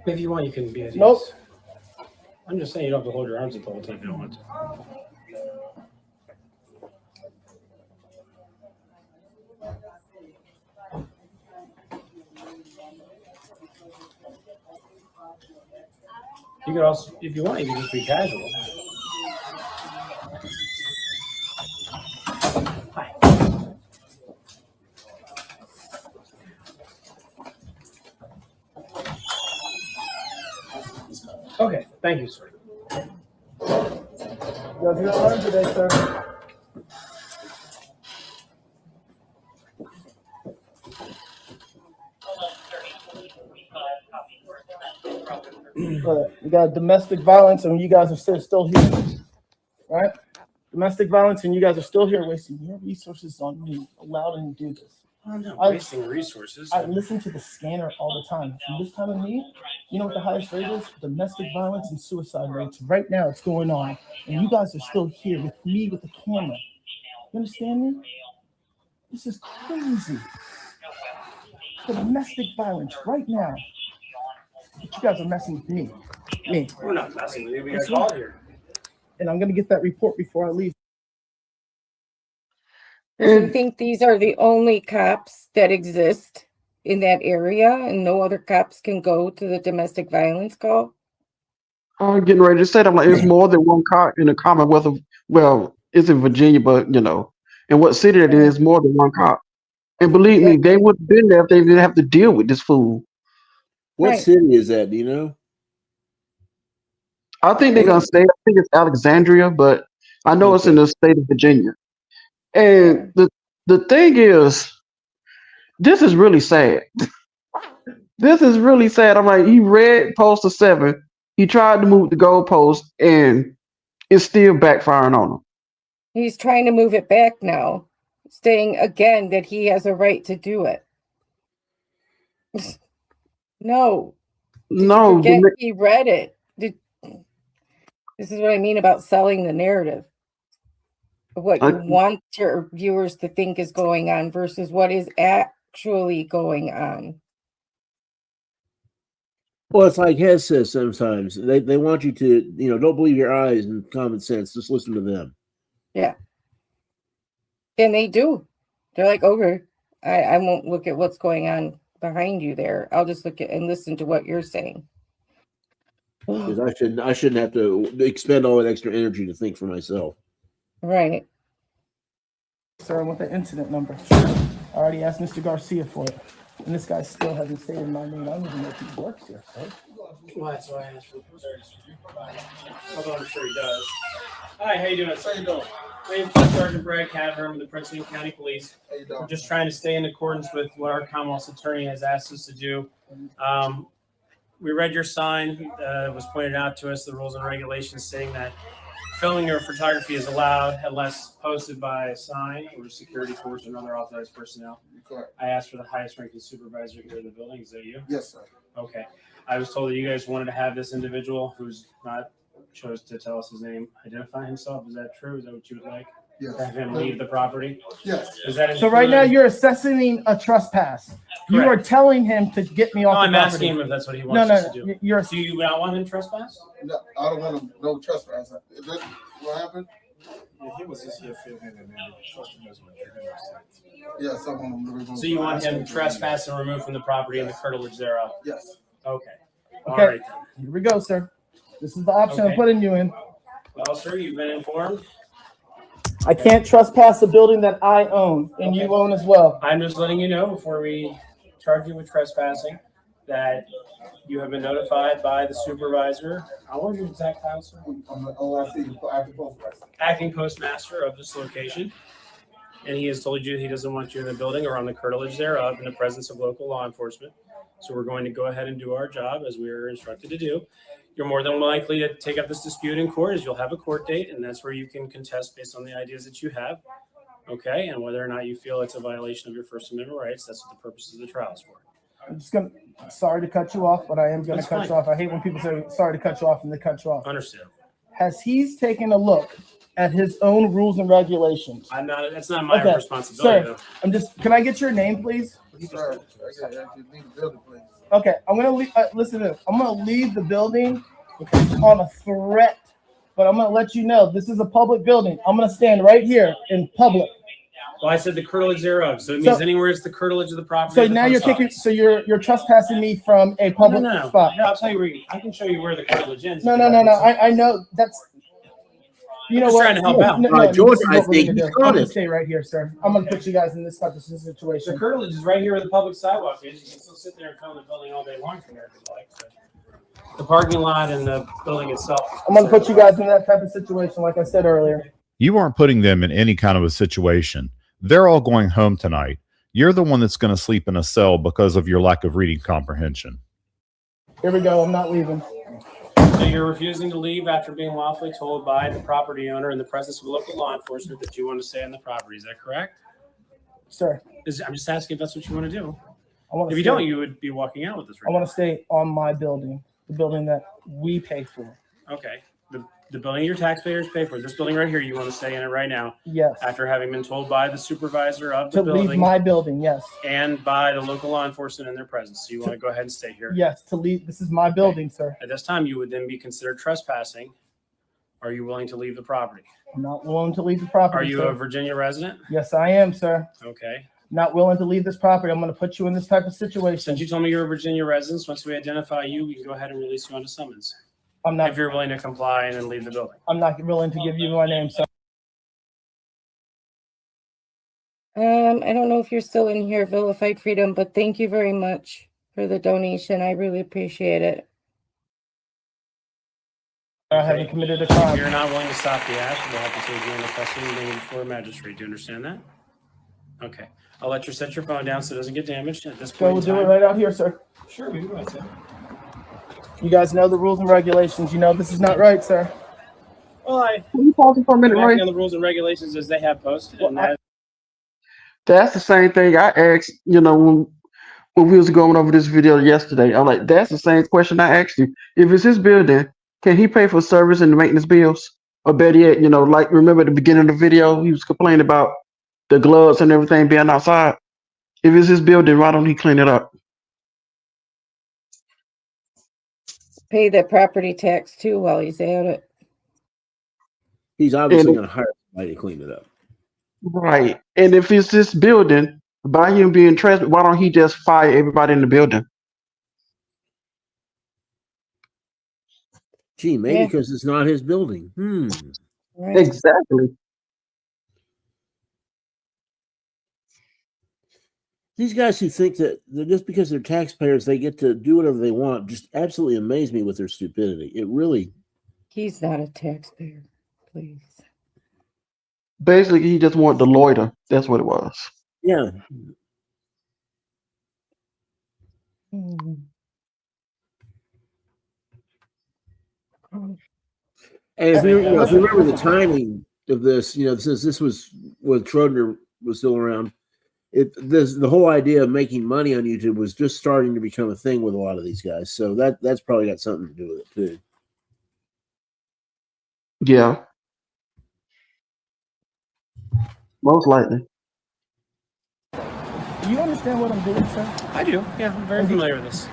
Speaker 12: If you want, you can be at ease.
Speaker 1: Nope.
Speaker 12: I'm just saying you don't have to hold your arms up the whole time if you don't want to. You could also, if you want, you can just be casual. Hi. Okay, thank you, sir.
Speaker 1: You guys gonna learn today, sir. But you got domestic violence, and you guys are still here, right? Domestic violence, and you guys are still here wasting your resources on me, allowing to do this.
Speaker 12: I'm not wasting resources.
Speaker 1: I listen to the scanner all the time. And this time of need, you know what the highest rate is? Domestic violence and suicide rates. Right now, it's going on, and you guys are still here with me with the camera. You understand me? This is crazy. The domestic violence right now. But you guys are messing with me.
Speaker 12: We're not messing with you. We got
Speaker 1: That's
Speaker 12: called
Speaker 1: right.
Speaker 12: here.
Speaker 1: And I'm gonna get that report before I leave.
Speaker 4: So you think these are the only cops that exist in that area and no other cops can go to the domestic violence call?
Speaker 6: I'm getting ready to say that. I'm like, it's more than one cop in the Commonwealth of, well, it's in Virginia, but in what city it is, more than one cop. And believe me, they would have been there if they didn't have to deal with this fool.
Speaker 7: What city is that? Do you know?
Speaker 6: I think they're gonna say, I think it's Alexandria, but I know it's in the state of Virginia. And the thing is, this is really sad. This is really sad. I'm like, he read poster 7. He tried to move the goalpost, and it's still backfiring on him.
Speaker 4: He's trying to move it back now, saying again that he has a right to do it. No. Did
Speaker 6: No,
Speaker 4: you forget he read it? This is what I mean about selling the narrative of what you want your viewers to think is going on versus what is actually going on.
Speaker 7: Well, it's like Hez says sometimes. They want you to, don't believe your eyes and common sense. Just listen to them.
Speaker 4: Yeah. And they do. They're like, okay, I won't look at what's going on behind you there. I'll just look at and listen to what you're saying.
Speaker 7: Because I shouldn't have to expend all that extra energy to think for myself.
Speaker 4: Right.
Speaker 1: Sir, I want the incident number. I already asked Mr. Garcia for it. And this guy still hasn't stated my name. I don't even know if he works here, sir.
Speaker 12: Well, that's why I asked for although I'm sure he does. Hi, how you doing? How you doing? My name is Sergeant Brad Cadver. I'm the Prince William County Police. How you doing? We're just trying to stay in accordance with what our Commonwealth's attorney has asked us to do. We read your sign. It was pointed out to us, the rules and regulations saying that filming or photography is allowed unless posted by a sign or security force or other authorized personnel.
Speaker 11: Correct.
Speaker 12: I asked for the highest ranking supervisor here in the building. Is that you?
Speaker 11: Yes, sir.
Speaker 12: Okay. I was told that you guys wanted to have this individual who's not chose to tell us his name identify himself. Is that true? Is that what you would like?
Speaker 11: Yes.
Speaker 12: Have him leave the property?
Speaker 11: Yes.
Speaker 12: Is that
Speaker 1: So right now you're assessing a trespass. You are telling him to get me off the
Speaker 12: I'm
Speaker 1: property.
Speaker 12: asking him if that's what he wants us to do.
Speaker 1: You're,
Speaker 12: do you not want him to trespass?
Speaker 11: No, I don't want him. No trespass. Is that what happened?
Speaker 13: Yeah, he was just here filming and then trusting us with
Speaker 11: Yes, I want him to.
Speaker 12: So you want him trespassed and removed from the property and the curtilage thereof?
Speaker 11: Yes.
Speaker 12: Okay. All
Speaker 1: okay.
Speaker 12: right.
Speaker 1: Here we go, sir. This is the option
Speaker 12: Okay.
Speaker 1: I'm putting you in.
Speaker 12: Well, sir, you've been informed.
Speaker 1: I can't trespass a building that I own and you own as well.
Speaker 12: I'm just letting you know before we charge you with trespassing that you have been notified by the supervisor. How long is your exact title, sir?
Speaker 11: I'm the OIC,
Speaker 12: acting postmaster of this location. And he has told you he doesn't want you in the building or on the curtilage thereof in the presence of local law enforcement. So we're going to go ahead and do our job as we are instructed to do. You're more than likely to take up this dispute in court as you'll have a court date, and that's where you can contest based on the ideas that you have. Okay, and whether or not you feel it's a violation of your First Amendment rights, that's what the purpose of the trial is for.
Speaker 1: I'm just sorry to cut you off, but I am going to cut you off. I hate when people say sorry to cut you off and they cut you off.
Speaker 12: Understood.
Speaker 1: Has he taken a look at his own rules and regulations?
Speaker 12: That's not my responsibility,
Speaker 1: Sir,
Speaker 12: though.
Speaker 1: Can I get your name, please?
Speaker 11: Sir, I got you leave the building, please.
Speaker 1: Okay, I'm gonna leave. Listen to this. I'm gonna leave the building on a threat, but I'm gonna let you know this is a public building. I'm gonna stand right here in public.
Speaker 12: Well, I said the curtilage thereof, so it means anywhere it's the curtilage of the property.
Speaker 1: So now you're kicking. So you're trespassing me from a public spot.
Speaker 12: No, I'll tell you where. I can show you where the curtilage ends.
Speaker 1: No. I know that's. You know
Speaker 12: just
Speaker 1: what?
Speaker 12: trying to help out.
Speaker 7: George, I think
Speaker 1: I'm gonna stay right here, sir. I'm gonna put you guys in this type of situation.
Speaker 12: The curtilage is right here where the public sidewalk is. You can still sit there and film the building all day long from there if you'd like. But the parking lot and the building itself.
Speaker 1: I'm gonna put you guys in that type of situation, like I said earlier.
Speaker 10: You aren't putting them in any kind of a situation. They're all going home tonight. You're the one that's going to sleep in a cell because of your lack of reading comprehension.
Speaker 1: Here we go. I'm not leaving.
Speaker 12: So you're refusing to leave after being lawfully told by the property owner in the presence of local law enforcement that you want to stay on the property. Is that correct?
Speaker 1: Sir.
Speaker 12: I'm just asking if that's what you want to do.
Speaker 1: If
Speaker 12: you don't, you would be walking out with this.
Speaker 1: I want to stay on my building, the building that we pay for.
Speaker 12: Okay. The building your taxpayers pay for. This building right here, you want to stay in it right now.
Speaker 1: Yes.
Speaker 12: After having been told by the supervisor of the building.
Speaker 1: To leave my building, yes.
Speaker 12: And by the local law enforcement in their presence. So you want to go ahead and stay here?
Speaker 1: Yes, to leave. This is my building, sir.
Speaker 12: At this time, you would then be considered trespassing. Are you willing to leave the property?
Speaker 1: I'm not willing to leave the property.
Speaker 12: Are you
Speaker 1: sir.
Speaker 12: a Virginia resident?
Speaker 1: Yes, I am, sir.
Speaker 12: Okay.
Speaker 1: Not willing to leave this property. I'm going to put you in this type of situation.
Speaker 12: Since you told me you're a Virginia resident, once we identify you, we can go ahead and release you on a summons.
Speaker 1: I'm not.
Speaker 12: If you're willing to comply and then leave the building.
Speaker 1: I'm not willing to give you my name, sir.
Speaker 4: I don't know if you're still in here, Vilified Freedom, but thank you very much for the donation. I really appreciate it.
Speaker 1: I haven't committed a crime.
Speaker 12: If you're not willing to stop the act, we'll have to take you into custody and bring you before a magistrate. Do you understand that? Okay. I'll let you set your phone down so it doesn't get damaged at this
Speaker 1: So
Speaker 12: point.
Speaker 1: we'll do it right out here, sir.
Speaker 12: Sure, we can go outside.
Speaker 1: You guys know the rules and regulations. You know this is not right, sir.
Speaker 12: Well,
Speaker 6: Can you pause it for a minute,
Speaker 12: acting
Speaker 6: Ray?
Speaker 12: on the rules and regulations as they have posted.
Speaker 1: Well,
Speaker 12: And
Speaker 6: That's the same thing I asked, when we was going over this video yesterday. I'm like, that's the same question I asked you. If it's his building, can he pay for service and maintenance bills? Or better yet, like remember at the beginning of the video, he was complaining about the gloves and everything being outside. If it's his building, why don't he clean it up?
Speaker 4: Pay the property tax too while he's at it.
Speaker 7: He's obviously going to hire somebody to clean it up.
Speaker 6: Right. And if it's this building, by him being transferred, why don't he just fire everybody in the building?
Speaker 7: Gee, maybe because it's not his building.
Speaker 4: Right.
Speaker 6: Exactly.
Speaker 7: These guys who think that just because they're taxpayers, they get to do whatever they want, just absolutely amaze me with their stupidity. It really.
Speaker 4: He's not a taxpayer, please.
Speaker 6: Basically, he just wanted to loiter. That's what it was.
Speaker 7: Yeah. And if you remember the timing of this, since this was when Schroeder was still around, the whole idea of making money on YouTube was just starting to become a thing with a lot of these guys. So that's probably got something to do with it too.
Speaker 6: Yeah. Most likely.
Speaker 1: Do you understand what I'm doing, sir?
Speaker 12: I do. Yeah, I'm very familiar with this.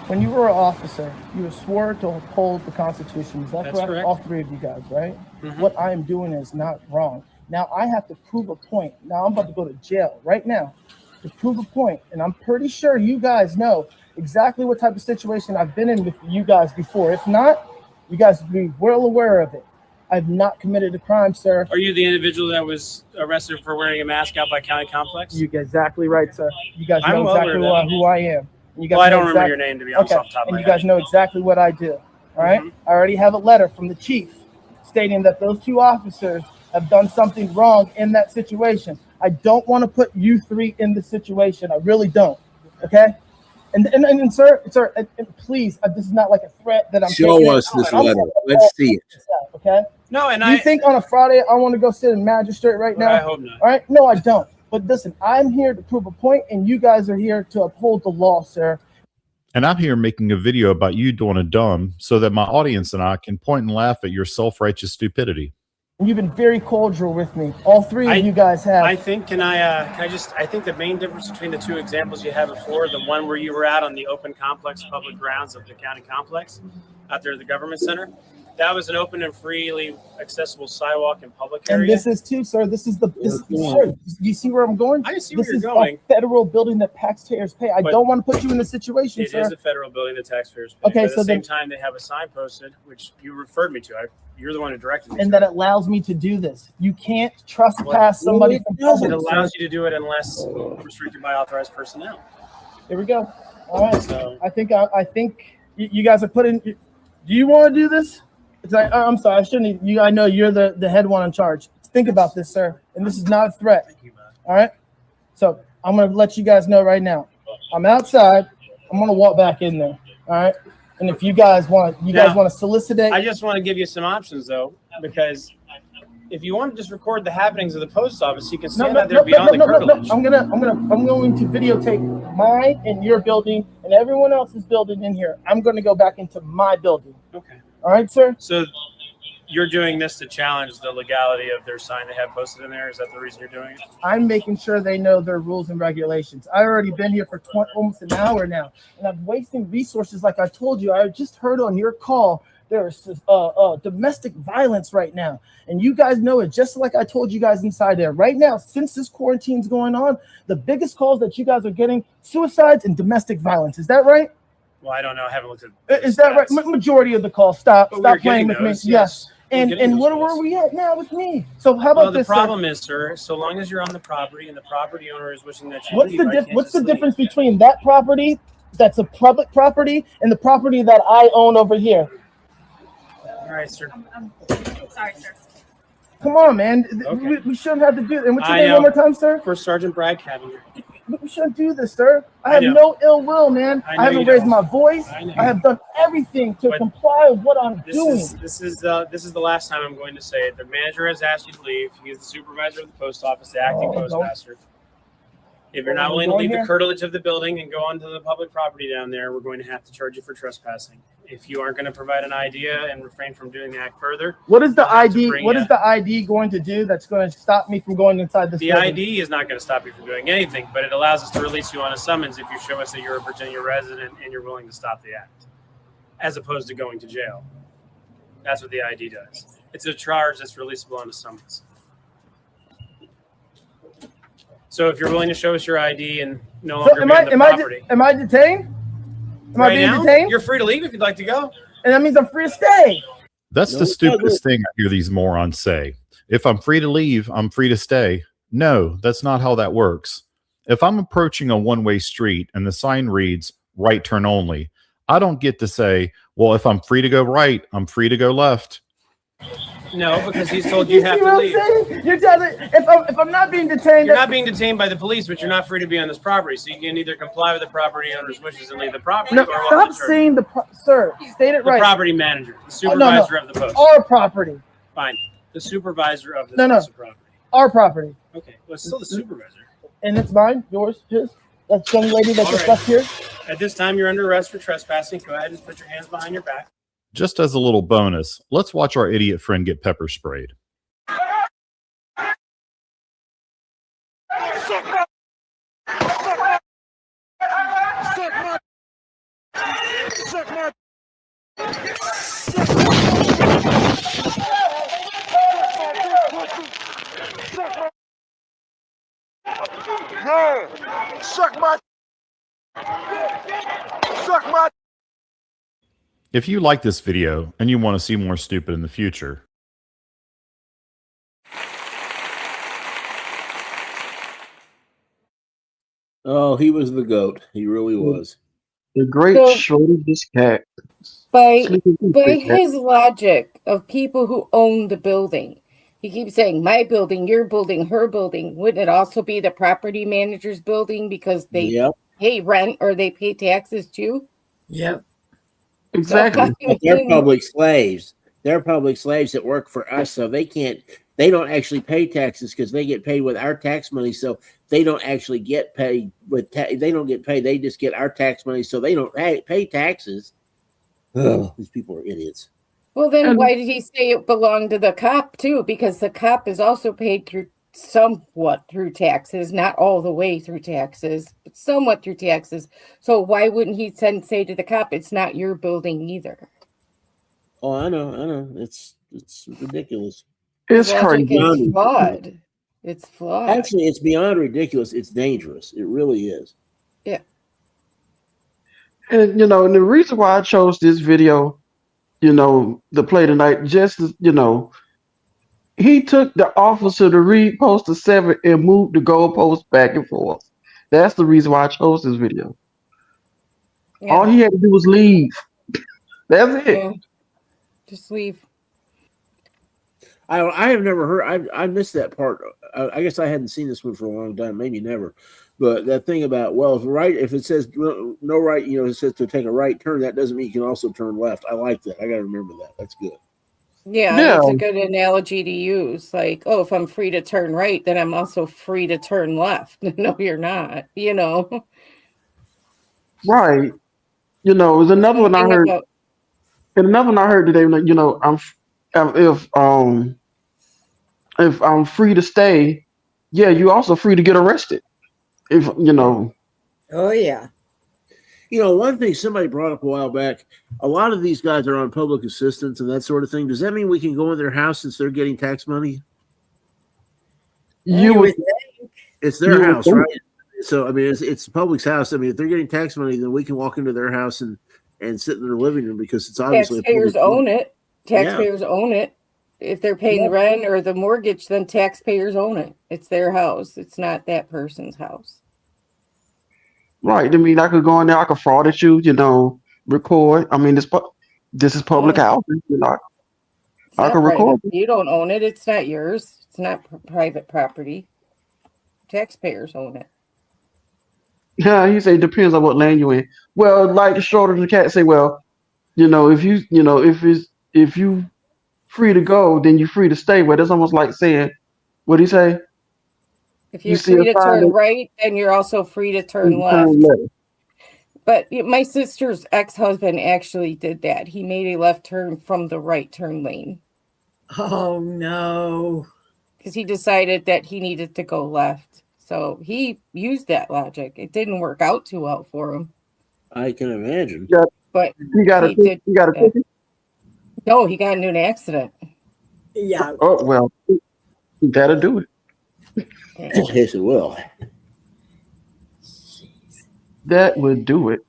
Speaker 1: When you were an officer, you were sworn to uphold the Constitution. Is that
Speaker 12: That's correct.
Speaker 1: All three of you guys, right?
Speaker 12: Mm-hmm.
Speaker 1: What I am doing is not wrong. Now I have to prove a point. Now I'm about to go to jail right now to prove a point, and I'm pretty sure you guys know exactly what type of situation I've been in with you guys before. If not, you guys would be well aware of it. I've not committed a crime, sir.
Speaker 12: Are you the individual that was arrested for wearing a mask out by County Complex?
Speaker 1: You're exactly right, sir. You guys
Speaker 12: I'm
Speaker 1: know
Speaker 12: well
Speaker 1: exactly
Speaker 12: aware of that.
Speaker 1: who I am. And you guys
Speaker 12: Well, I
Speaker 1: know
Speaker 12: don't remember your name, to be honest, off the top of
Speaker 1: and
Speaker 12: my
Speaker 1: you guys
Speaker 12: head.
Speaker 1: know exactly what I do. All right. I already have a letter from the chief stating that those two officers have done something wrong in that situation. I don't want to put you three in the situation. I really don't. Okay. And sir, and please, this is not like a threat that I'm
Speaker 7: Show
Speaker 1: taking
Speaker 7: us this letter. Let's see it.
Speaker 1: Okay.
Speaker 12: No, and
Speaker 1: you think on a Friday I want to go sit in magistrate right now?
Speaker 12: I hope not.
Speaker 1: All right. No, I don't. But listen, I'm here to prove a point, and you guys are here to uphold the law, sir.
Speaker 10: And I'm here making a video about you doing a dumb so that my audience and I can point and laugh at your self-righteous stupidity.
Speaker 1: And you've been very cordial with me. All three of you guys have.
Speaker 12: I think, I think the main difference between the two examples you had before, the one where you were out on the open complex public grounds of the county complex out there at the government center, that was an open and freely accessible sidewalk and public area.
Speaker 1: And this is too, sir. This is sir. You see where I'm going?
Speaker 12: I see where
Speaker 1: this
Speaker 12: you're
Speaker 1: is
Speaker 12: going.
Speaker 1: a federal building that taxpayers pay. I don't want to put you in this situation,
Speaker 12: It
Speaker 1: sir.
Speaker 12: is a federal building that taxpayers pay.
Speaker 1: Okay,
Speaker 12: but at
Speaker 1: so
Speaker 12: the same
Speaker 1: then-
Speaker 12: time, they have a sign posted, which you referred me to. You're the one who directed me.
Speaker 1: And
Speaker 12: to.
Speaker 1: that allows me to do this. You can't trespass somebody from public.
Speaker 12: It allows you to do it unless restricted by authorized personnel.
Speaker 1: Here we go. All right.
Speaker 12: So
Speaker 1: I think you guys are putting. Do you want to do this? It's like, I'm sorry, I shouldn't. I know you're the head one in charge. Think about this, sir. And this is not a threat. All right. So I'm gonna let you guys know right now. I'm outside. I'm gonna walk back in there. All right. And if you guys want, to solicit.
Speaker 12: I just want to give you some options though, because if you want to just record the happenings of the post office, you can stand out there beyond the curtilage.
Speaker 1: I'm going to videotape mine and your building and everyone else's building in here. I'm going to go back into my building.
Speaker 12: Okay.
Speaker 1: All right, sir.
Speaker 12: So you're doing this to challenge the legality of their sign they have posted in there? Is that the reason you're doing it?
Speaker 1: I'm making sure they know their rules and regulations. I already been here for almost an hour now, and I'm wasting resources. Like I told you, I just heard on your call there's domestic violence right now, and you guys know it. Just like I told you guys inside there. Right now, since this quarantine's going on, the biggest calls that you guys are getting: suicides and domestic violence. Is that right?
Speaker 12: Well, I don't know. I haven't looked at.
Speaker 1: Is that right? Majority of the calls. Stop playing with
Speaker 12: those,
Speaker 1: me. Yes. And where are we at now with me? So how about this?
Speaker 12: The problem is, sir, so long as you're on the property and the property owner is wishing that you
Speaker 1: What's the difference between that property that's a public property and the property that I own over here?
Speaker 12: All right, sir.
Speaker 14: Sorry, sir.
Speaker 1: Come on, man.
Speaker 22: Okay.
Speaker 1: We shouldn't have to do it. And what's your
Speaker 22: I
Speaker 1: name
Speaker 22: know.
Speaker 1: one more time, sir?
Speaker 22: First Sergeant Brad Cavender.
Speaker 1: We shouldn't do this, sir. I
Speaker 22: I
Speaker 1: have
Speaker 22: know.
Speaker 1: no ill will, man.
Speaker 22: I know
Speaker 1: I haven't
Speaker 22: you
Speaker 1: raised
Speaker 22: don't.
Speaker 1: my voice.
Speaker 22: I know.
Speaker 1: I have done everything to
Speaker 22: But
Speaker 1: comply with what I'm doing.
Speaker 22: This is the last time I'm going to say it. The manager has asked you to leave. He is the supervisor of the post office, the acting postmaster. If you're not willing to leave the curtilage of the building and go onto the public property down there, we're going to have to charge you for trespassing. If you aren't going to provide an idea and refrain from doing the act further,
Speaker 1: What is the ID? What is the ID going to do that's going to stop me from going inside this
Speaker 22: the
Speaker 1: building?
Speaker 22: ID is not going to stop you from doing anything, but it allows us to release you on a summons if you show us that you're a Virginia resident and you're willing to stop the act, as opposed to going to jail. That's what the ID does. It's a charge that's releasable on a summons. So if you're willing to show us your ID and no longer be on the property.
Speaker 1: Am I detained? Am I being detained?
Speaker 22: You're free to leave if you'd like to go.
Speaker 1: And that means I'm free to stay.
Speaker 10: That's the stupidest thing I hear these morons say. If I'm free to leave, I'm free to stay. No, that's not how that works. If I'm approaching a one-way street and the sign reads right turn only, I don't get to say, well, if I'm free to go right, I'm free to go left.
Speaker 22: No, because he's told you have to leave.
Speaker 1: You're telling if I'm not being detained,
Speaker 22: You're not being detained by the police, but you're not free to be on this property. So you can either comply with the property owner's wishes and leave the property.
Speaker 1: No,
Speaker 22: or
Speaker 1: stop saying sir. State it
Speaker 22: the
Speaker 1: right.
Speaker 22: property manager, the supervisor of the post.
Speaker 1: Our property.
Speaker 22: Fine. The supervisor of this
Speaker 1: No.
Speaker 22: property.
Speaker 1: Our property.
Speaker 22: Okay. Well, it's still the supervisor.
Speaker 1: And it's mine, yours, his. That's the young lady that's
Speaker 22: All
Speaker 1: just
Speaker 22: right.
Speaker 1: left here.
Speaker 22: At this time, you're under arrest for trespassing. Go ahead and put your hands behind your back.
Speaker 10: Just as a little bonus, let's watch our idiot friend get pepper sprayed.
Speaker 24: Suck my.
Speaker 10: If you like this video and you want to see more stupid in the future,
Speaker 7: Oh, he was the goat. He really was.
Speaker 6: The great
Speaker 4: So-
Speaker 6: Schrodinger's cat.
Speaker 4: By
Speaker 6: Sleeping
Speaker 4: his logic of people who own the building, he keeps saying my building, your building, her building. Wouldn't it also be the property manager's building because they pay rent or they pay taxes too?
Speaker 3: Yep.
Speaker 6: Exactly.
Speaker 7: But they're public slaves. They're public slaves that work for us, so they don't actually pay taxes because they get paid with our tax money. So they don't actually get paid with they don't get paid. They just get our tax money, so they don't pay taxes. Ugh, these people are idiots.
Speaker 4: Well, then why did he say it belonged to the cop too? Because the cop is also paid through somewhat through taxes, not all the way through taxes, but somewhat through taxes. So why wouldn't he say to the cop, it's not your building either?
Speaker 7: Oh, I know. It's ridiculous.
Speaker 6: It's
Speaker 4: Logic
Speaker 6: crazy.
Speaker 4: is flawed. It's flawed.
Speaker 7: Actually, it's beyond ridiculous. It's dangerous. It really is.
Speaker 4: Yeah.
Speaker 6: And and the reason why I chose this video, to play tonight, just he took the officer to read poster 7 and moved the goalpost back and forth. That's the reason why I chose this video.
Speaker 4: Yeah.
Speaker 6: All he had to do was leave. That's it.
Speaker 4: Yeah. Just leave.
Speaker 7: I have never heard. I missed that part. I guess I hadn't seen this one for a long time, maybe never. But that thing about if it says no right, it says to take a right turn. That doesn't mean you can also turn left. I like that. I got to remember that. That's good.
Speaker 4: Yeah, it's a good analogy to use. Like, oh, if I'm free to turn right, then I'm also free to turn left. No, you're not.
Speaker 6: Right. There's another one I heard. And another one I heard today. If I'm free to stay, yeah, you're also free to get arrested.
Speaker 3: Oh yeah.
Speaker 7: One thing somebody brought up a while back, a lot of these guys are on public assistance and that sort of thing. Does that mean we can go in their house since they're getting tax money? It's their house, right? So, I mean, it's the public's house. I mean, if they're getting tax money, then we can walk into their house and sit in their living room because it's obviously
Speaker 4: taxpayers own it. Taxpayers own it. If they're paying the rent or the mortgage, then taxpayers own it. It's their house. It's not that person's house.
Speaker 6: Right. I mean, I could go in there. I could fraud at you. Record. I mean, this is public housing.
Speaker 4: It's not private. You don't own it. It's not yours. It's not private property. Taxpayers own it.
Speaker 6: Yeah, he said depends on what land you in. Well, like the shorter the cat say, well, if you free to go, then you're free to stay. Well, that's almost like saying, what do you say?
Speaker 4: If you're free to turn right, then you're also free to turn left. But my sister's ex-husband actually did that. He made a left turn from the right turn lane.
Speaker 3: Oh, no.
Speaker 4: Because he decided that he needed to go left. So he used that logic. It didn't work out too well for him.
Speaker 7: I can imagine.
Speaker 6: Yeah,
Speaker 4: but
Speaker 6: he got a ticket.
Speaker 4: No, he got into an accident.
Speaker 3: Yeah.
Speaker 6: Oh well, that'll do it.
Speaker 7: Yes, it will.
Speaker 6: That would do it.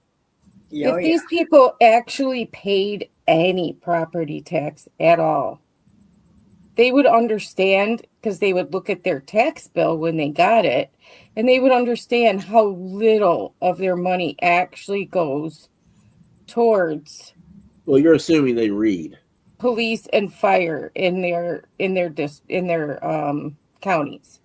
Speaker 4: If these people actually paid any property tax at all, they would understand, because they would look at their tax bill when they got it, and they would understand how little of their money actually goes towards.
Speaker 7: Well, you're assuming they read.
Speaker 4: Police and fire in their counties.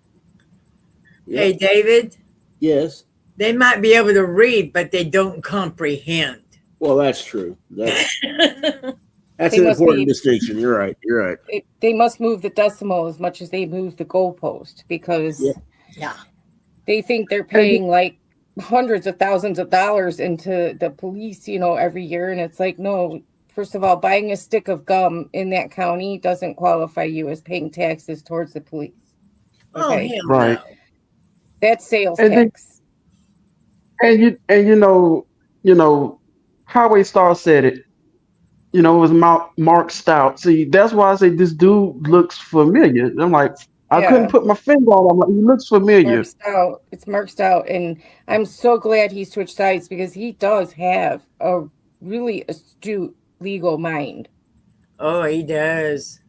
Speaker 3: Hey, David.
Speaker 7: Yes.
Speaker 3: They might be able to read, but they don't comprehend.
Speaker 7: Well, that's true. That's an
Speaker 4: They must
Speaker 7: important
Speaker 4: be-
Speaker 7: distinction. You're right. You're right.
Speaker 4: They must move the decimal as much as they move the goalpost, because
Speaker 3: Yeah.
Speaker 4: they think they're paying like hundreds of thousands of dollars into the police, every year. And it's like, no, first of all, buying a stick of gum in that county doesn't qualify you as paying taxes towards the police.
Speaker 3: Oh,
Speaker 4: Okay?
Speaker 3: hell
Speaker 6: Right.
Speaker 3: no.
Speaker 4: That's sales
Speaker 6: And then-
Speaker 4: tax.
Speaker 6: Highway Star said it. It was Mark Stout. See, that's why I say this dude looks familiar. I'm like, I
Speaker 4: Yeah.
Speaker 6: couldn't put my finger on him. I'm like, he looks familiar.
Speaker 4: Mark Stout. It's Mark Stout. And I'm so glad he switched sides, because he does have a really astute legal mind.
Speaker 3: Oh, he does.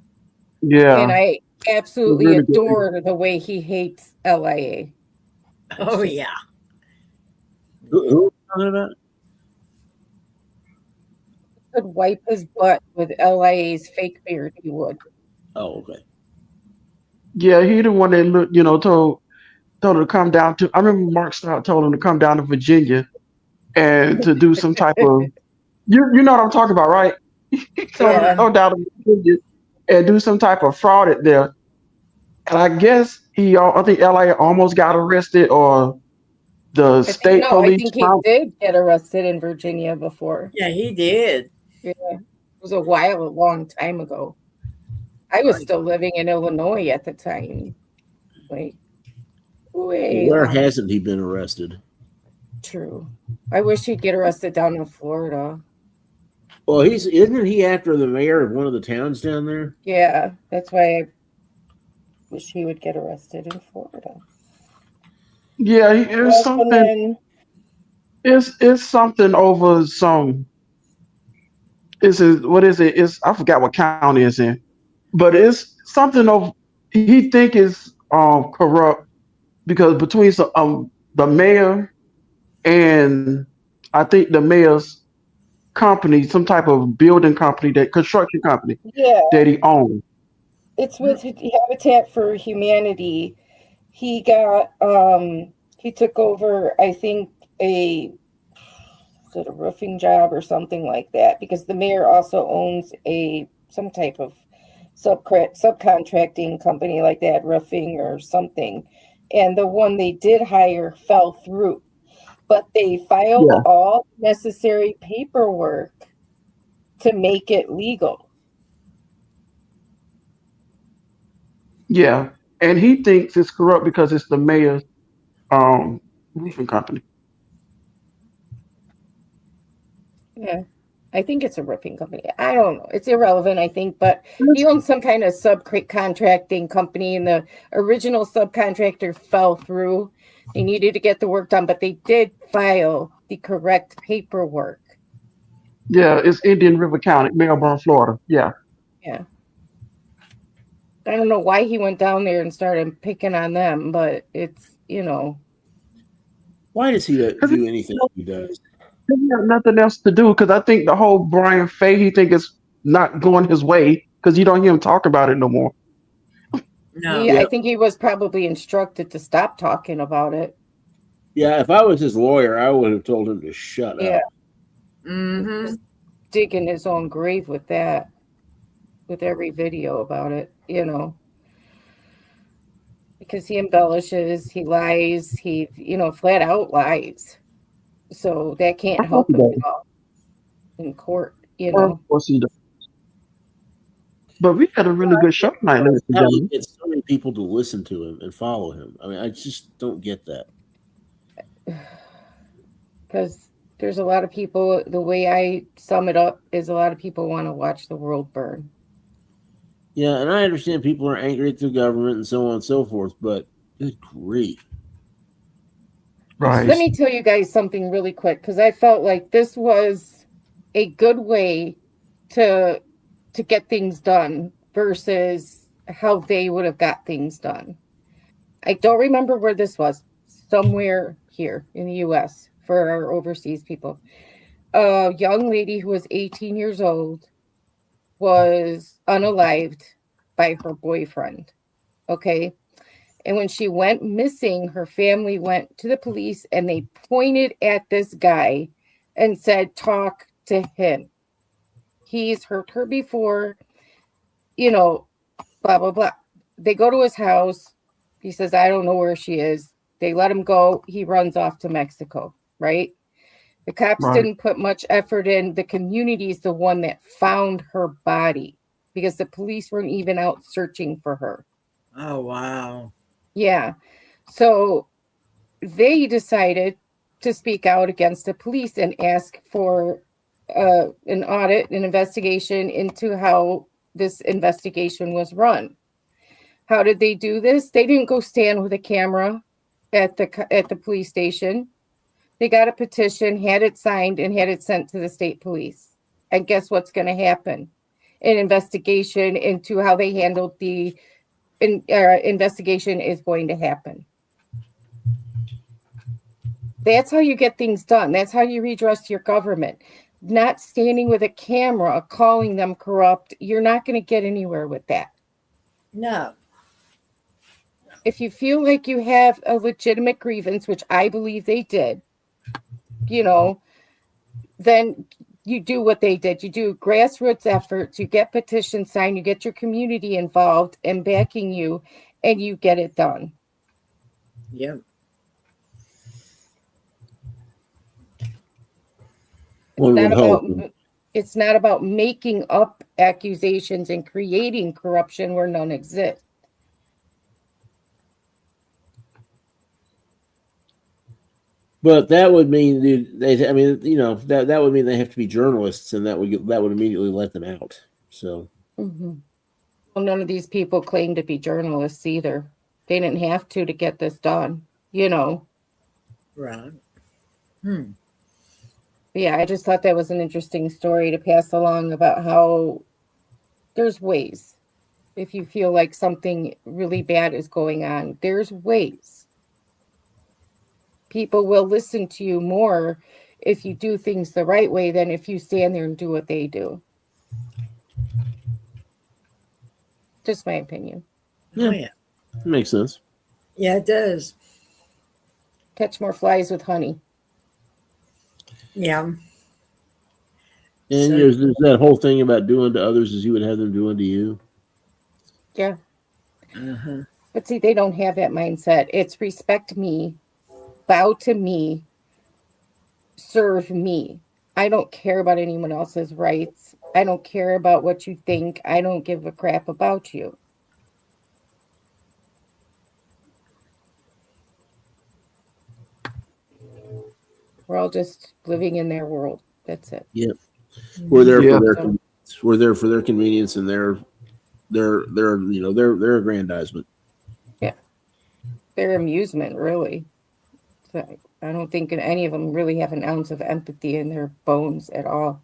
Speaker 6: Yeah.
Speaker 4: And I absolutely
Speaker 6: Really good.
Speaker 4: adore the way he hates LIA.
Speaker 3: Oh, yeah.
Speaker 7: Who are you talking about?
Speaker 4: Could wipe his butt with LIA's fake beard, he would.
Speaker 7: Oh, okay.
Speaker 6: Yeah, he the one that told him to come down to. I remember Mark Stout told him to come down to Virginia and to do some type of. You know what I'm talking about, right? He told him to go down to Virginia and do some type of fraud at there. And I guess I think LA almost got arrested, or the state
Speaker 4: I
Speaker 6: police.
Speaker 4: think he did get arrested in Virginia before.
Speaker 3: Yeah, he did.
Speaker 4: Yeah, it was a long time ago. I was still living in Illinois at the time. Like,
Speaker 7: Where hasn't he been arrested?
Speaker 4: True. I wish he'd get arrested down in Florida.
Speaker 7: Well, isn't he after the mayor of one of the towns down there?
Speaker 4: Yeah, that's why I wish he would get arrested in Florida.
Speaker 6: Yeah, it's something. It's something over some. What is it? I forgot what county it's in, but it's something of. He think is corrupt, because between the mayor and I think the mayor's company, some type of building company, construction company that he owns.
Speaker 4: It's with Habitat for Humanity. He got he took over, I think, a roofing job or something like that, because the mayor also owns some type of subcontracting company like that, roofing or something. And the one they did hire fell through, but they filed all necessary paperwork to make it legal.
Speaker 6: Yeah, and he thinks it's corrupt because it's the mayor's roofing company.
Speaker 4: Yeah, I think it's a roofing company. I don't know. It's irrelevant, I think, but he owns some kind of subcontracting company, and the original subcontractor fell through. They needed to get the work done, but they did file the correct paperwork.
Speaker 6: Yeah, it's Indian River County, Melbourne, Florida. Yeah.
Speaker 4: Yeah. I don't know why he went down there and started picking on them, but it's,
Speaker 7: Why does he do anything he does?
Speaker 6: He got nothing else to do, because I think the whole Brian Fay, he think it's not going his way. because you don't hear him talk about it no more.
Speaker 3: No.
Speaker 4: I think he was probably instructed to stop talking about it.
Speaker 7: Yeah, if I was his lawyer, I would have told him to shut
Speaker 4: Yeah.
Speaker 7: up.
Speaker 3: Mm-hmm.
Speaker 4: Digging his own grave with that, with every video about it, because he embellishes, he lies, he, flat out lies. So that can't
Speaker 6: Of course
Speaker 4: help
Speaker 6: he
Speaker 4: him
Speaker 6: does.
Speaker 4: at all in court,
Speaker 6: Of course he does. But we had a really good show tonight, ladies and
Speaker 7: How he
Speaker 6: gentlemen.
Speaker 7: gets so many people to listen to him and follow him. I mean, I just don't get that.
Speaker 4: Because there's a lot of people, the way I sum it up is a lot of people want to watch the world burn.
Speaker 7: Yeah, and I understand people are angry at the government and so on and so forth, but good grief.
Speaker 6: Right.
Speaker 4: Let me tell you guys something really quick, because I felt like this was a good way to get things done versus how they would have got things done. I don't remember where this was, somewhere here in the US for our overseas people. A young lady who was 18 years old was unalived by her boyfriend. Okay. And when she went missing, her family went to the police and they pointed at this guy and said, talk to him. He's hurt her before, blah, blah, blah. They go to his house. He says, I don't know where she is. They let him go. He runs off to Mexico, right? The cops
Speaker 6: Right.
Speaker 4: didn't put much effort in. The community is the one that found her body because the police weren't even out searching for her.
Speaker 3: Oh, wow.
Speaker 4: Yeah. So they decided to speak out against the police and ask for an audit, an investigation into how this investigation was run. How did they do this? They didn't go stand with a camera at the police station. They got a petition, had it signed, and had it sent to the state police. And guess what's going to happen? An investigation into how they handled the investigation is going to happen. That's how you get things done. That's how you redress your government. Not standing with a camera, calling them corrupt. You're not going to get anywhere with that.
Speaker 3: No.
Speaker 4: If you feel like you have a legitimate grievance, which I believe they did, then you do what they did. You do grassroots efforts, you get petitions signed, you get your community involved and backing you, and you get it done.
Speaker 3: Yep.
Speaker 4: It's not about making up accusations and creating corruption where none exists.
Speaker 7: But that would mean that would mean they have to be journalists, and that would immediately let them out. So,
Speaker 4: Well, none of these people claim to be journalists either. They didn't have to get this done,
Speaker 3: Right.
Speaker 4: Yeah, I just thought that was an interesting story to pass along about how there's ways. If you feel like something really bad is going on, there's ways. People will listen to you more if you do things the right way than if you stand there and do what they do. Just my opinion.
Speaker 3: Oh, yeah.
Speaker 7: Makes sense.
Speaker 3: Yeah, it does.
Speaker 4: Catch more flies with honey.
Speaker 3: Yeah.
Speaker 7: And there's that whole thing about doing to others as you would have them doing to you.
Speaker 4: Yeah.
Speaker 3: Uh-huh.
Speaker 4: But see, they don't have that mindset. It's respect me, bow to me, serve me. I don't care about anyone else's rights. I don't care about what you think. I don't give a crap about you. We're all just living in their world. That's it.
Speaker 7: Yep. We're there for their convenience and their aggrandizement.
Speaker 4: Yeah. Their amusement, really. So I don't think any of them really have an ounce of empathy in their bones at all.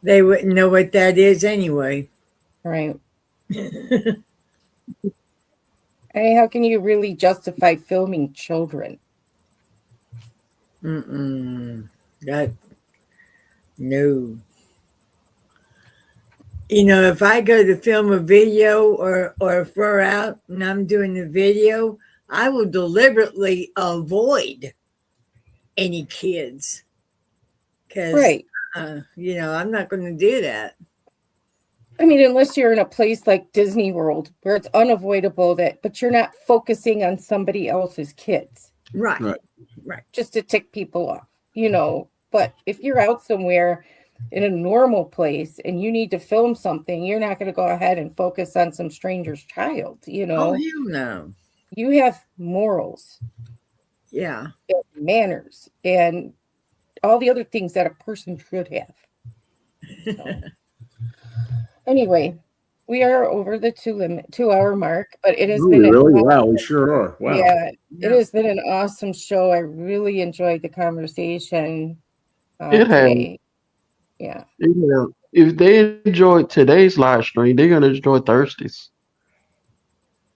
Speaker 3: They wouldn't know what that is anyway.
Speaker 4: Right. How can you really justify filming children?
Speaker 3: No. You know, if I go to film a video or if we're out and I'm doing the video, I will deliberately avoid any kids because,
Speaker 4: Right.
Speaker 3: you know, I'm not going to do that.
Speaker 4: I mean, unless you're in a place like Disney World where it's unavoidable but you're not focusing on somebody else's kids.
Speaker 3: Right.
Speaker 4: Just to tick people off, you know. But if you're out somewhere in a normal place and you need to film something, you're not going to go ahead and focus on some stranger's child, you know.
Speaker 3: Oh, hell no.
Speaker 4: You have morals.
Speaker 3: Yeah.
Speaker 4: And manners and all the other things that a person should have. So. Anyway, we are over the 2 hour mark, but it has been
Speaker 7: really wow. We sure are. Wow.
Speaker 4: Yeah, it has been an awesome show. I really enjoyed the conversation.
Speaker 6: It has.
Speaker 4: Today. Yeah.
Speaker 6: If they enjoyed today's live stream, they're gonna enjoy Thursdays.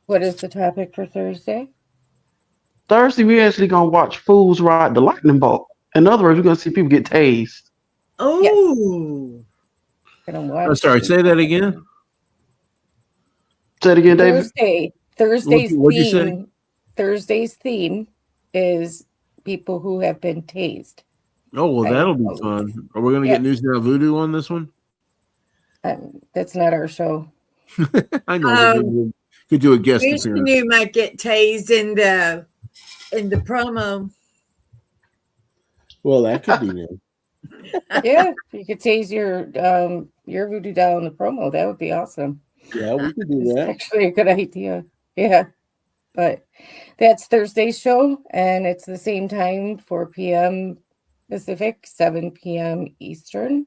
Speaker 4: What is the topic for Thursday?
Speaker 6: Thursday, we actually gonna watch fools ride the lightning bolt. In other words, we're gonna see people get tased.
Speaker 3: Oh.
Speaker 7: I'm sorry. Say that again.
Speaker 6: Say it again, David.
Speaker 4: Thursday's
Speaker 7: What'd you say?
Speaker 4: theme. Thursday's theme is people who have been tased.
Speaker 7: Oh well, that'll be fun. Are we going to get News Now Voodoo on this one?
Speaker 4: That's not our show.
Speaker 7: I know. Could do a guest
Speaker 3: Wish you
Speaker 7: appearance.
Speaker 3: knew might get tased in the promo.
Speaker 7: Well, that could be new.
Speaker 4: Yeah, you could tase your voodoo doll in the promo. That would be awesome.
Speaker 7: Yeah, we could do that.
Speaker 4: Actually, a good idea. Yeah, but that's Thursday's show, and it's the same time, 4 p.m. Pacific, 7 p.m. Eastern,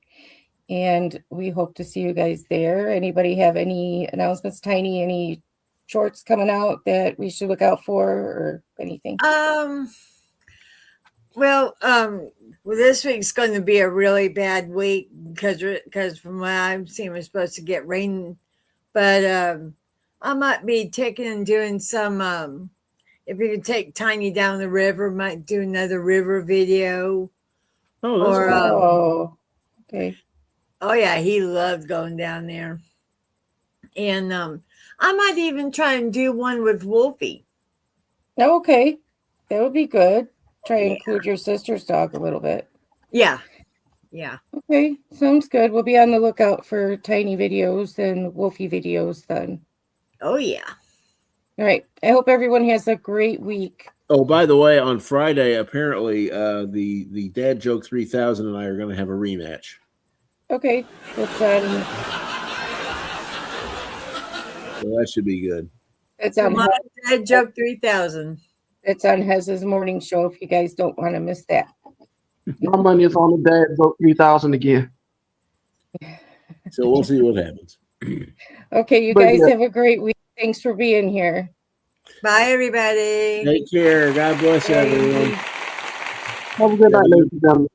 Speaker 4: and we hope to see you guys there. Anybody have any announcements, Tiny? Any shorts coming out that we should look out for, or anything?
Speaker 3: Well, this week's going to be a really bad week because from what I'm seeing, we're supposed to get rain. But I might be taking and doing some. If we could take Tiny down the river, might do another river video.
Speaker 7: Oh, that's
Speaker 4: cool. Okay.
Speaker 3: Oh yeah, he loved going down there, and I might even try and do one with Wolfie.
Speaker 4: Okay, that would be good. Try and include your sister's dog a little bit.
Speaker 3: Yeah.
Speaker 4: Okay, sounds good. We'll be on the lookout for Tiny videos and Wolfie videos then.
Speaker 3: Oh yeah.
Speaker 4: All right. I hope everyone has a great week.
Speaker 7: Oh, by the way, on Friday, apparently, the Dad Joke 3000 and I are going to have a rematch.
Speaker 4: Okay, it's on.
Speaker 7: So that should be good.
Speaker 4: It's on.
Speaker 3: Dad Joke 3000.
Speaker 4: It's on Hez's morning show. If you guys don't want to miss that.
Speaker 6: My money is on the Dad Joke 3000 again.
Speaker 7: So we'll see what happens.
Speaker 4: Okay, you guys have a great week. Thanks for being here.
Speaker 3: Bye, everybody.
Speaker 7: Take care. God bless everyone.
Speaker 6: Have a good night, ladies and gentlemen.